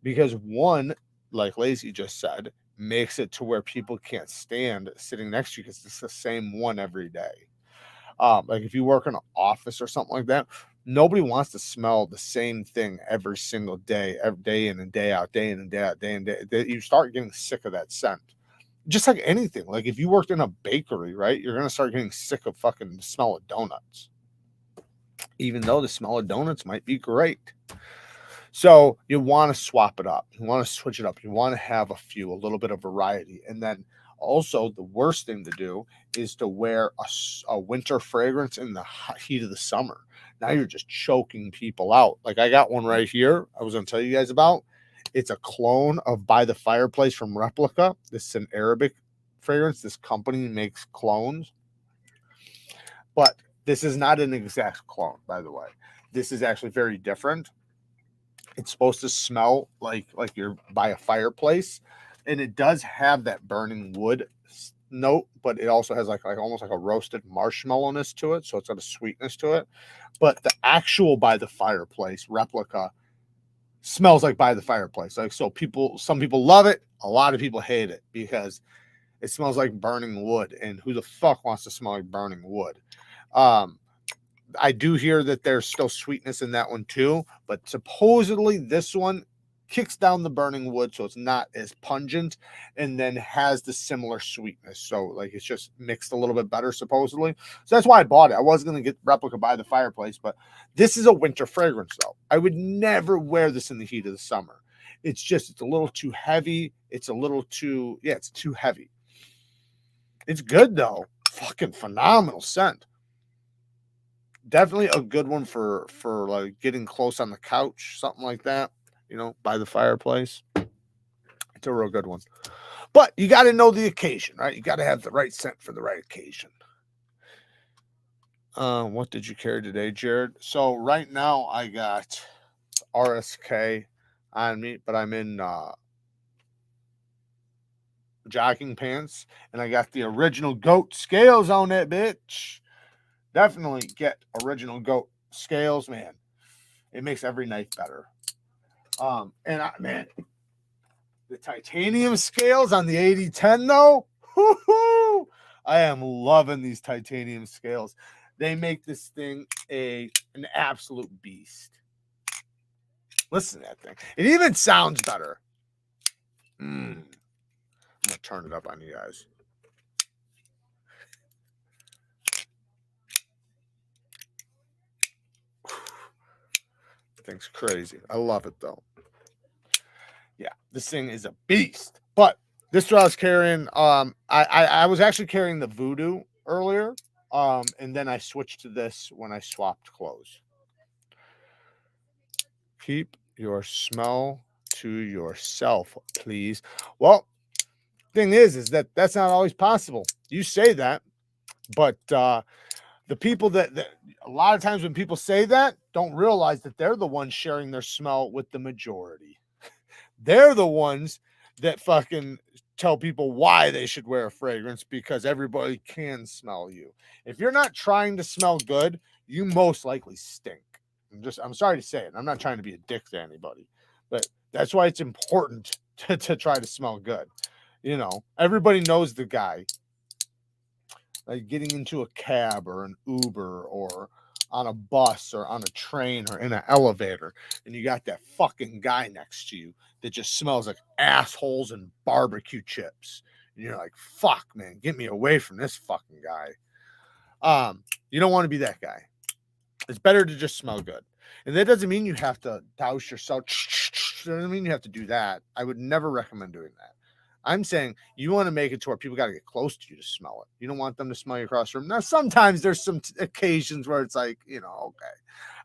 Because one, like Lacey just said, makes it to where people can't stand sitting next to you because it's the same one every day. Like if you work in an office or something like that, nobody wants to smell the same thing every single day, every day in and day out, day in and day out, day in and day. You start getting sick of that scent. Just like anything. Like if you worked in a bakery, right, you're going to start getting sick of fucking the smell of donuts. Even though the smell of donuts might be great. So you want to swap it up. You want to switch it up. You want to have a little bit of variety. And then also, the worst thing to do is to wear a winter fragrance in the heat of the summer. Now you're just choking people out. Like I got one right here I was going to tell you guys about. It's a clone of By the Fireplace from Replica. This is an Arabic fragrance. This company makes clones. But this is not an exact clone, by the way. This is actually very different. It's supposed to smell like you're by a fireplace. And it does have that burning wood note, but it also has like almost like a roasted marshmallowness to it. So it's got a sweetness to it. But the actual By the Fireplace Replica smells like By the Fireplace. Like so some people love it. A lot of people hate it because it smells like burning wood. And who the fuck wants to smell like burning wood? I do hear that there's still sweetness in that one too, but supposedly this one kicks down the burning wood so it's not as pungent and then has the similar sweetness. So like it's just mixed a little bit better supposedly. So that's why I bought it. I was going to get Replica By the Fireplace, but this is a winter fragrance though. I would never wear this in the heat of the summer. It's a little too heavy. It's a little too, it's too heavy. It's good though. Fucking phenomenal scent. Definitely a good one for like getting close on the couch, something like that, by the fireplace. It's a real good one. But you got to know the occasion, right? You got to have the right scent for the right occasion. What did you carry today, Jared? So right now I got RSK on me, but I'm in jogging pants, and I got the original goat scales on that bitch. Definitely get original goat scales, man. It makes every knife better. Man, the titanium scales on the 8010 though, whoo-hoo, I am loving these titanium scales. They make this thing an absolute beast. Listen to that thing. It even sounds better. I'm gonna turn it up on you guys. Thing's crazy. I love it though. Yeah, this thing is a beast. But this is what I was carrying. I was actually carrying the Voodoo earlier. And then I switched to this when I swapped clothes. Keep your smell to yourself, please. Well, thing is that that's not always possible. You say that, but the people that a lot of times when people say that don't realize that they're the ones sharing their smell with the majority. They're the ones that fucking tell people why they should wear a fragrance, because everybody can smell you. If you're not trying to smell good, you most likely stink. I'm sorry to say it. I'm not trying to be a dick to anybody, but that's why it's important to try to smell good. You know, everybody knows the guy like getting into a cab or an Uber or on a bus or on a train or in an elevator, and you got that fucking guy next to you that just smells like assholes and barbecue chips. And you're like, fuck, man, get me away from this fucking guy. You don't want to be that guy. It's better to just smell good. And that doesn't mean you have to douse yourself. It doesn't mean you have to do that. I would never recommend doing that. I'm saying you want to make it to where people got to get close to you to smell it. You don't want them to smell you across the room. Now, sometimes there's some occasions where it's like, you know, okay,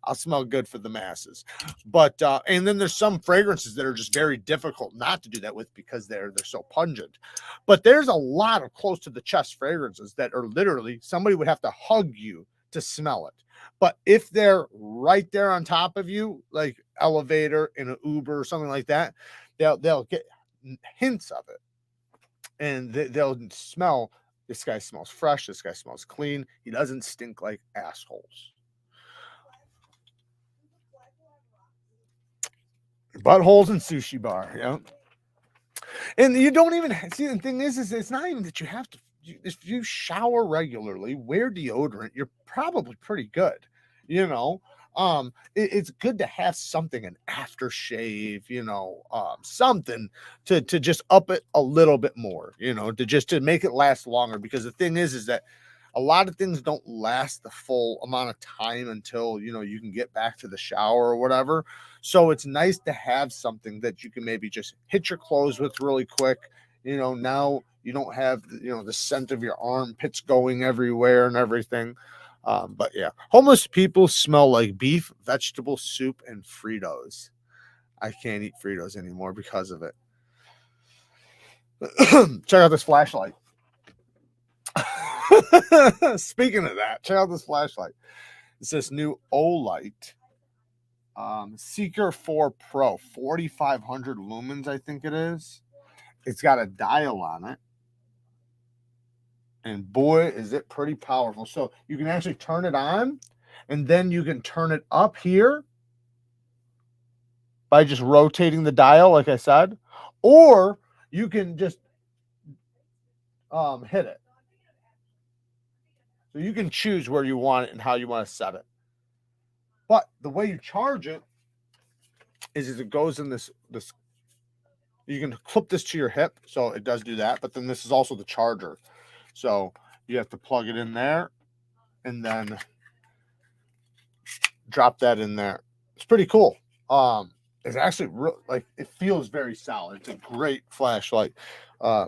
I'll smell good for the masses. But, and then there's some fragrances that are just very difficult not to do that with because they're so pungent. But there's a lot of close to the chest fragrances that are literally somebody would have to hug you to smell it. But if they're right there on top of you, like elevator in an Uber or something like that, they'll get hints of it. And they'll smell, this guy smells fresh, this guy smells clean, he doesn't stink like assholes. Buttholes and sushi bar, yeah. And you don't even see, the thing is it's not even that you have to, if you shower regularly, wear deodorant, you're probably pretty good, you know. It's good to have something, an aftershave, you know, something to just up it a little bit more, you know, to make it last longer. Because the thing is that a lot of things don't last the full amount of time until, you know, you can get back to the shower or whatever. So it's nice to have something that you can maybe just hit your clothes with really quick. You know, now you don't have, you know, the scent of your armpits going everywhere and everything. But yeah, homeless people smell like beef, vegetable soup, and Fritos. I can't eat Fritos anymore because of it. Check out this flashlight. Speaking of that, check out this flashlight. It's this new Olight Seeker 4 Pro, 4,500 lumens, I think it is. It's got a dial on it. And boy, is it pretty powerful. So you can actually turn it on, and then you can turn it up here by just rotating the dial, like I said, or you can just hit it. So you can choose where you want it and how you want to set it. But the way you charge it is it goes in this, you can clip this to your hip, so it does do that, but then this is also the charger. So you have to plug it in there and then drop that in there. It's pretty cool. It's actually like, it feels very solid. It's a great flashlight. I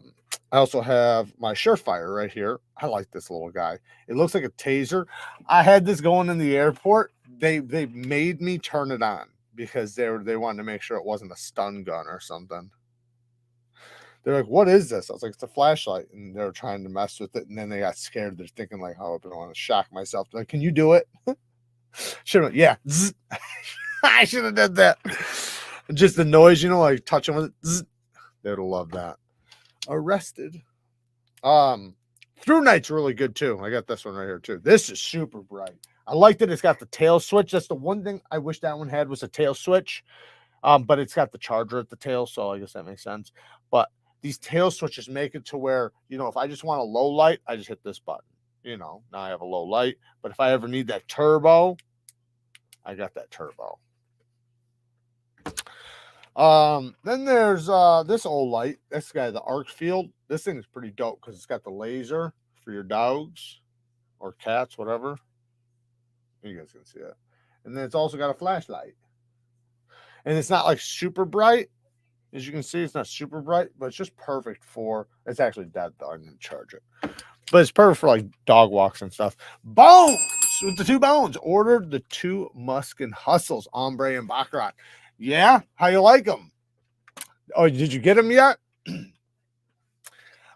also have my Surefire right here. I like this little guy. It looks like a taser. I had this going in the airport. They made me turn it on because they wanted to make sure it wasn't a stun gun or something. They're like, "What is this?" I was like, "It's a flashlight," and they were trying to mess with it, and then they got scared. They're thinking like, "Oh, I don't want to shock myself." They're like, "Can you do it?" Should have, yeah. I should have did that. Just the noise, you know, like touching with it. They would have loved that. Arrested. Through Night's really good too. I got this one right here too. This is super bright. I like that it's got the tail switch. That's the one thing I wish that one had, was a tail switch. But it's got the charger at the tail, so I guess that makes sense. But these tail switches make it to where, you know, if I just want a low light, I just hit this button. You know, now I have a low light. But if I ever need that turbo, I got that turbo. Then there's this old light. This guy, the arc field. This thing is pretty dope because it's got the laser for your dogs or cats, whatever. You guys can see it. And then it's also got a flashlight. And it's not like super bright. As you can see, it's not super bright, but it's just perfect for, it's actually dead though. I didn't charge it. but it's perfect for like dog walks and stuff. Bones with the 2 bones. Ordered the 2 Musk and Hustles, Ombre and Baccarat. Yeah, how you like them? Oh, did you get them yet?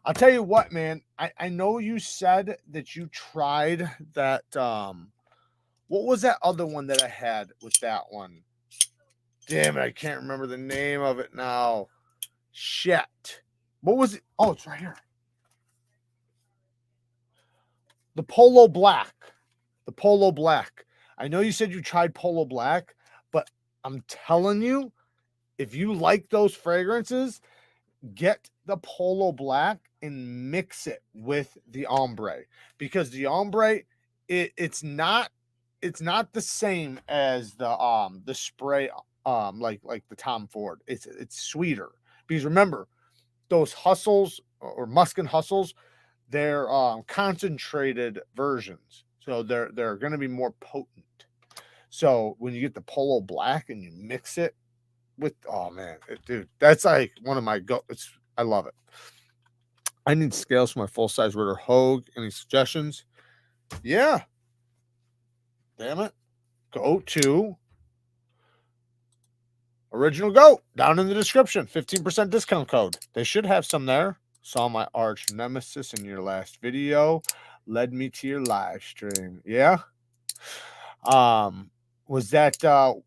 I'll tell you what, man. I know you said that you tried that. What was that other one that I had with that one? Damn it, I can't remember the name of it now. Shit. What was it? Oh, it's right here. The Polo Black. The Polo Black. I know you said you tried Polo Black, but I'm telling you, if you like those fragrances, get the Polo Black and mix it with the Ombre, because the Ombre, it's not the same as the spray, like the Tom Ford. It's sweeter, because remember, those Hustles or Musk and Hustles, they're concentrated versions, so they're going to be more potent. So when you get the Polo Black and you mix it with, oh man, dude, that's like one of my I love it. I need scales for my full size Ritter Hogue. Any suggestions? Yeah. Damn it. Go to Original Goat down in the description. 15% discount code. They should have some there. Saw my arch nemesis in your last video. Led me to your live stream. Yeah. Was that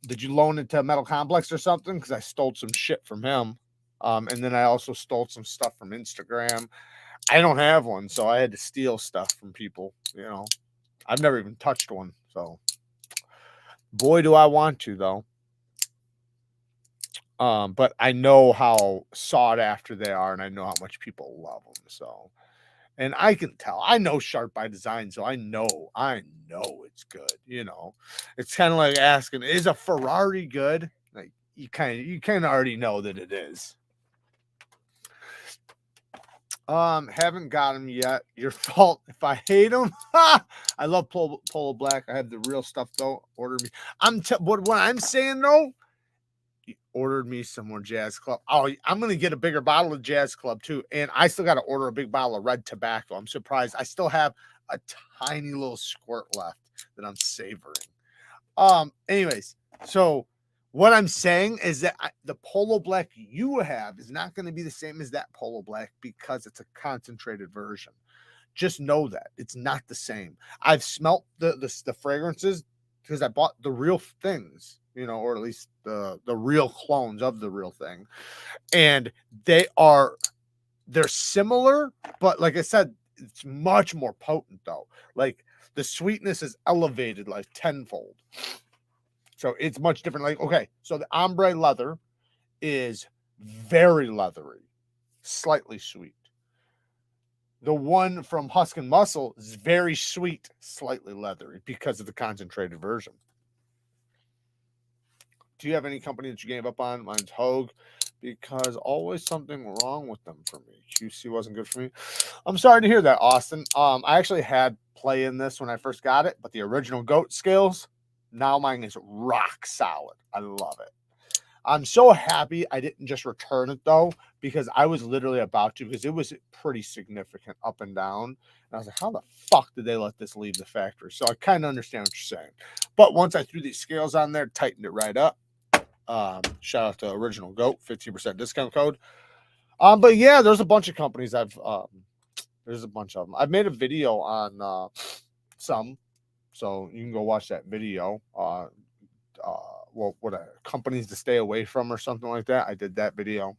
did you loan it to Metal Complex or something? Because I stole some shit from him. And then I also stole some stuff from Instagram. I don't have one, so I had to steal stuff from people. You know, I've never even touched one. So, boy, do I want to, though. But I know how sought after they are, and I know how much people love them. So, and I can tell. I know Sharp by Design, so I know it's good. You know, it's kind of like asking, is a Ferrari good? Like you kind of already know that it is. Haven't got them yet. Your fault if I hate them. I love Polo Black. I have the real stuff though. Order me. What I'm saying though, you ordered me some more Jazz Club. Oh, I'm gonna get a bigger bottle of Jazz Club too, and I still got to order a big bottle of red tobacco. I'm surprised I still have a tiny little squirt left that I'm savoring. Anyways, so what I'm saying is that the Polo Black you have is not going to be the same as that Polo Black because it's a concentrated version. Just know that it's not the same. I've smelt the fragrances because I bought the real things, you know, or at least the real clones of the real thing, and they're similar, but like I said, it's much more potent though. Like the sweetness is elevated like tenfold. So it's much different. Like, okay, so the ombre leather is very leathery, slightly sweet. The one from Husk and Muscle is very sweet, slightly leathery because of the concentrated version. Do you have any company that you gave up on? Mine's Hogue, because always something wrong with them for me. QC wasn't good for me. I'm sorry to hear that, Austin. I actually had play in this when I first got it, but the original goat scales, now mine is rock solid. I love it. I'm so happy I didn't just return it though, because I was literally about to, because it was pretty significant up and down. And I was like, how the fuck did they let this leave the factory? So I kind of understand what you're saying. But once I threw these scales on there, tightened it right up. Shout out to Original Goat, 15% discount code. But yeah, there's a bunch of companies there's a bunch of them. I've made a video on some, so you can go watch that video. What companies to stay away from or something like that. I did that video.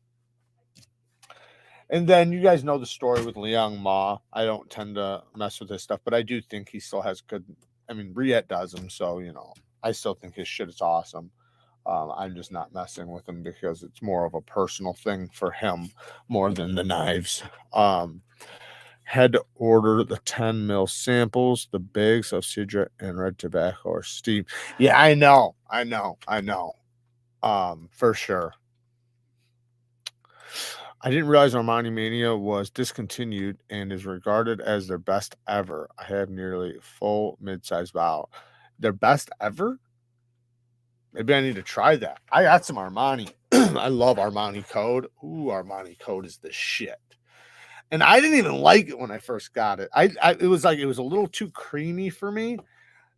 And then you guys know the story with Liang Ma. I don't tend to mess with his stuff, but I do think he still has good. I mean, Riet does him, so you know, I still think his shit is awesome. I'm just not messing with him because it's more of a personal thing for him more than the knives. Had to order the 10 mil samples, the bigs of Cedra and red tobacco or steam. Yeah, I know. For sure. I didn't realize Armani Mania was discontinued and is regarded as their best ever. I have nearly full mid-size bottle. Their best ever? Maybe I need to try that. I got some Armani. I love Armani Code. Ooh, Armani Code is the shit. And I didn't even like it when I first got it. It was like it was a little too creamy for me.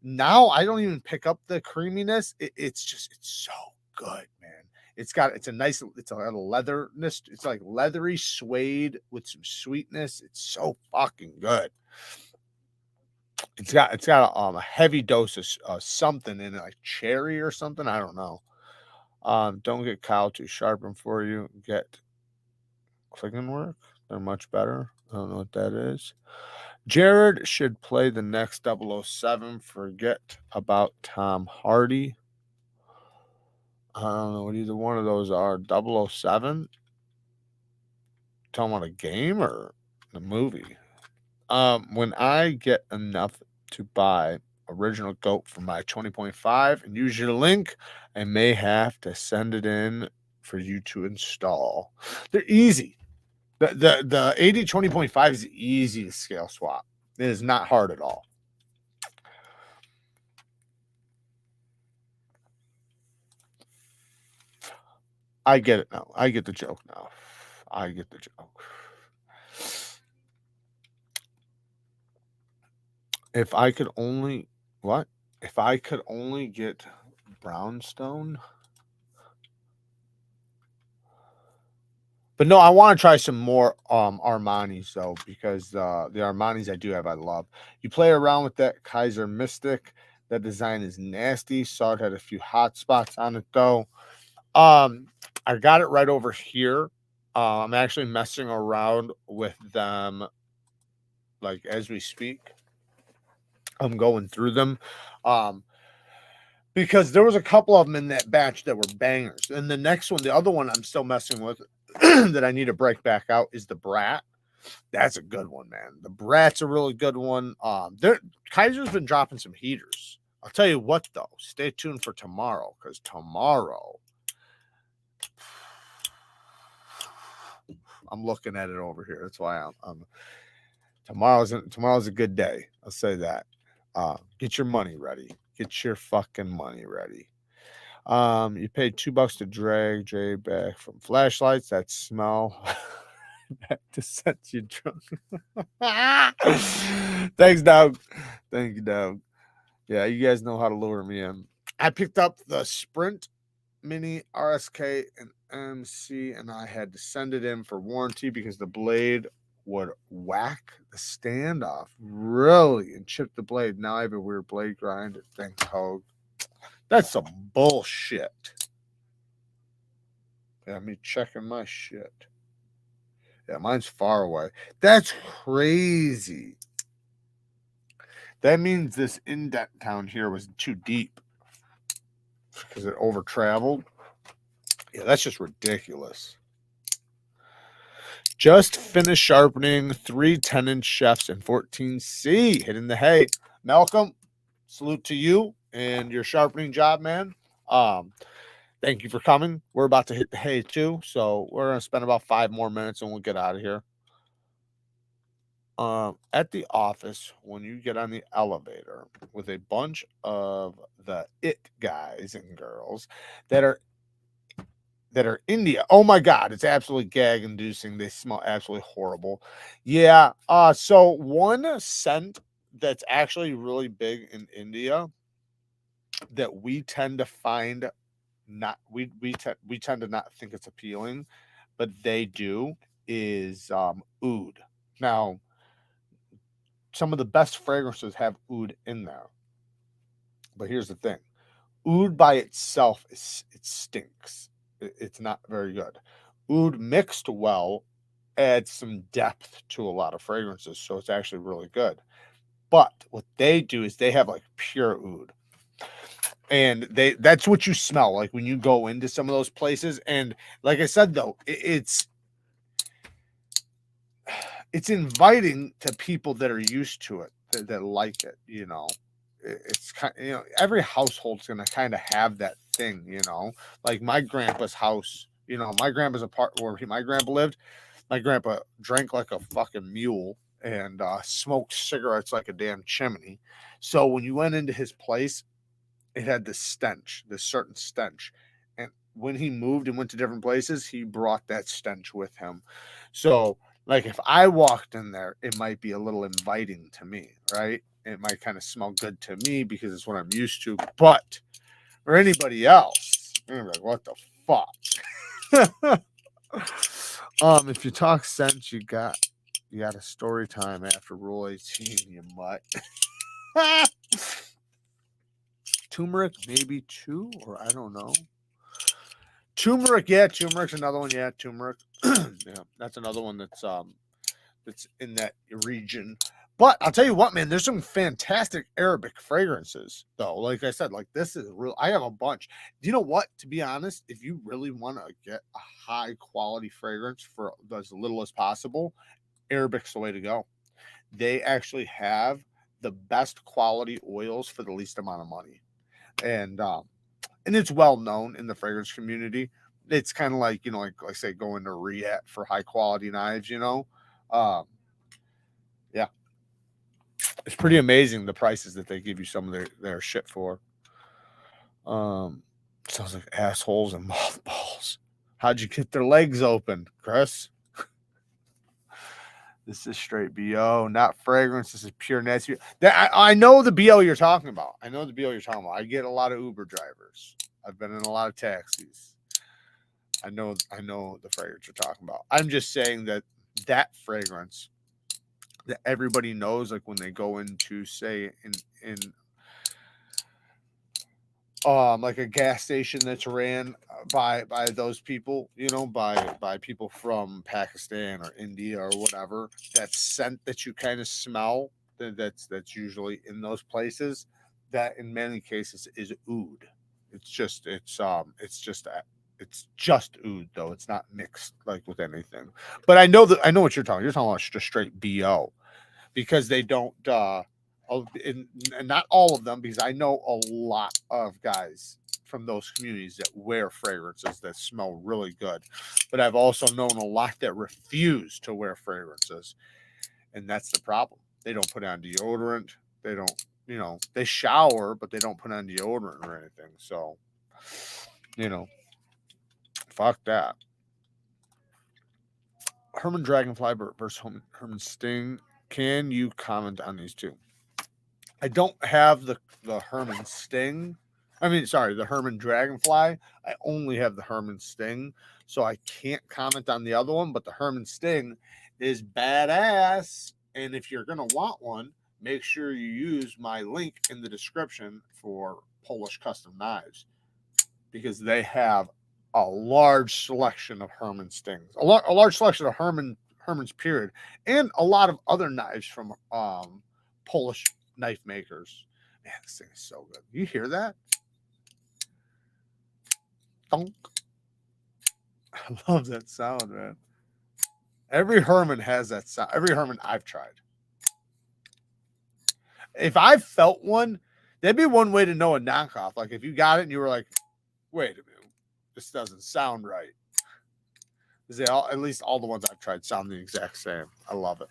Now I don't even pick up the creaminess. It's so good, man. It's a nice, it's a leatherness. It's like leathery suede with some sweetness. It's so fucking good. It's got a heavy dose of something in it, like cherry or something. I don't know. Don't get Kyle to sharpen for you. Get clicking work. They're much better. I don't know what that is. Jared should play the next 007. Forget about Tom Hardy. I don't know what either one of those are. 007? Talking about a game or a movie? When I get enough to buy original goat for my 20.5 and use your link, I may have to send it in for you to install. They're easy. The 80 20.5 is easy to scale swap. It is not hard at all. I get it now. I get the joke now. I get the joke. If I could only what? If I could only get brownstone. But no, I want to try some more Armanis though, because the Armanis I do have, I love. You play around with that KIZER Mystic. That design is nasty. Saw it had a few hot spots on it though. I got it right over here. I'm actually messing around with them like as we speak. I'm going through them. Because there was a couple of them in that batch that were bangers. And the next one, the other one I'm still messing with that I need to break back out is the Brat. That's a good one, man. The Brat's a really good one. KIZER's been dropping some heaters. I'll tell you what, though. Stay tuned for tomorrow, because tomorrow I'm looking at it over here. That's why I'm tomorrow's a good day. I'll say that. Get your money ready. Get your fucking money ready. You paid $2 to drag Jay back from flashlights. That smell that to set you drunk. Thanks, dog. Thank you, dog. Yeah, you guys know how to lure me in. I picked up the Sprint Mini RSK and MC, and I had to send it in for warranty because the blade would whack the stand off really and chip the blade. Now I have a weird blade grind. Thanks, Hogue. That's some bullshit. Yeah, me checking my shit. Yeah, mine's far away. That's crazy. That means this indent down here was too deep because it over traveled. Yeah, that's just ridiculous. Just finished sharpening 3 10-inch chefs and 14C. Hitting the hay. Malcolm, salute to you and your sharpening job, man. Thank you for coming. We're about to hit the hay too, so we're gonna spend about 5 more minutes and we'll get out of here. At the office, when you get on the elevator with a bunch of the it guys and girls that are India. Oh my God, it's absolutely gag inducing. They smell absolutely horrible. Yeah. So one scent that's actually really big in India that we tend to find we tend to not think it's appealing, but they do is oud. Now, some of the best fragrances have oud in there. But here's the thing. Oud by itself it stinks. It's not very good. Oud mixed well adds some depth to a lot of fragrances, so it's actually really good. But what they do is they have like pure oud. And that's what you smell like when you go into some of those places. And like I said, though, it's inviting to people that are used to it, that like it, you know. It's kind of, you know, every household's gonna kind of have that thing, you know. Like my grandpa's house, you know, my grandpa's part where my grandpa lived. My grandpa drank like a fucking mule and smoked cigarettes like a damn chimney. So when you went into his place, it had this stench, this certain stench. And when he moved and went to different places, he brought that stench with him. So Like if I walked in there, it might be a little inviting to me, right? It might kind of smell good to me because it's what I'm used to. But for anybody else, they're gonna be like, what the fuck? If you talk sense, you got a story time after Rule 18, you mutt. Turmeric, maybe 2, or I don't know. Turmeric, yeah, turmeric's another one. Yeah, turmeric. Yeah, that's another one that's in that region. But I'll tell you what, man, there's some fantastic Arabic fragrances, though. Like I said, like this is real. I have a bunch. You know what? To be honest, if you really want to get a high quality fragrance for as little as possible, Arabic's the way to go. They actually have the best quality oils for the least amount of money, and it's well known in the fragrance community. It's kind of like, like I say, going to Riyadh for high quality knives. Yeah, it's pretty amazing the prices that they give you some of their shit for. Sounds like assholes and mothballs. How'd you get their legs open, Chris? This is straight BO, not fragrance. This is pure nasty. I know the BO you're talking about. I know the BO you're talking about. I get a lot of Uber drivers. I've been in a lot of taxis. I know the fragrance you're talking about. I'm just saying that fragrance that everybody knows, like when they go into, say, in like a gas station that's ran by those people, by people from Pakistan or India or whatever, that scent that you kind of smell, that's usually in those places, that in many cases is oud. It's just oud, though. It's not mixed like with anything. But I know what you're talking about just straight BO, because they don't and not all of them, because I know a lot of guys from those communities that wear fragrances that smell really good, but I've also known a lot that refuse to wear fragrances, and that's the problem. They don't put on deodorant. They don't, they shower, but they don't put on deodorant or anything. So, fuck that. Herman Dragonfly versus Herman Sting. Can you comment on these two? I don't have the Herman Sting. The Herman Dragonfly. I only have the Herman Sting, so I can't comment on the other one. But the Herman Sting is badass, and if you're gonna want one, make sure you use my link in the description for Polish Custom Knives, because they have a large selection of Herman Stings, a large selection of Herman's period, and a lot of other knives from Polish knife makers. Man, this thing is so good. You hear that? Thunk. I love that sound, man. Every Herman has that sound. Every Herman I've tried. If I felt one, that'd be one way to know a knockoff. Like if you got it and you were like, wait a minute, this doesn't sound right. At least all the ones I've tried sound the exact same. I love it.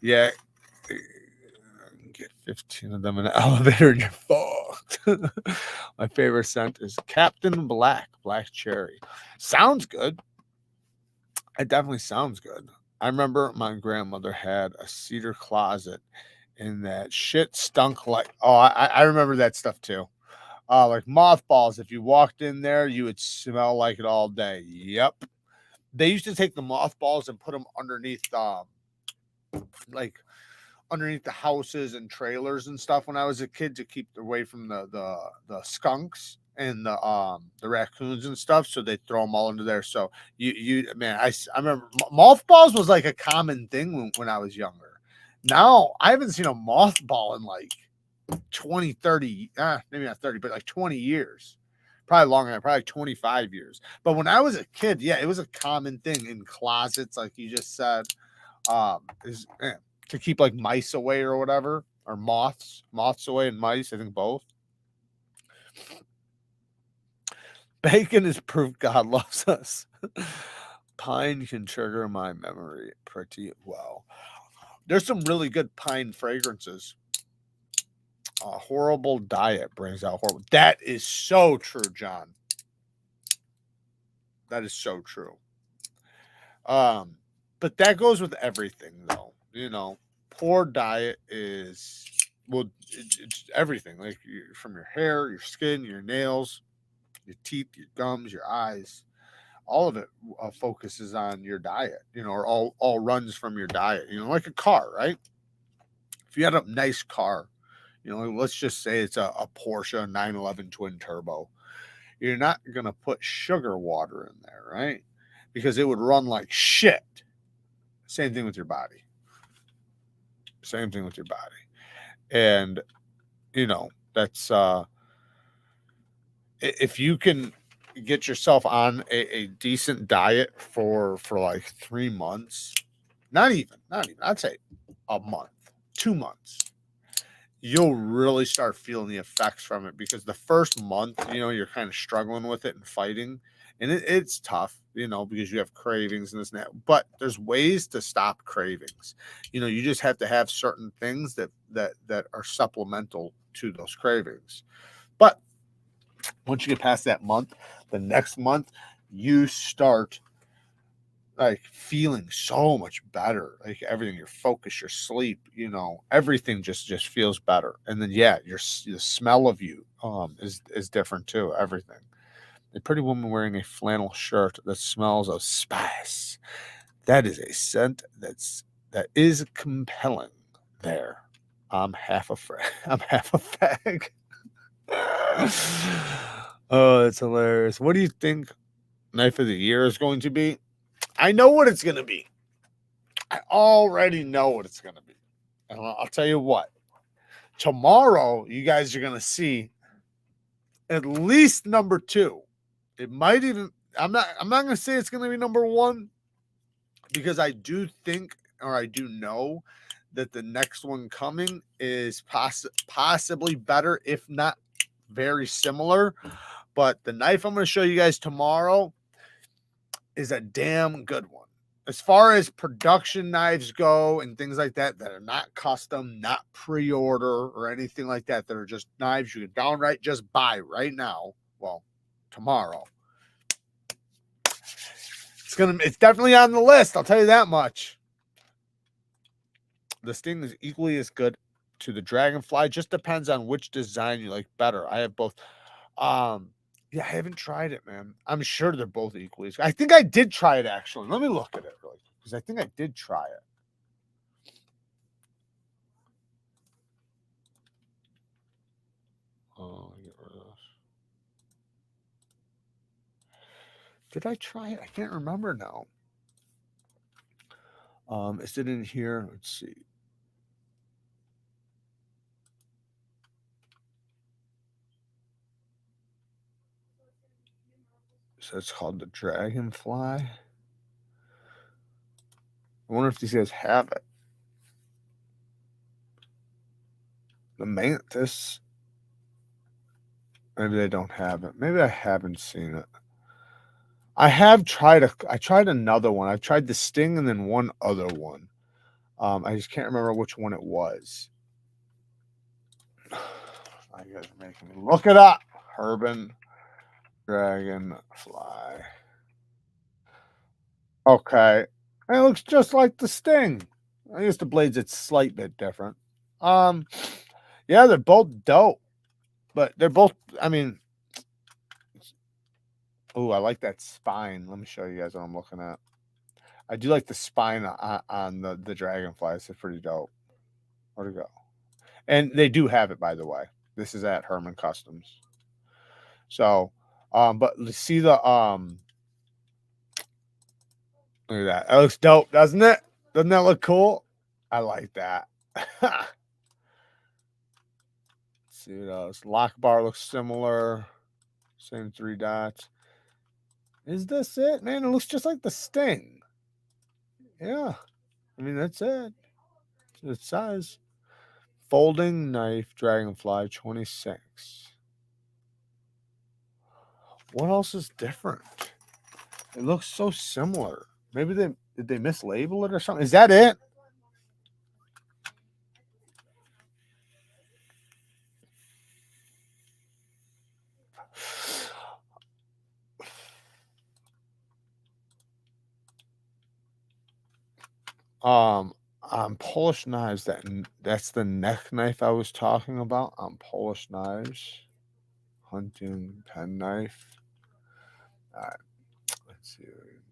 Yeah. Get 15 of them in an elevator and you're fucked. My favorite scent is Captain Black Cherry. Sounds good. It definitely sounds good. I remember my grandmother had a cedar closet, and that shit stunk like, I remember that stuff too. Like mothballs. If you walked in there, you would smell like it all day. Yep. They used to take the mothballs and put them underneath underneath the houses and trailers and stuff when I was a kid, to keep away from the skunks and the raccoons and stuff. So they throw them all into there. So I remember mothballs was like a common thing when I was younger. Now I haven't seen a mothball in like 20, 30, maybe not 30, but like 20 years. Probably longer, probably like 25 years. But when I was a kid, yeah, it was a common thing in closets, like you just said. To keep like mice away or whatever, or moths away, and mice, I think both. Bacon is proof God loves us. Pine can trigger my memory pretty well. There's some really good pine fragrances. Horrible diet brings out horrible. That is so true, John. That is so true. But that goes with everything, though. You know, poor diet is, well, it's everything. Like from your hair, your skin, your nails, your teeth, your gums, your eyes. All of it focuses on your diet. You know, or all runs from your diet. You know, like a car, right? If you had a nice car, you know, let's just say it's a Porsche 911 twin turbo. You're not going to put sugar water in there, right? Because it would run like shit. Same thing with your body. Same thing with your body. And, you know, that's, if you can get yourself on a decent diet for like 3 months, not even, I'd say a month, 2 months, you'll really start feeling the effects from it, because the first month, you know, you're kind of struggling with it and fighting, and it's tough, you know, because you have cravings and this and that. But there's ways to stop cravings. You know, you just have to have certain things that are supplemental to those cravings. But once you get past that month, the next month you start like feeling so much better, like everything, your focus, your sleep, you know, everything just feels better. And then yeah, the smell of you is different too. Everything. A pretty woman wearing a flannel shirt that smells of spice, that is a scent that is compelling. There, I'm half a I'm half a fag. Oh, it's hilarious. What do you think knife of the year is going to be? I know what it's going to be. I already know what it's going to be. And I'll tell you what. Tomorrow, you guys are going to see at least number 2. It might even, I'm not going to say it's going to be number 1, because I do think, or I do know, that the next one coming is possibly better, if not very similar. But the knife I'm going to show you guys tomorrow is a damn good one. As far as production knives go and things like that are not custom, not pre-order or anything like that are just knives you can downright just buy right now, well, tomorrow, it's definitely on the list, I'll tell you that much. The Sting is equally as good to the Dragonfly. Just depends on which design you like better. I have both. Yeah, I haven't tried it, man. I'm sure they're both equally as good. I think I did try it, actually. Let me look at it really, because I think I did try it. Oh, get rid of this. Did I try it? I can't remember now. Is it in here? Let's see. So it's called the Dragonfly. I wonder if these guys have it. The Mantis. Maybe they don't have it. Maybe I haven't seen it. I have tried I tried another one. I tried the Sting and then one other one. I just can't remember which one it was. You guys are making me look it up. Urban Dragonfly. Okay. And it looks just like the Sting. I guess the blade's a slight bit different. Yeah, they're both dope. But they're both, I mean, oh, I like that spine. Let me show you guys what I'm looking at. I do like the spine on the Dragonflies. It's pretty dope. Where'd it go? And they do have it, by the way. This is at Herman Customs. So, but see the look at that. That looks dope, doesn't it? Doesn't that look cool? I like that. Let's see what else. Lock bar looks similar. Same 3 dots. Is this it, man? It looks just like the Sting. Yeah. I mean, that's it. It says folding knife Dragonfly 26. What else is different? It looks so similar. Maybe did they mislabel it or something? Is that it? On Polish knives, that's the neck knife I was talking about. On Polish knives, hunting pen knife. All right, let's see.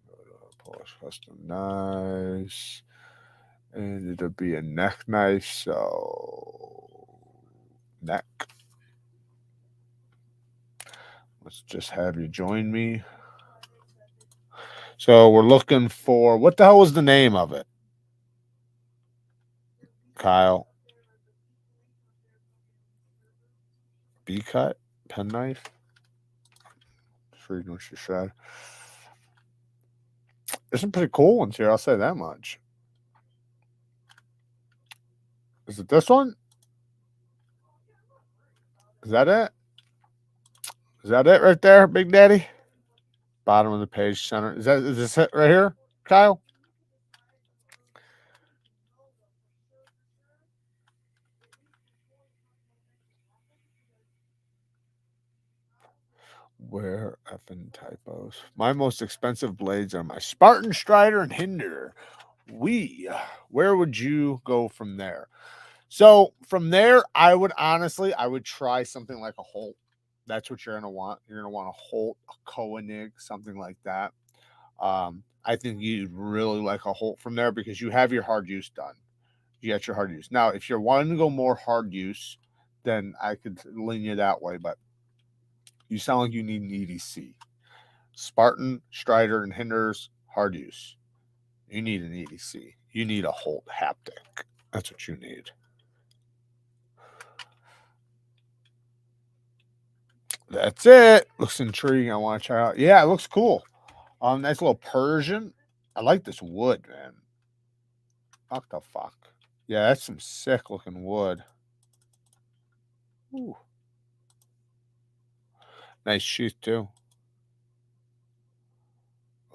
Go to Polish custom knives, and it'll be a neck knife. So neck. Let's just have you join me. So we're looking for, what the hell was the name of it? Kyle. B-cut pen knife. Just reading what she said. There's some pretty cool ones here, I'll say that much. Is it this one? Is that it? Is that it right there, Big Daddy? Bottom of the page, center. Is this it right here, Kyle? Where effing typos? My most expensive blades are my Spartan, Strider, and Hinder. Where would you go from there? So from there, I would try something like a Holt. That's what you're gonna want. You're gonna want a Holt, a Koenig, something like that. I think you'd really like a Holt from there because you have your hard use done. You got your hard use. Now, if you're wanting to go more hard use, then I could lean you that way. But you sound like you need an EDC. Spartan, Strider, and Hinders, hard use. You need an EDC. You need a Holt haptic. That's what you need. That's it. Looks intriguing. I want to try out. Yeah, it looks cool. Nice little Persian. I like this wood, man. What the fuck? Yeah, that's some sick looking wood. Ooh. Nice sheath too.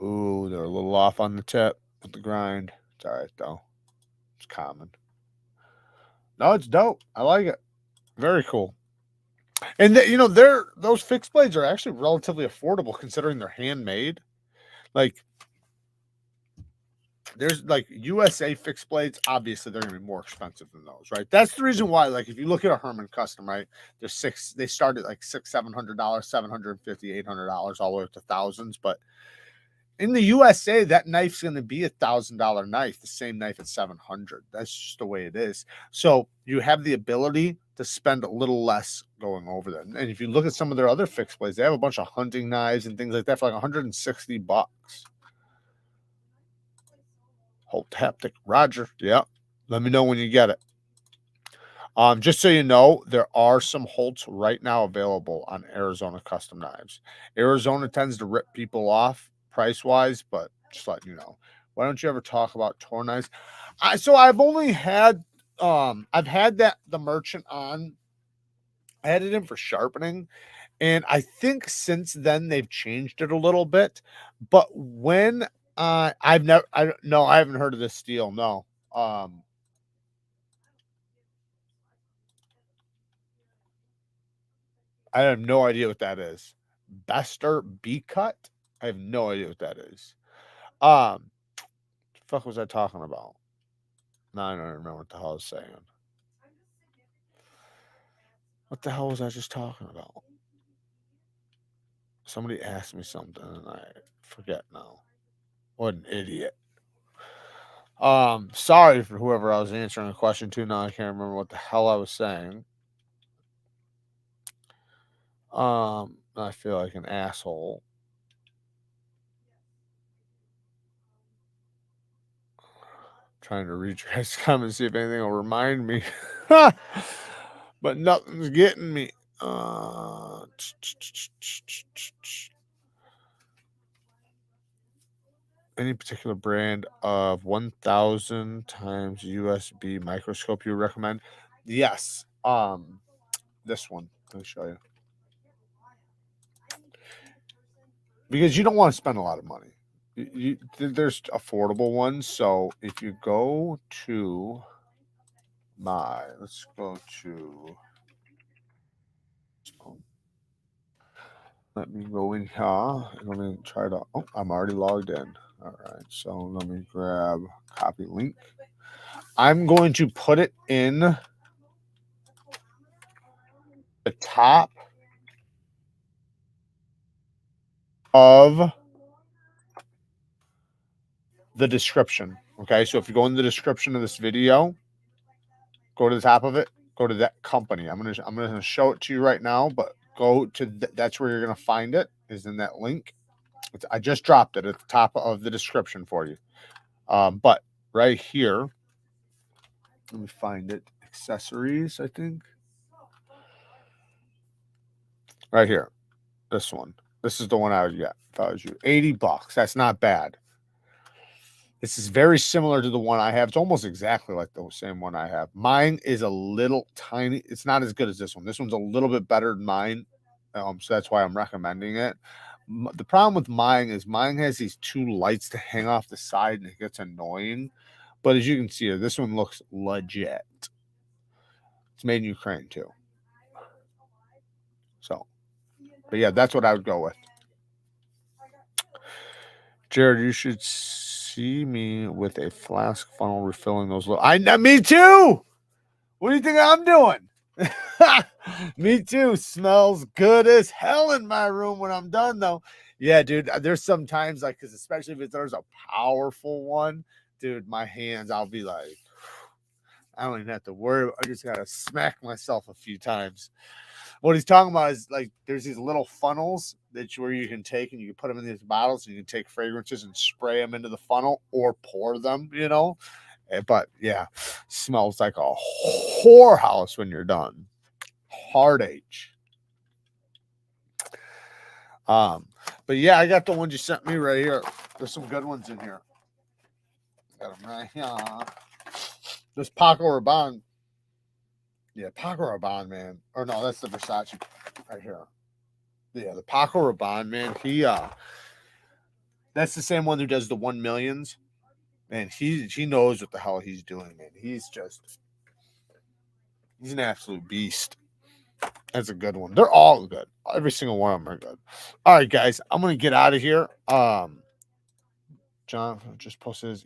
Ooh, they're a little off on the tip with the grind. It's all right though. It's common. No, it's dope. I like it. Very cool. And those fixed blades are actually relatively affordable considering they're handmade. Like there's like USA fixed blades, obviously they're gonna be more expensive than those, right? That's the reason why, like if you look at a Herman custom, right, they start at like $600-$700, $750, $800, all the way up to thousands. But in the USA, that knife's gonna be $1,000 knife, the same knife at 700. That's just the way it is. So you have the ability to spend a little less going over them. And if you look at some of their other fixed blades, they have a bunch of hunting knives and things like that for like $160. Holt haptic, Roger. Yeah. Let me know when you get it. Just so you know, there are some Holts right now available on Arizona Custom Knives. Arizona tends to rip people off price wise, but just letting you know. Why don't you ever talk about tour knives? I've only had I've had the merchant on. I had it in for sharpening, and I think since then they've changed it a little bit. But when I've never I haven't heard of this steel. No. I have no idea what that is. Bester B cut? I have no idea what that is. Um, fuck was I talking about? No, I don't remember what the hell I was saying. What the hell was I just talking about? Somebody asked me something and I forget now. What an idiot. Sorry for whoever I was answering a question to. Now I can't remember what the hell I was saying. I feel like an asshole. Trying to read your guys' comments, see if anything will remind me. But nothing's getting me. Any particular brand of 1000 times USB microscope you recommend? Yes. This one. Let me show you. Because you don't want to spend a lot of money. There's affordable ones. So if you go to let's go to. Let me go in here. Let me try to. Oh, I'm already logged in. All right, so let me grab copy link. I'm going to put it in the top of the description. Okay, so if you go in the description of this video, go to the top of it, go to that company. I'm gonna show it to you right now, but go to that's where you're gonna find it, is in that link. I just dropped it at the top of the description for you. But right here, let me find it. Accessories, I think. Right here. This one. This is the one I would get if I was you. $80. That's not bad. This is very similar to the one I have. It's almost exactly like the same one I have. Mine is a little tiny. It's not as good as this one. This one's a little bit better than mine. So that's why I'm recommending it. The problem with mine is mine has these two lights to hang off the side, and it gets annoying. But as you can see, this one looks legit. It's made in Ukraine too. So, but yeah, that's what I would go with. Jared, you should see me with a flask funnel refilling those little. Me too. What do you think I'm doing? Me too. Smells good as hell in my room when I'm done, though. Yeah, dude. There's sometimes like, because especially if there's a powerful one, dude, my hands, I'll be like, I don't even have to worry. I just gotta smack myself a few times. What he's talking about is like there's these little funnels where you can take and you can put them in these bottles and you can take fragrances and spray them into the funnel or pour them, you know. But yeah, smells like a whorehouse when you're done. Hard H. But yeah, I got the ones you sent me right here. There's some good ones in here. Got them right here. This Paco Rabanne. Yeah, Paco Rabanne, man. Or no, that's the Versace right here. Yeah, the Paco Rabanne, man. That's the same one who does the 1 millions. Man, he knows what the hell he's doing, man. He's an absolute beast. That's a good one. They're all good. Every single one of them are good. All right, guys, I'm gonna get out of here. John just posted his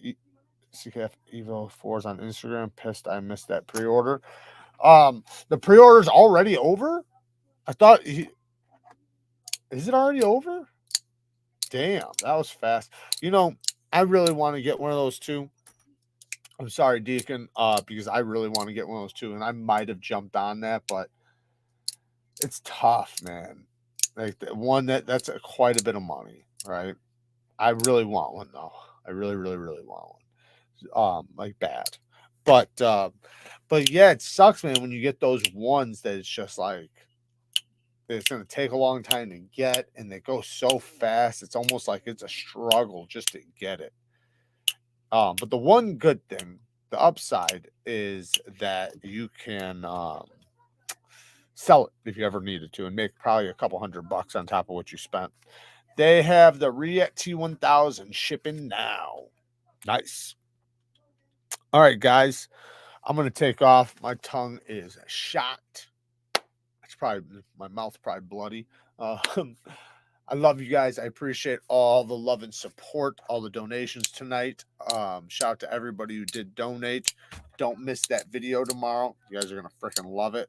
CKF Evo 4s on Instagram. Pissed I missed that pre-order. The pre-order's already over. I thought is it already over? Damn, that was fast. You know, I really want to get one of those too. I'm sorry, Deacon, because I really want to get one of those too, and I might have jumped on that, but it's tough, man. Like the one that's quite a bit of money, right? I really want one though. I really, really, really want one. Like bad. But yeah, it sucks, man, when you get those ones that it's just like it's gonna take a long time to get, and they go so fast. It's almost like it's a struggle just to get it. But the one good thing, the upside, is that you can sell it if you ever needed to and make probably a couple $100 on top of what you spent. They have the React T1000 shipping now. Nice. All right, guys, I'm gonna take off. My tongue is shot. It's probably my mouth's probably bloody. I love you guys. I appreciate all the love and support, all the donations tonight. Shout out to everybody who did donate. Don't miss that video tomorrow. You guys are gonna freaking love it.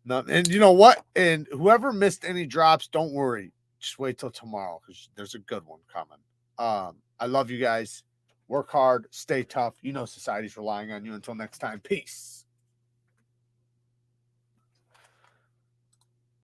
And you know what? And whoever missed any drops, don't worry. Just wait till tomorrow because there's a good one coming. I love you guys. Work hard, stay tough. You know society's relying on you. Until next time, peace.